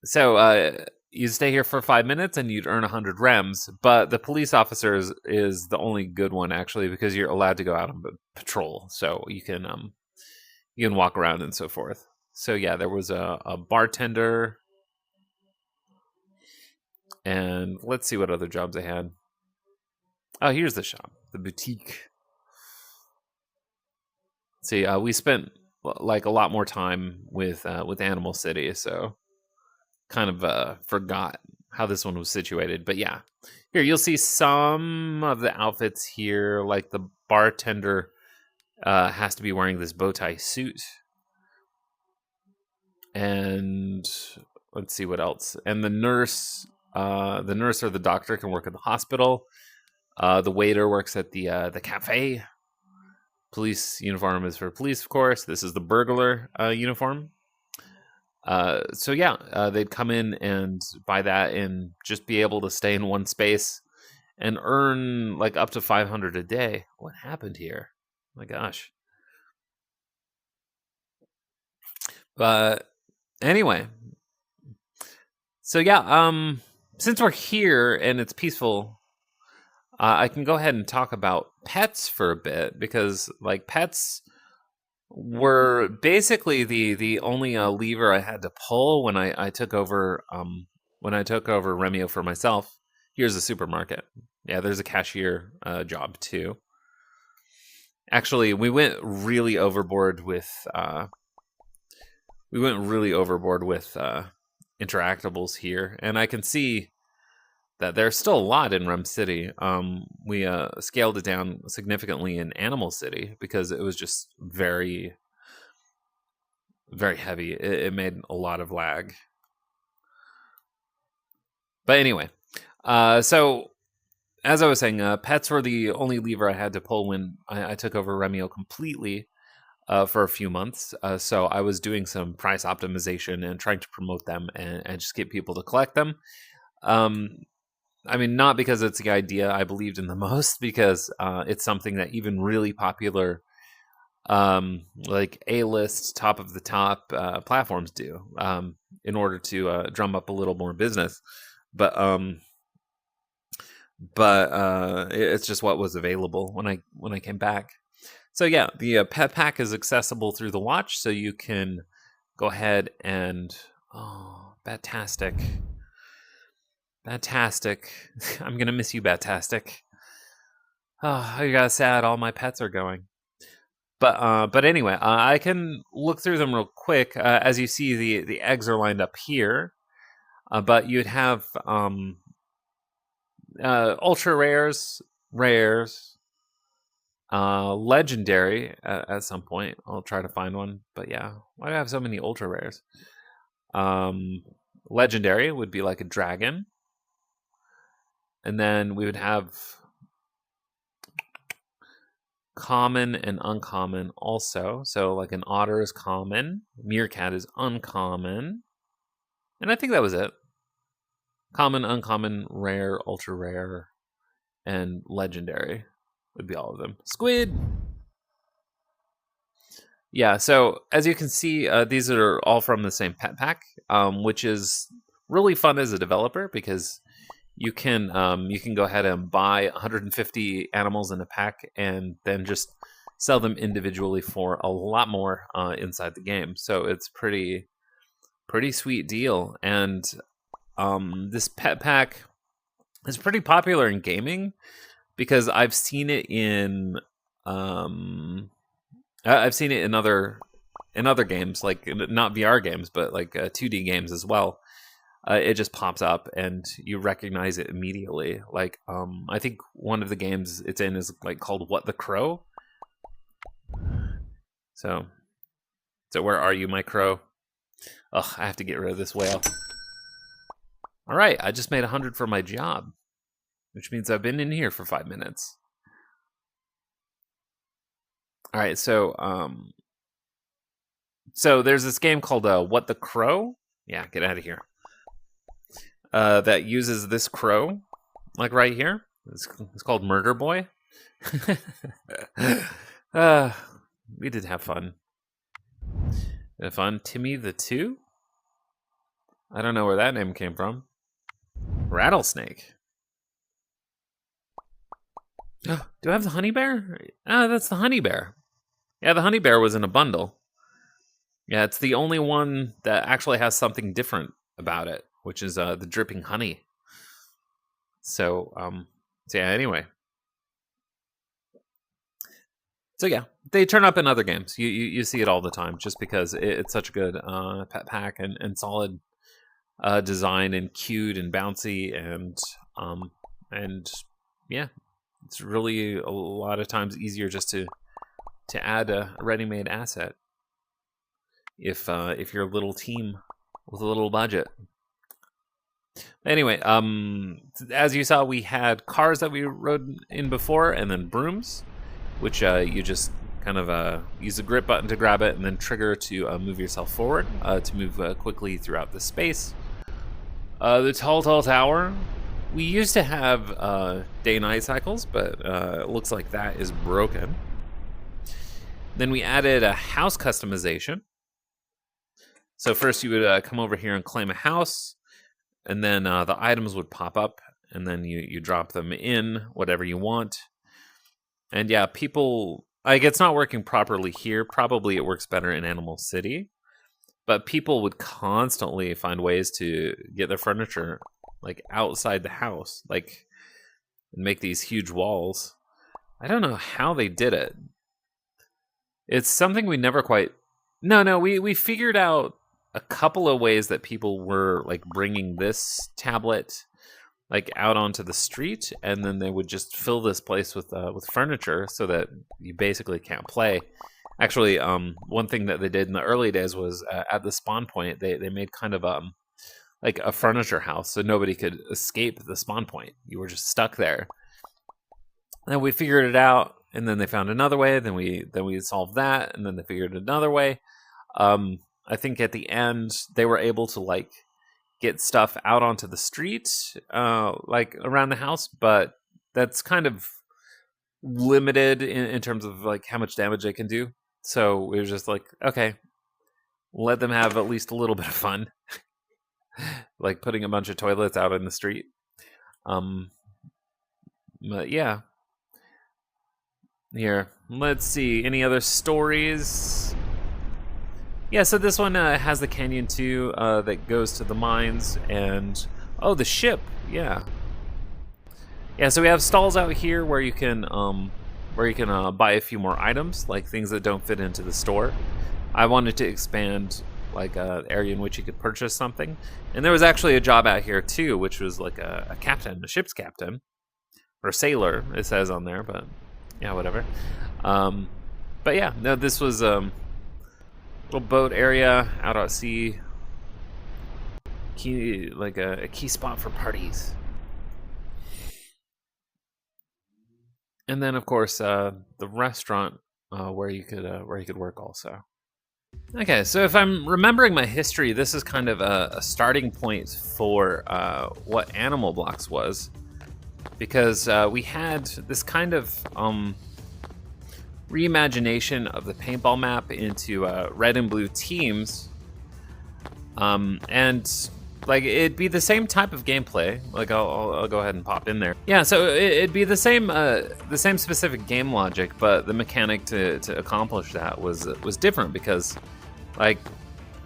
So you stay here for 5 minutes and you'd earn 100 rems, but the police officer is the only good one, actually, because you're allowed to go out on patrol, so you can walk around and so forth. So yeah, there was a bartender, and let's see what other jobs I had. Oh, here's the shop, the boutique. See, we spent like a lot more time with Animal City, so kind of forgot how this one was situated. But yeah, here you'll see some of the outfits here. Like the bartender has to be wearing this bow tie suit, and let's see what else. And the nurse or the doctor can work at the hospital. The waiter works at the cafe. Police uniform is for police, of course. This is the burglar uniform. So yeah, they'd come in and buy that and just be able to stay in one space and earn like up to 500 a day. What happened here? Oh my gosh. But anyway, so yeah, since we're here and it's peaceful, I can go ahead and talk about pets for a bit, because like pets were basically the only lever I had to pull when I took over Remio for myself. Here's a supermarket. Yeah, there's a cashier job too. Actually, we went really overboard with interactables here, and I can see that there's still a lot in Rem City. We scaled it down significantly in Animal City because it was just very, very heavy. It made a lot of lag. But anyway, so as I was saying, pets were the only lever I had to pull when I took over Remio completely for a few months. So I was doing some price optimization and trying to promote them and just get people to collect them. I mean, not because it's the idea I believed in the most, because it's something that even really popular, like A-list, top of the top platforms do. in order to drum up a little more business. But it's just what was available when I came back. So yeah, the pet pack is accessible through the watch, so you can go ahead and Batastic. I'm gonna miss you, Batastic. Oh, I got sad. All my pets are going. But anyway, I can look through them real quick. As you see, the eggs are lined up here. But you'd have ultra rares, legendary at some point. I'll try to find one. But yeah, why do I have so many ultra rares? Legendary would be like a dragon. And then we would have common and uncommon also. So like an otter is common, meerkat is uncommon. And I think that was it. Common, uncommon, rare, ultra rare, and legendary would be all of them. Squid! Yeah, so as you can see, these are all from the same pet pack, which is really fun as a developer because you can go ahead and buy 150 animals in a pack and then just sell them individually for a lot more inside the game. So it's pretty sweet deal. And this pet pack is pretty popular in gaming because I've seen it in other games, like not VR games, but like 2D games as well. It just pops up and you recognize it immediately. Like I think one of the games it's in is like called What the Crow. So where are you, my crow? Ugh, I have to get rid of this whale. All right, I just made 100 for my job, which means I've been in here for 5 minutes. All right, so there's this game called What the Crow? Yeah, get out of here. That uses this crow, like right here. It's called Murder Boy. We did have fun. Timmy the Two? I don't know where that name came from. Rattlesnake. Do I have the honey bear? That's the honey bear. Yeah, the honey bear was in a bundle. Yeah, it's the only one that actually has something different about it, which is the dripping honey. So yeah, anyway. So yeah, they turn up in other games. You see it all the time just because it's such a good pet pack and solid design and cute and bouncy and yeah, it's really a lot of times easier just to add a ready-made asset if you're a little team with a little budget. Anyway, as you saw, we had cars that we rode in before, and then brooms, which you just kind of use the grip button to grab it and then trigger to move yourself forward to move quickly throughout the space. The tall tower. We used to have day-night cycles, but it looks like that is broken. Then we added a house customization. So first you would come over here and claim a house, and then the items would pop up, and then you drop them in, whatever you want. And yeah, people, like, it's not working properly here. Probably it works better in Animal City. But people would constantly find ways to get their furniture like outside the house, like make these huge walls. I don't know how they did it. It's something we never quite. No, we figured out a couple of ways that people were like bringing this tablet like out onto the street, and then they would just fill this place with furniture so that you basically can't play. Actually, one thing that they did in the early days was at the spawn point, they made kind of like a furniture house so nobody could escape the spawn point. You were just stuck there. And then we figured it out, and then they found another way. Then we solved that, and then they figured another way. I think at the end they were able to like get stuff out onto the street, like around the house, but that's kind of limited in terms of like how much damage they can do. So we were just like, okay, let them have at least a little bit of fun. like putting a bunch of toilets out in the street. Um, but yeah, here, let's see, any other stories? Yeah, so this one has the canyon too, that goes to the mines, and oh, the ship, yeah. Yeah, so we have stalls out here where you can buy a few more items, like things that don't fit into the store. I wanted to expand like an area in which you could purchase something, and there was actually a job out here too, which was like a captain, a ship's captain, or sailor, it says on there, but yeah, whatever. But yeah, no, this was little boat area out at sea. Key, like a key spot for parties. And then, of course, the restaurant where you could work also. Okay, so if I'm remembering my history, this is kind of a starting point for what Animal Blocks was, because we had this kind of reimagination of the paintball map into red and blue teams, and like it'd be the same type of gameplay. Like I'll go ahead and pop in there. Yeah, so it'd be the same specific game logic, but the mechanic to accomplish that was different, because like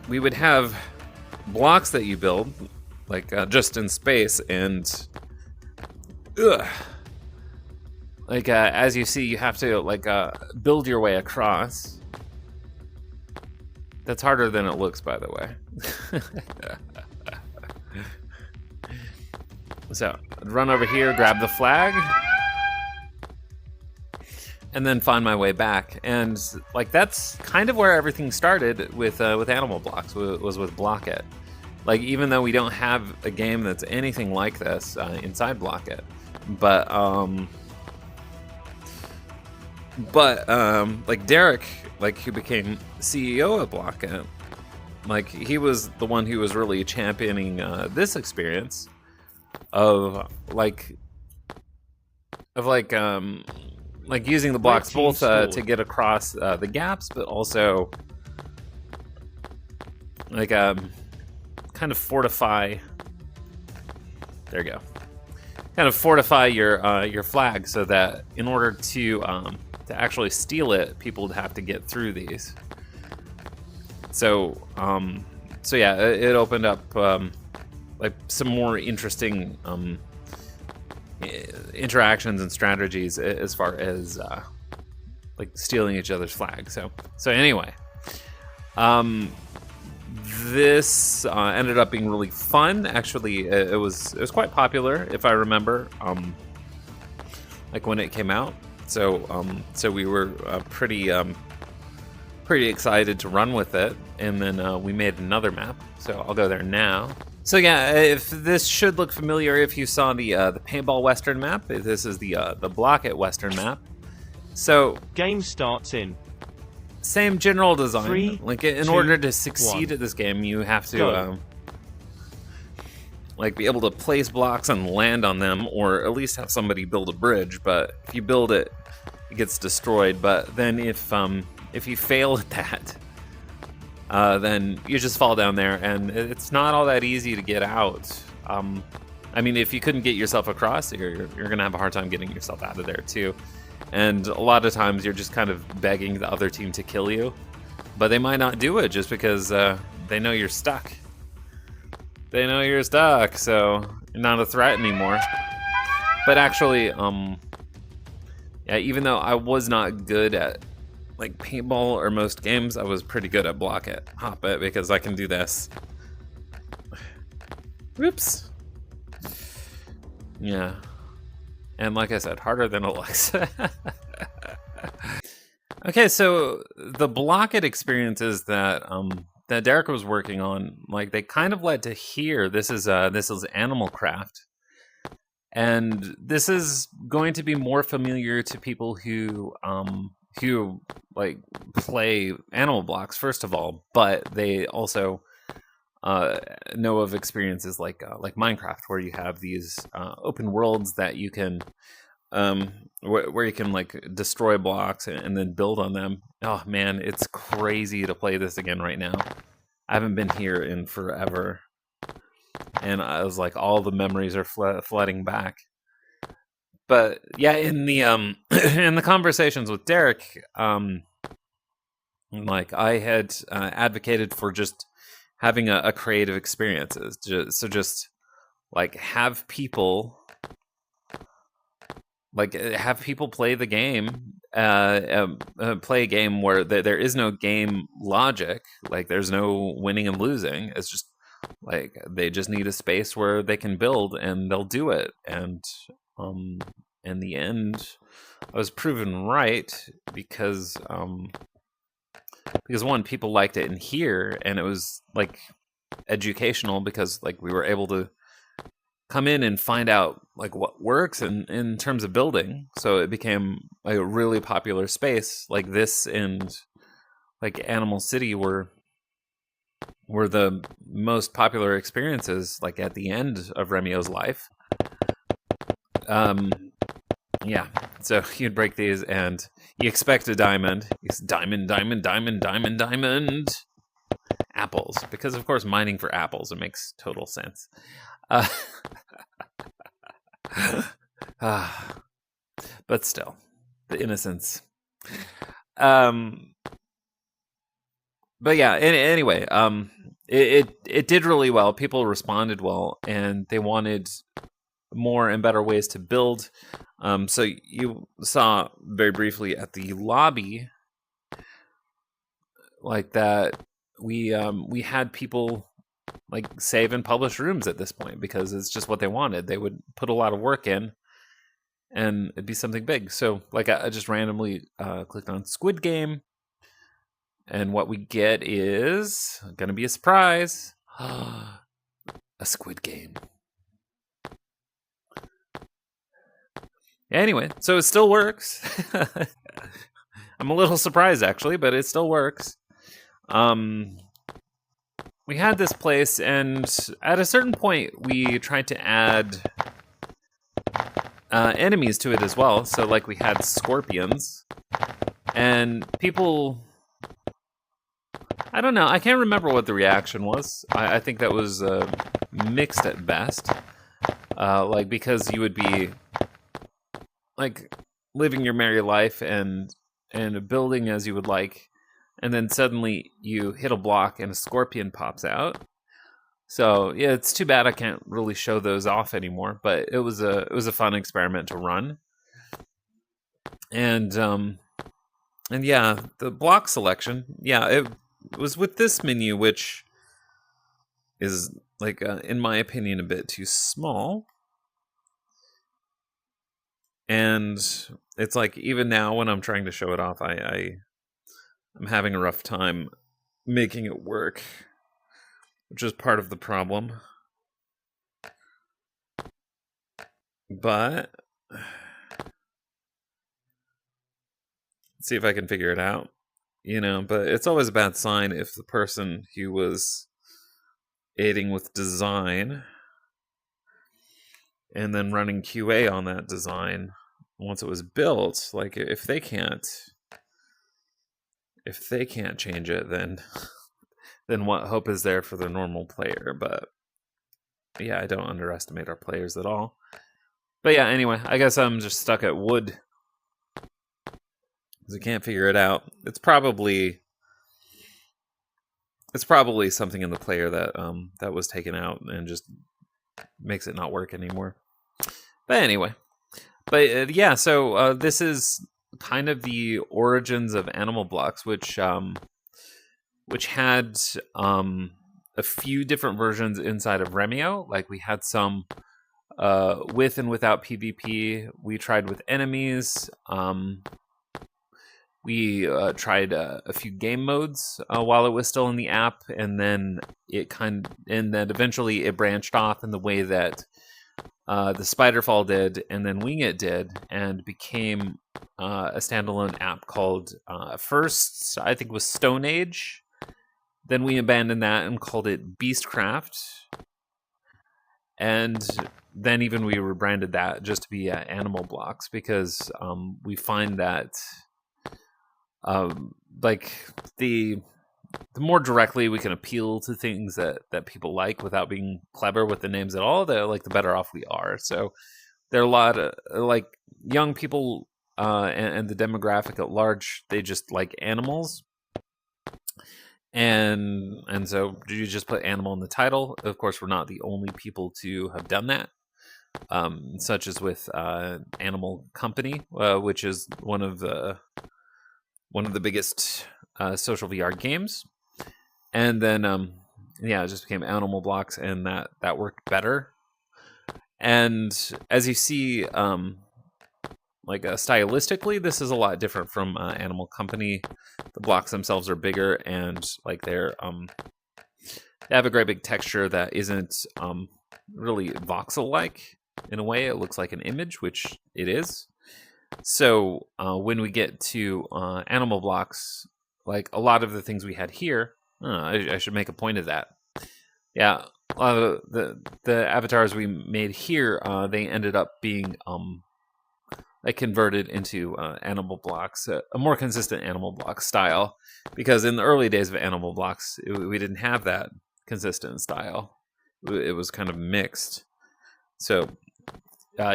we would have blocks that you build like just in space, and like as you see, you have to like build your way across. That's harder than it looks, by the way. So I'd run over here, grab the flag, and then find my way back. And like that's kind of where everything started with Animal Blocks, was with Block It. Like even though we don't have a game that's anything like this inside Block It, but like Derek, like who became CEO of Block It, like he was the one who was really championing this experience of using the blocks both to get across the gaps, but also like kind of fortify. There you go. Kind of fortify your flag, so that in order to actually steal it, people would have to get through these. So yeah, it opened up like some more interesting interactions and strategies as far as like stealing each other's flags. So anyway, this ended up being really fun. Actually, it was quite popular, if I remember, like when it came out. So we were pretty excited to run with it, and then we made another map. So I'll go there now. So yeah, if this should look familiar if you saw the paintball western map. This is the Block It western map. So Game starts in same general design. 3, like in 2, order to succeed 1. at this game, you have to Go. like be able to place blocks and land on them, or at least have somebody build a bridge. But if you build it, it gets destroyed. But then if you fail at that, then you just fall down there, and it's not all that easy to get out. I mean, if you couldn't get yourself across, you're gonna have a hard time getting yourself out of there too. And a lot of times you're just kind of begging the other team to kill you, but they might not do it just because they know you're stuck. They know you're stuck, so you're not a threat anymore. But actually, yeah, even though I was not good at like paintball or most games, I was pretty good at Block It, Hop It, because I can do this. Whoops. Yeah. And like I said, harder than it looks. Okay, so the Block It experiences that that Derek was working on, like they kind of led to here. This is Animal Craft. And this is going to be more familiar to people who like play Animal Blocks, first of all, but they also know of experiences like Minecraft, where you have these open worlds that you can where you can like destroy blocks and then build on them. Oh man, it's crazy to play this again right now. I haven't been here in forever. and I was like, all the memories are flooding back. But yeah, in the in the conversations with Derek, like I had advocated for just having a creative experiences. Just like have people play the game, play a game where there is no game logic. Like there's no winning and losing. It's just like they just need a space where they can build, and they'll do it. And in the end, I was proven right because one, people liked it in here, and it was like educational because like we were able to come in and find out like what works in terms of building. So it became a really popular space. Like this and like Animal City were the most popular experiences like at the end of Remio's life. Yeah, so you'd break these and you expect a diamond. It's diamond, diamond, diamond, diamond, diamond. Apples, because of course mining for apples, it makes total sense. But still, the innocence. But yeah, anyway, it did really well. People responded well, and they wanted more and better ways to build. So you saw very briefly at the lobby, like that we had people like save and publish rooms at this point because it's just what they wanted. They would put a lot of work in, and it'd be something big. So like I just randomly clicked on Squid Game, and what we get is gonna be a surprise. A Squid Game. Anyway, so it still works. I'm a little surprised actually, but it still works. We had this place, and at a certain point, we tried to add enemies to it as well. So, like, we had scorpions, and people. I don't know. I can't remember what the reaction was. I think that was mixed at best. Like, because you would be like living your merry life and building as you would like, and then suddenly you hit a block and a scorpion pops out. So yeah, it's too bad I can't really show those off anymore. But it was a fun experiment to run, and yeah, the block selection. Yeah, it was with this menu, which is like in my opinion a bit too small. And it's like even now when I'm trying to show it off, I'm having a rough time making it work, which is part of the problem. But let's see if I can figure it out. But it's always a bad sign if the person who was aiding with design and then running QA on that design, once it was built, like if they can't change it, then what hope is there for the normal player? But yeah, I don't underestimate our players at all. But yeah, anyway, I guess I'm just stuck at wood because I can't figure it out. It's probably something in the player that was taken out and just makes it not work anymore. But anyway, yeah, so this is kind of the origins of Animal Blocks, which had a few different versions inside of Remio. Like we had some with and without PvP. We tried with enemies. We tried a few game modes while it was still in the app, and then then eventually it branched off in the way that the Spiderfall did, and then Wing It did, and became a standalone app called first I think was Stone Age. Then we abandoned that and called it Beastcraft, and then even we rebranded that just to be Animal Blocks because we find that like the the more directly we can appeal to things that people like without being clever with the names at all, the better off we are. So there are a lot of like young people and the demographic at large. They just like animals, and so you just put animal in the title. Of course, we're not the only people to have done that. Such as with Animal Company, which is one of the biggest social VR games. And then it just became Animal Blocks, and that worked better. And as you see, stylistically, this is a lot different from Animal Company. The blocks themselves are bigger, and like they have a great big texture that isn't really voxel-like. In a way, it looks like an image, which it is. So when we get to Animal Blocks, like a lot of the things we had here, I should make a point of that. Yeah, a lot of the avatars we made here, they ended up being converted into Animal Blocks, a more consistent Animal Block style. Because in the early days of Animal Blocks, we didn't have that consistent style. It was kind of mixed. So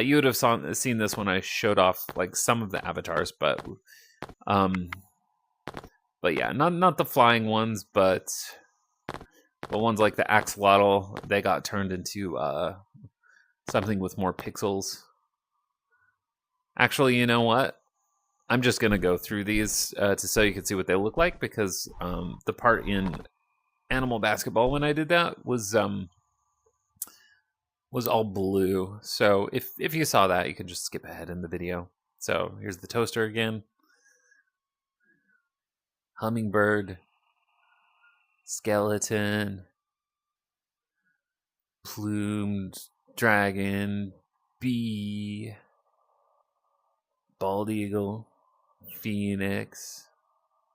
you would have seen this when I showed off like some of the avatars, but yeah, not the flying ones, but ones like the axolotl, they got turned into something with more pixels. Actually, you know what? I'm just gonna go through these so you can see what they look like, because the part in Animal Basketball when I did that was all blue. So if you saw that, you can just skip ahead in the video. So here's the toaster again. Hummingbird. Skeleton. Plumed dragon. Bee. Bald eagle. Phoenix.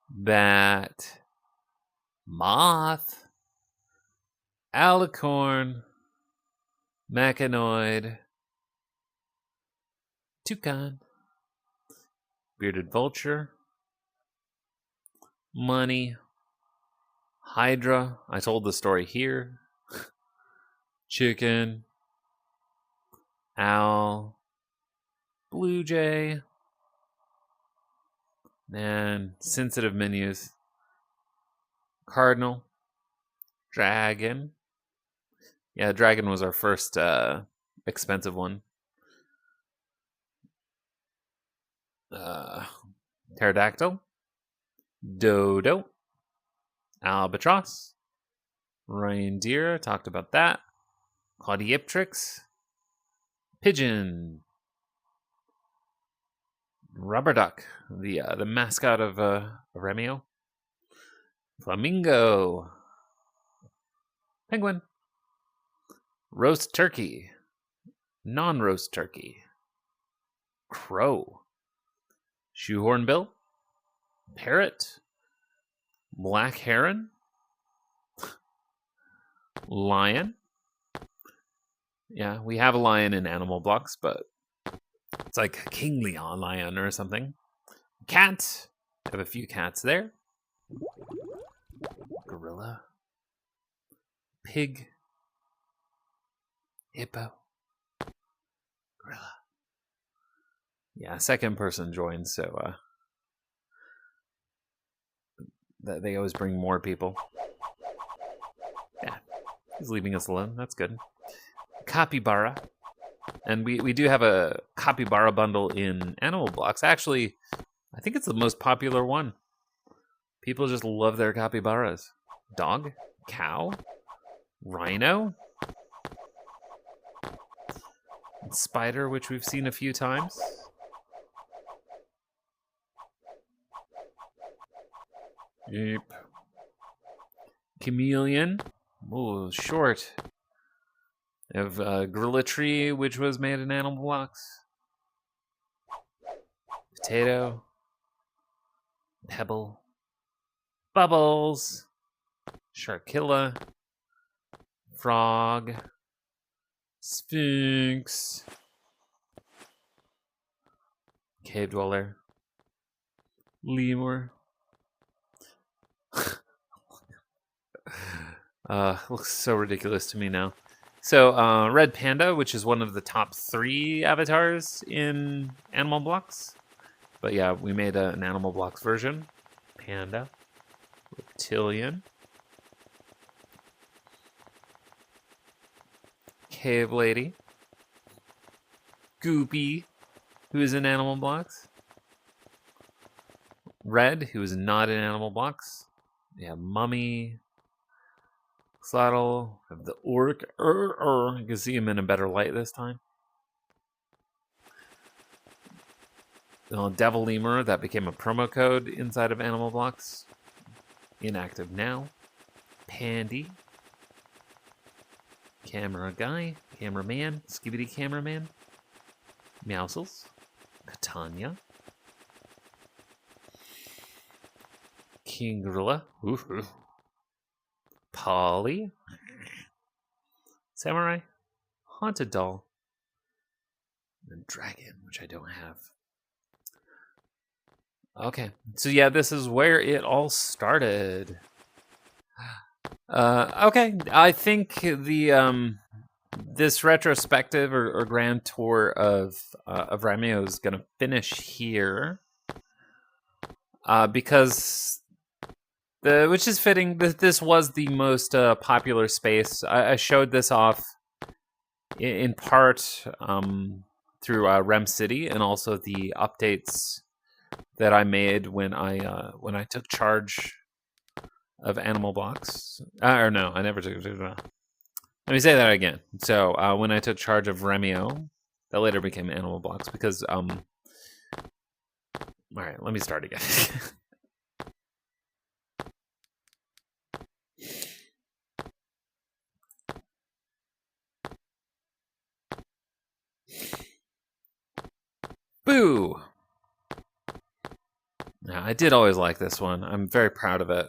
Bat. Moth. Alicorn. Mechanoid. Toucan. Bearded vulture. Money. Hydra. I told the story here. Chicken. Owl. Blue jay. And sensitive menus. Cardinal. Dragon. Yeah, dragon was our first expensive one. Pterodactyl. Dodo. Albatross. Reindeer. Talked about that. Claudiopteryx. Pigeon. Rubber duck. The mascot of REMIO. Flamingo. Penguin. Roast turkey. Non-roast turkey. Crow. Shoehornbill. Parrot. Black heron. Lion. Yeah, we have a lion in Animal Blocks, but it's like King Leon lion or something. Cat. I have a few cats there. Gorilla. Pig. Hippo. Gorilla. Yeah, second person joins, so they always bring more people. Yeah, he's leaving us alone. That's good. Capybara. And we do have a capybara bundle in Animal Blocks. Actually, I think it's the most popular one. People just love their capybaras. Dog. Cow. Rhino. Spider, which we've seen a few times. Yep. Chameleon. Oh, short. We have Gorilla Tree, which was made in Animal Blocks. Potato. Pebble. Bubbles. Sharkilla. Frog. Sphinx. Cave Dweller. Lemur. Looks so ridiculous to me now. So, Red Panda, which is one of the top 3 avatars in Animal Blocks. But yeah, we made an Animal Blocks version. Panda. Reptilian. Cave Lady. Goopy, who is in Animal Blocks. Red, who is not in Animal Blocks. Yeah, Mummy. Slottle. Have the Orc. You can see him in a better light this time. Devil Lemur, that became a promo code inside of Animal Blocks. Inactive now. Pandy. Camera Guy. Cameraman. Skibidi Cameraman. Meowsles. Catania. King Gorilla. Ooh. Polly. Samurai. Haunted Doll. And Dragon, which I don't have. Okay, so yeah, this is where it all started. Okay, I think the this retrospective or grand tour of REMIO is gonna finish here, because which is fitting. This was the most popular space. I showed this off in part through Rem City and also the updates that I made when I took charge of Animal Blocks. Or no, I never took. Let me say that again. So when I took charge of REMIO, that later became Animal Blocks because all right, let me start again. Boo! Yeah, I did always like this one. I'm very proud of it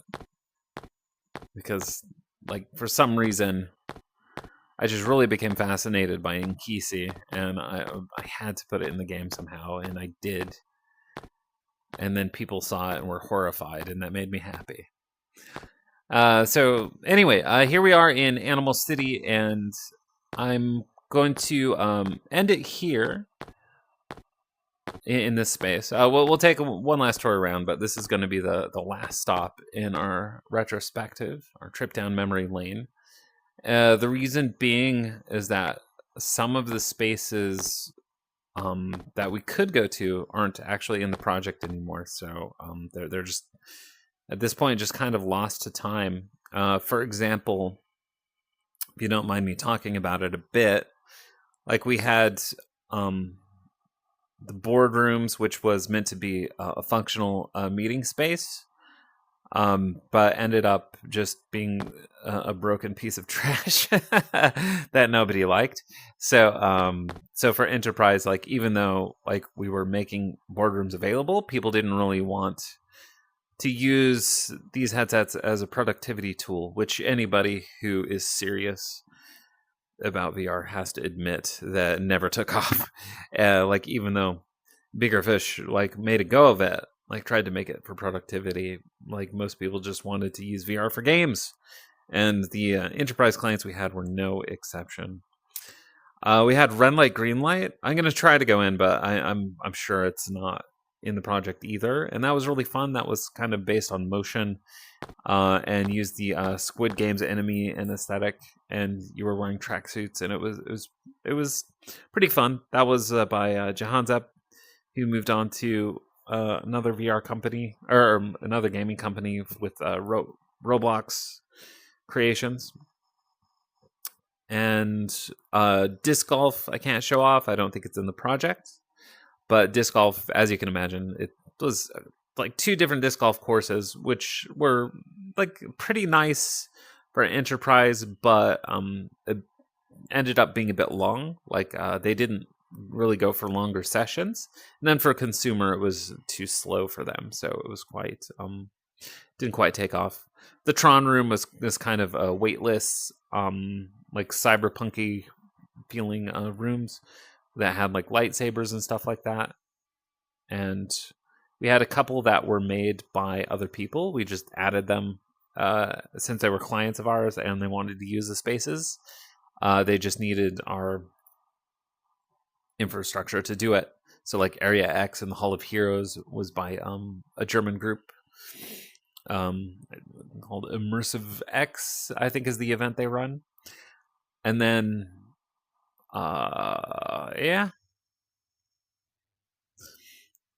because, like, for some reason, I just really became fascinated by Inkisi, and I had to put it in the game somehow, and I did. And then people saw it and were horrified, and that made me happy. So anyway, here we are in Animal City, and I'm going to end it here in this space. We'll take one last tour around, but this is going to be the last stop in our retrospective, our trip down memory lane. The reason being is that some of the spaces that we could go to aren't actually in the project anymore. So they're just, at this point, just kind of lost to time. For example, if you don't mind me talking about it a bit, like we had the boardrooms, which was meant to be a functional meeting space, but ended up just being a broken piece of trash that nobody liked. So, so for enterprise, like even though like we were making boardrooms available, people didn't really want to use these headsets as a productivity tool, which anybody who is serious about VR has to admit that never took off. Like even though bigger fish like made a go of it, like tried to make it for productivity, like most people just wanted to use VR for games, and the enterprise clients we had were no exception. We had red light, green light. I'm gonna try to go in, but I'm sure it's not in the project either. And that was really fun. That was kind of based on motion, and used the Squid Games enemy and aesthetic. And you were wearing tracksuits, and it was pretty fun. That was by Jahanzep, who moved on to another VR company or another gaming company with Roblox Creations. And disc golf, I can't show off. I don't think it's in the project. But disc golf, as you can imagine, it was like 2 different disc golf courses, which were like pretty nice for an enterprise, but it ended up being a bit long. Like they didn't really go for longer sessions, and then for a consumer, it was too slow for them, so it was quite didn't quite take off. The Tron room was this kind of weightless, like cyberpunky feeling rooms that had like lightsabers and stuff like that. And we had a couple that were made by other people. We just added them since they were clients of ours and they wanted to use the spaces. They just needed our infrastructure to do it. So like Area X and the Hall of Heroes was by a German group called Immersive X, I think is the event they run. And then yeah.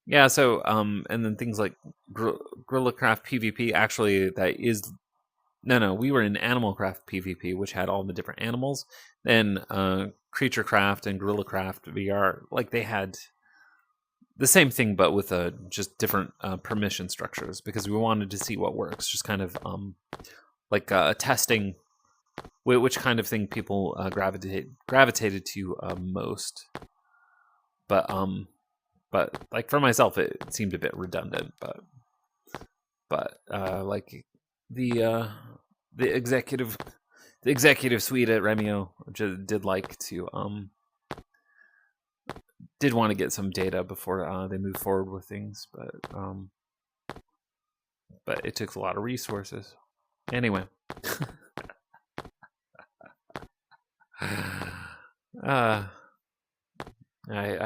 Yeah, so and then things like Gorilla Craft PvP, actually that is no, we were in Animal Craft PvP, which had all the different animals. Then Creature Craft and Gorilla Craft VR, like they had the same thing, but with just different permission structures, because we wanted to see what works. Just kind of like testing which kind of thing people gravitated to most. But like for myself, it seemed a bit redundant. But like the executive suite at Remio did like to did want to get some data before they move forward with things, but it took a lot of resources. Anyway, I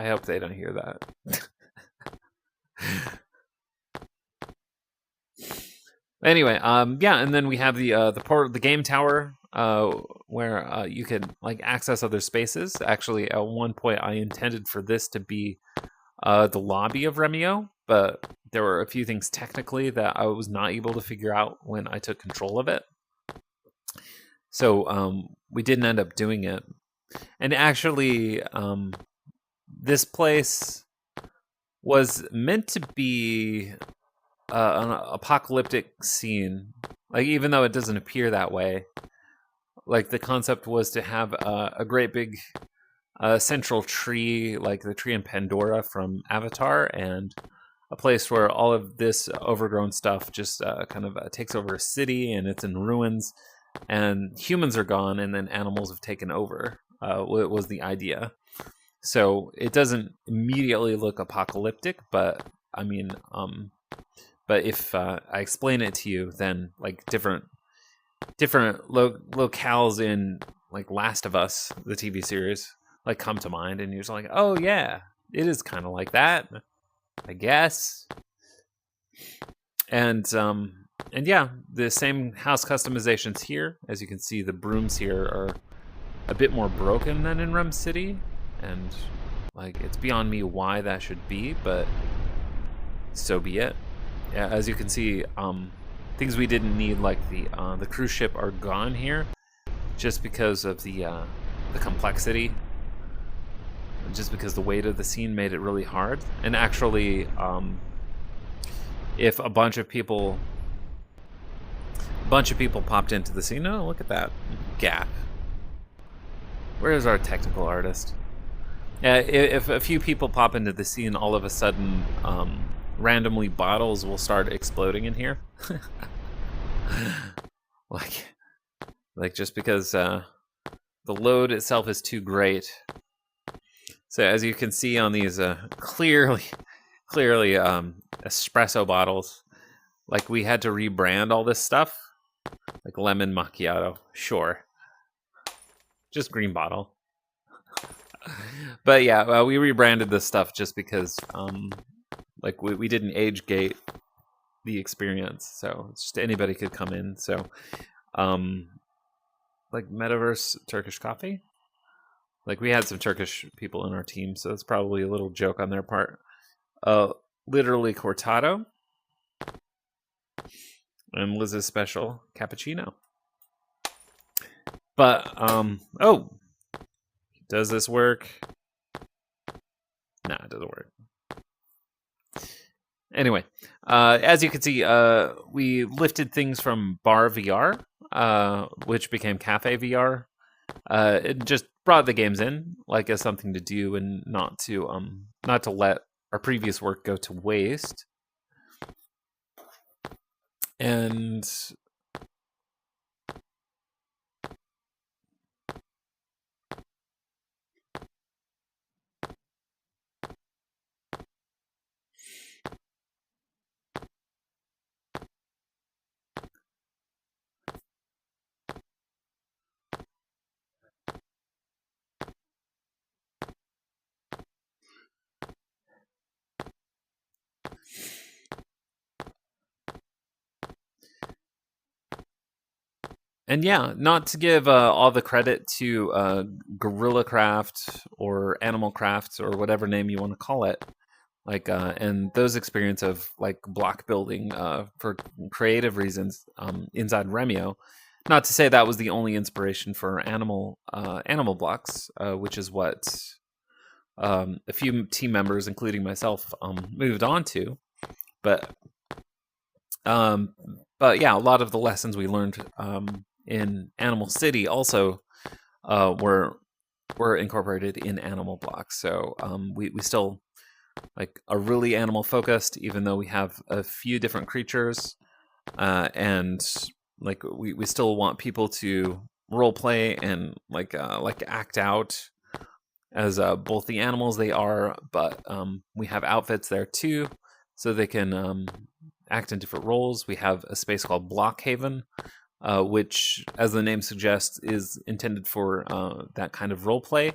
hope they don't hear that. Anyway, yeah, and then we have the game tower, where you can like access other spaces. Actually, at one point, I intended for this to be the lobby of Remio, but there were a few things technically that I was not able to figure out when I took control of it. So we didn't end up doing it. And actually, this place was meant to be an apocalyptic scene. Like, even though it doesn't appear that way, like the concept was to have a great big central tree, like the tree in Pandora from Avatar, and a place where all of this overgrown stuff just kind of takes over a city, and it's in ruins, and humans are gone, and then animals have taken over. Was the idea. So it doesn't immediately look apocalyptic, but I mean, but if I explain it to you, then like different locales in like Last of Us, the TV series, like come to mind, and you're just like, oh yeah, it is kind of like that, I guess. And yeah, the same house customizations here. As you can see, the brooms here are a bit more broken than in Rem City, and like it's beyond me why that should be, but so be it. Yeah, as you can see, things we didn't need, like the cruise ship, are gone here, just because of the complexity, just because the weight of the scene made it really hard. And actually, if a bunch of people popped into the scene, oh look at that gap. Where is our technical artist? Yeah, if a few people pop into the scene, all of a sudden, randomly bottles will start exploding in here. like just because the load itself is too great. So as you can see on these clearly espresso bottles, like we had to rebrand all this stuff, like lemon macchiato, sure, just green bottle. But yeah, we rebranded this stuff just because like we didn't age gate the experience, so it's just anybody could come in. So like Metaverse Turkish coffee, like we had some Turkish people in our team, so it's probably a little joke on their part. Literally cortado, and Liz's special cappuccino. But oh, does this work? Nah, it doesn't work. Anyway, as you can see, we lifted things from Bar VR, which became Cafe VR. It just brought the games in, like as something to do, and not to let our previous work go to waste. And and yeah, not to give all the credit to Gorilla Craft or Animal Craft or whatever name you want to call it, like and those experience of like block building for creative reasons inside Remio. Not to say that was the only inspiration for animal blocks, which is what a few team members, including myself, moved on to. But um, but yeah, a lot of the lessons we learned in Animal City also were incorporated in Animal Blocks. So we still like are really animal focused, even though we have a few different creatures, and like we still want people to role play and like act out as both the animals they are, but we have outfits there too, so they can act in different roles. We have a space called Blockhaven, which, as the name suggests, is intended for that kind of role play,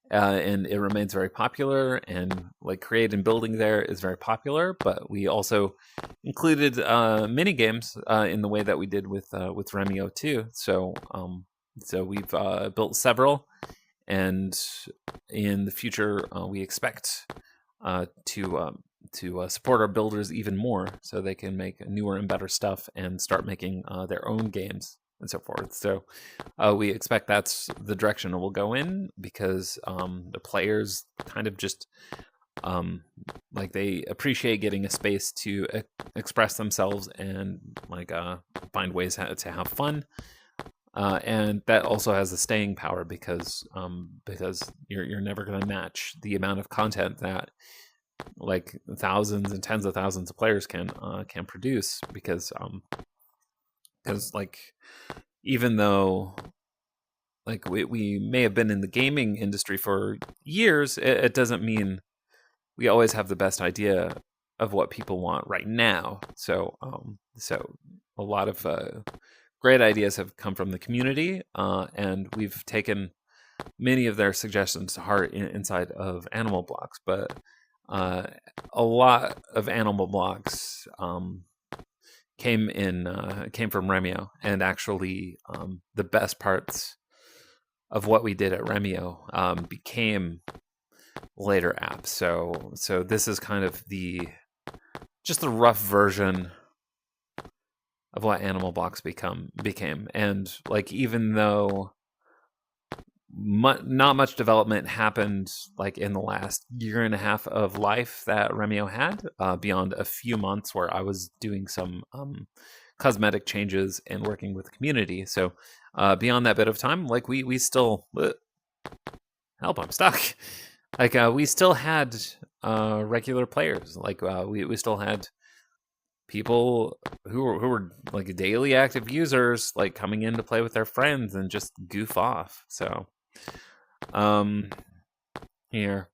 and it remains very popular. And like create and building there is very popular. But we also included mini games in the way that we did with Remio too. So we've built several, and in the future we expect to support our builders even more, so they can make newer and better stuff and start making their own games and so forth. So we expect that's the direction it will go in, because the players kind of just like they appreciate getting a space to express themselves and like find ways to have fun. And that also has a staying power, because you're never going to match the amount of content that like thousands and tens of thousands of players can produce, because like even though like we may have been in the gaming industry for years, it doesn't mean we always have the best idea of what people want right now. So so a lot of great ideas have come from the community, and we've taken many of their suggestions to heart inside of Animal Blocks. But a lot of Animal Blocks came from Remio, and actually the best parts of what we did at Remio became later apps. So this is kind of just the rough version of what Animal Blocks became. And like even though not much development happened like in the last year and a half of life that Remio had, beyond a few months where I was doing some cosmetic changes and working with the community. So beyond that bit of time, like we still help, I'm stuck. Like we still had regular players. Like we still had people who were like daily active users, like coming in to play with their friends and just goof off. So here.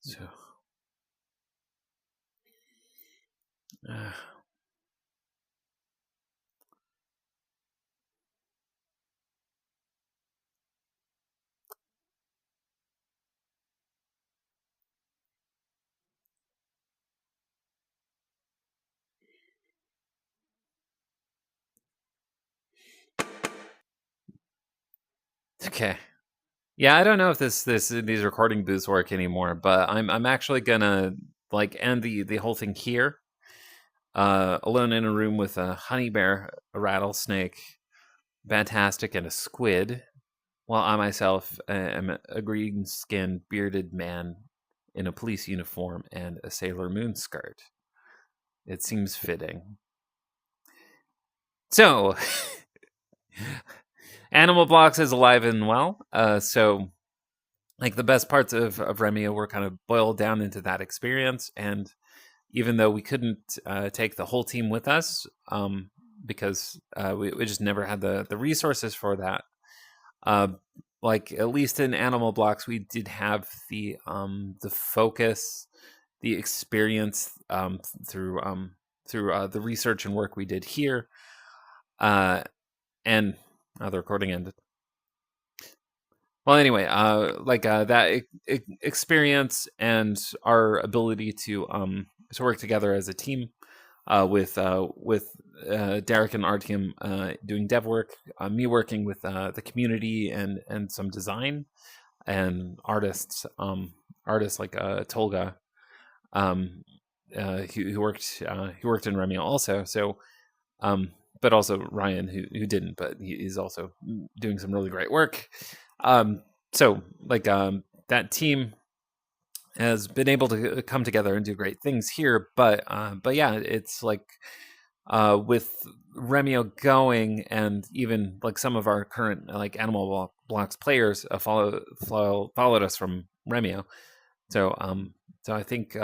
So uh, okay. Yeah, I don't know if these recording booths work anymore, but I'm actually gonna like end the whole thing here. Alone in a room with a honey bear, a rattlesnake, fantastic, and a squid, while I myself am a green-skinned, bearded man in a police uniform and a Sailor Moon skirt. It seems fitting. So, Animal Blocks is alive and well. So, like the best parts of Remio were kind of boiled down into that experience. And even though we couldn't take the whole team with us, because we just never had the resources for that, like at least in Animal Blocks, we did have the focus, the experience through the research and work we did here, and the recording ended. Well, anyway, that experience and our ability to work together as a team, with Derek and our team doing dev work, me working with the community and some design, and artists like Tolga, who worked in Remio also. So, but also Ryan, who didn't, but he is also doing some really great work. So that team has been able to come together and do great things here. But yeah, it's like with Remio going, and even like some of our current like Animal Blocks players followed us from Remio. So I think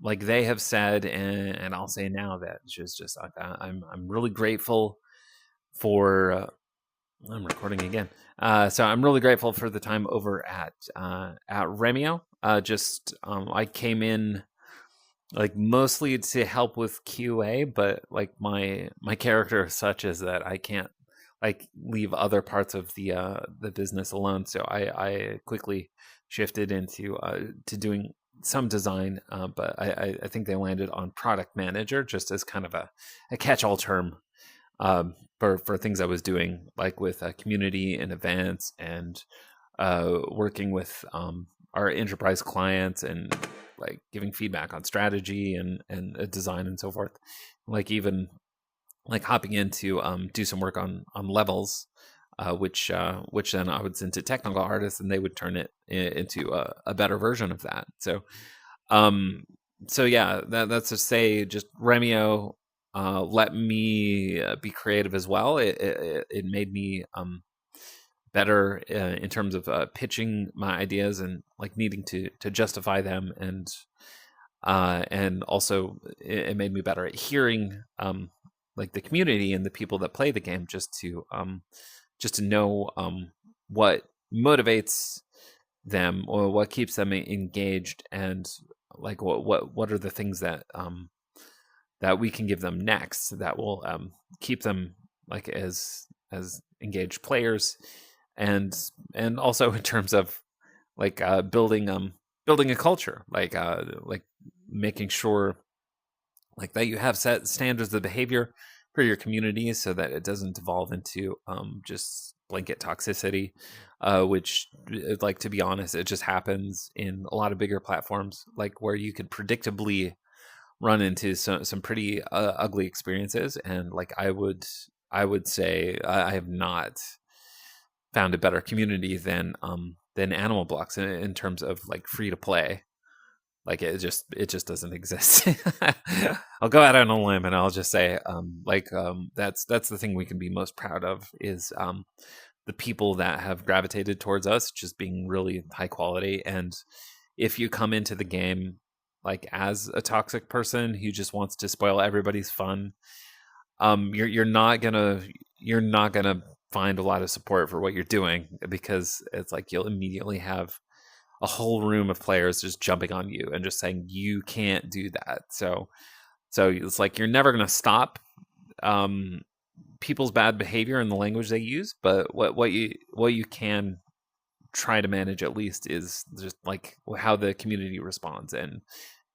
like they have said, and I'll say now that it's just like I'm really grateful for. I'm recording again. So I'm really grateful for the time over at Remio. I came in like mostly to help with QA, but like my character is such as that I can't like leave other parts of the business alone. So I quickly shifted into to doing some design, but I think they landed on product manager just as kind of a catch-all term, for things I was doing, like with community and events, and working with our enterprise clients, and like giving feedback on strategy and design and so forth. Like even like hopping in to do some work on levels, which then I would send to technical artists, and they would turn it into a better version of that. Um, so yeah, that's to say, just Remio let me be creative as well. It made me better in terms of pitching my ideas and like needing to justify them, and also it made me better at hearing like the community and the people that play the game, just to know what motivates them, or what keeps them engaged, and like what are the things that that we can give them next that will keep them like as engaged players, and also in terms of like building a culture, like making sure like that you have set standards of behavior for your community, so that it doesn't devolve into just blanket toxicity, which like, to be honest, it just happens in a lot of bigger platforms, like where you could predictably run into some pretty ugly experiences. And like I would say I have not found a better community than Animal Blocks in terms of like free to play. Like it just doesn't exist. I'll go out on a limb and I'll just say that's the thing we can be most proud of, is the people that have gravitated towards us just being really high quality. And if you come into the game like as a toxic person who just wants to spoil everybody's fun, you're not gonna find a lot of support for what you're doing, because it's like you'll immediately have a whole room of players just jumping on you and just saying you can't do that. So it's like you're never gonna stop people's bad behavior and the language they use, but what you can try to manage at least is just like how the community responds. And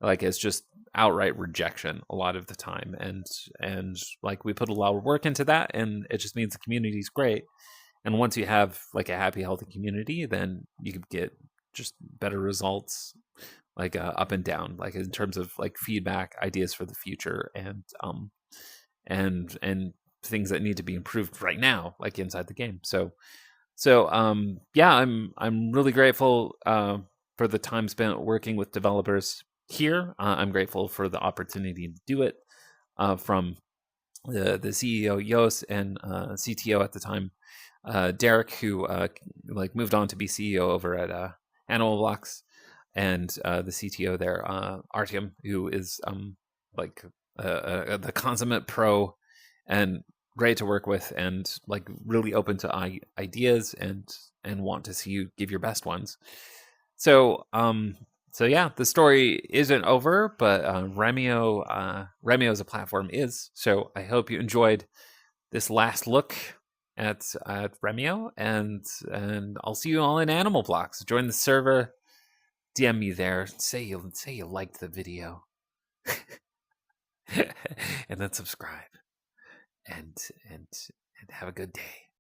like it's just outright rejection a lot of the time, and like we put a lot of work into that, and it just means the community's great. And once you have like a happy, healthy community, then you could get just better results, like up and down, like in terms of like feedback, ideas for the future, and things that need to be improved right now, like inside the game. So yeah, I'm really grateful for the time spent working with developers here. I'm grateful for the opportunity to do it, from the CEO Yos, and CTO at the time, Derek, who like moved on to be CEO over at Animal Blocks, and the CTO there, Artyom, who is like the consummate pro, and great to work with, and like really open to ideas, and want to see you give your best ones. So so yeah, the story isn't over, but Remio as a platform is. So I hope you enjoyed this last look at Remio, and I'll see you all in Animal Blocks. Join the server, DM me there, say you liked the video, and then subscribe, and and have a good day.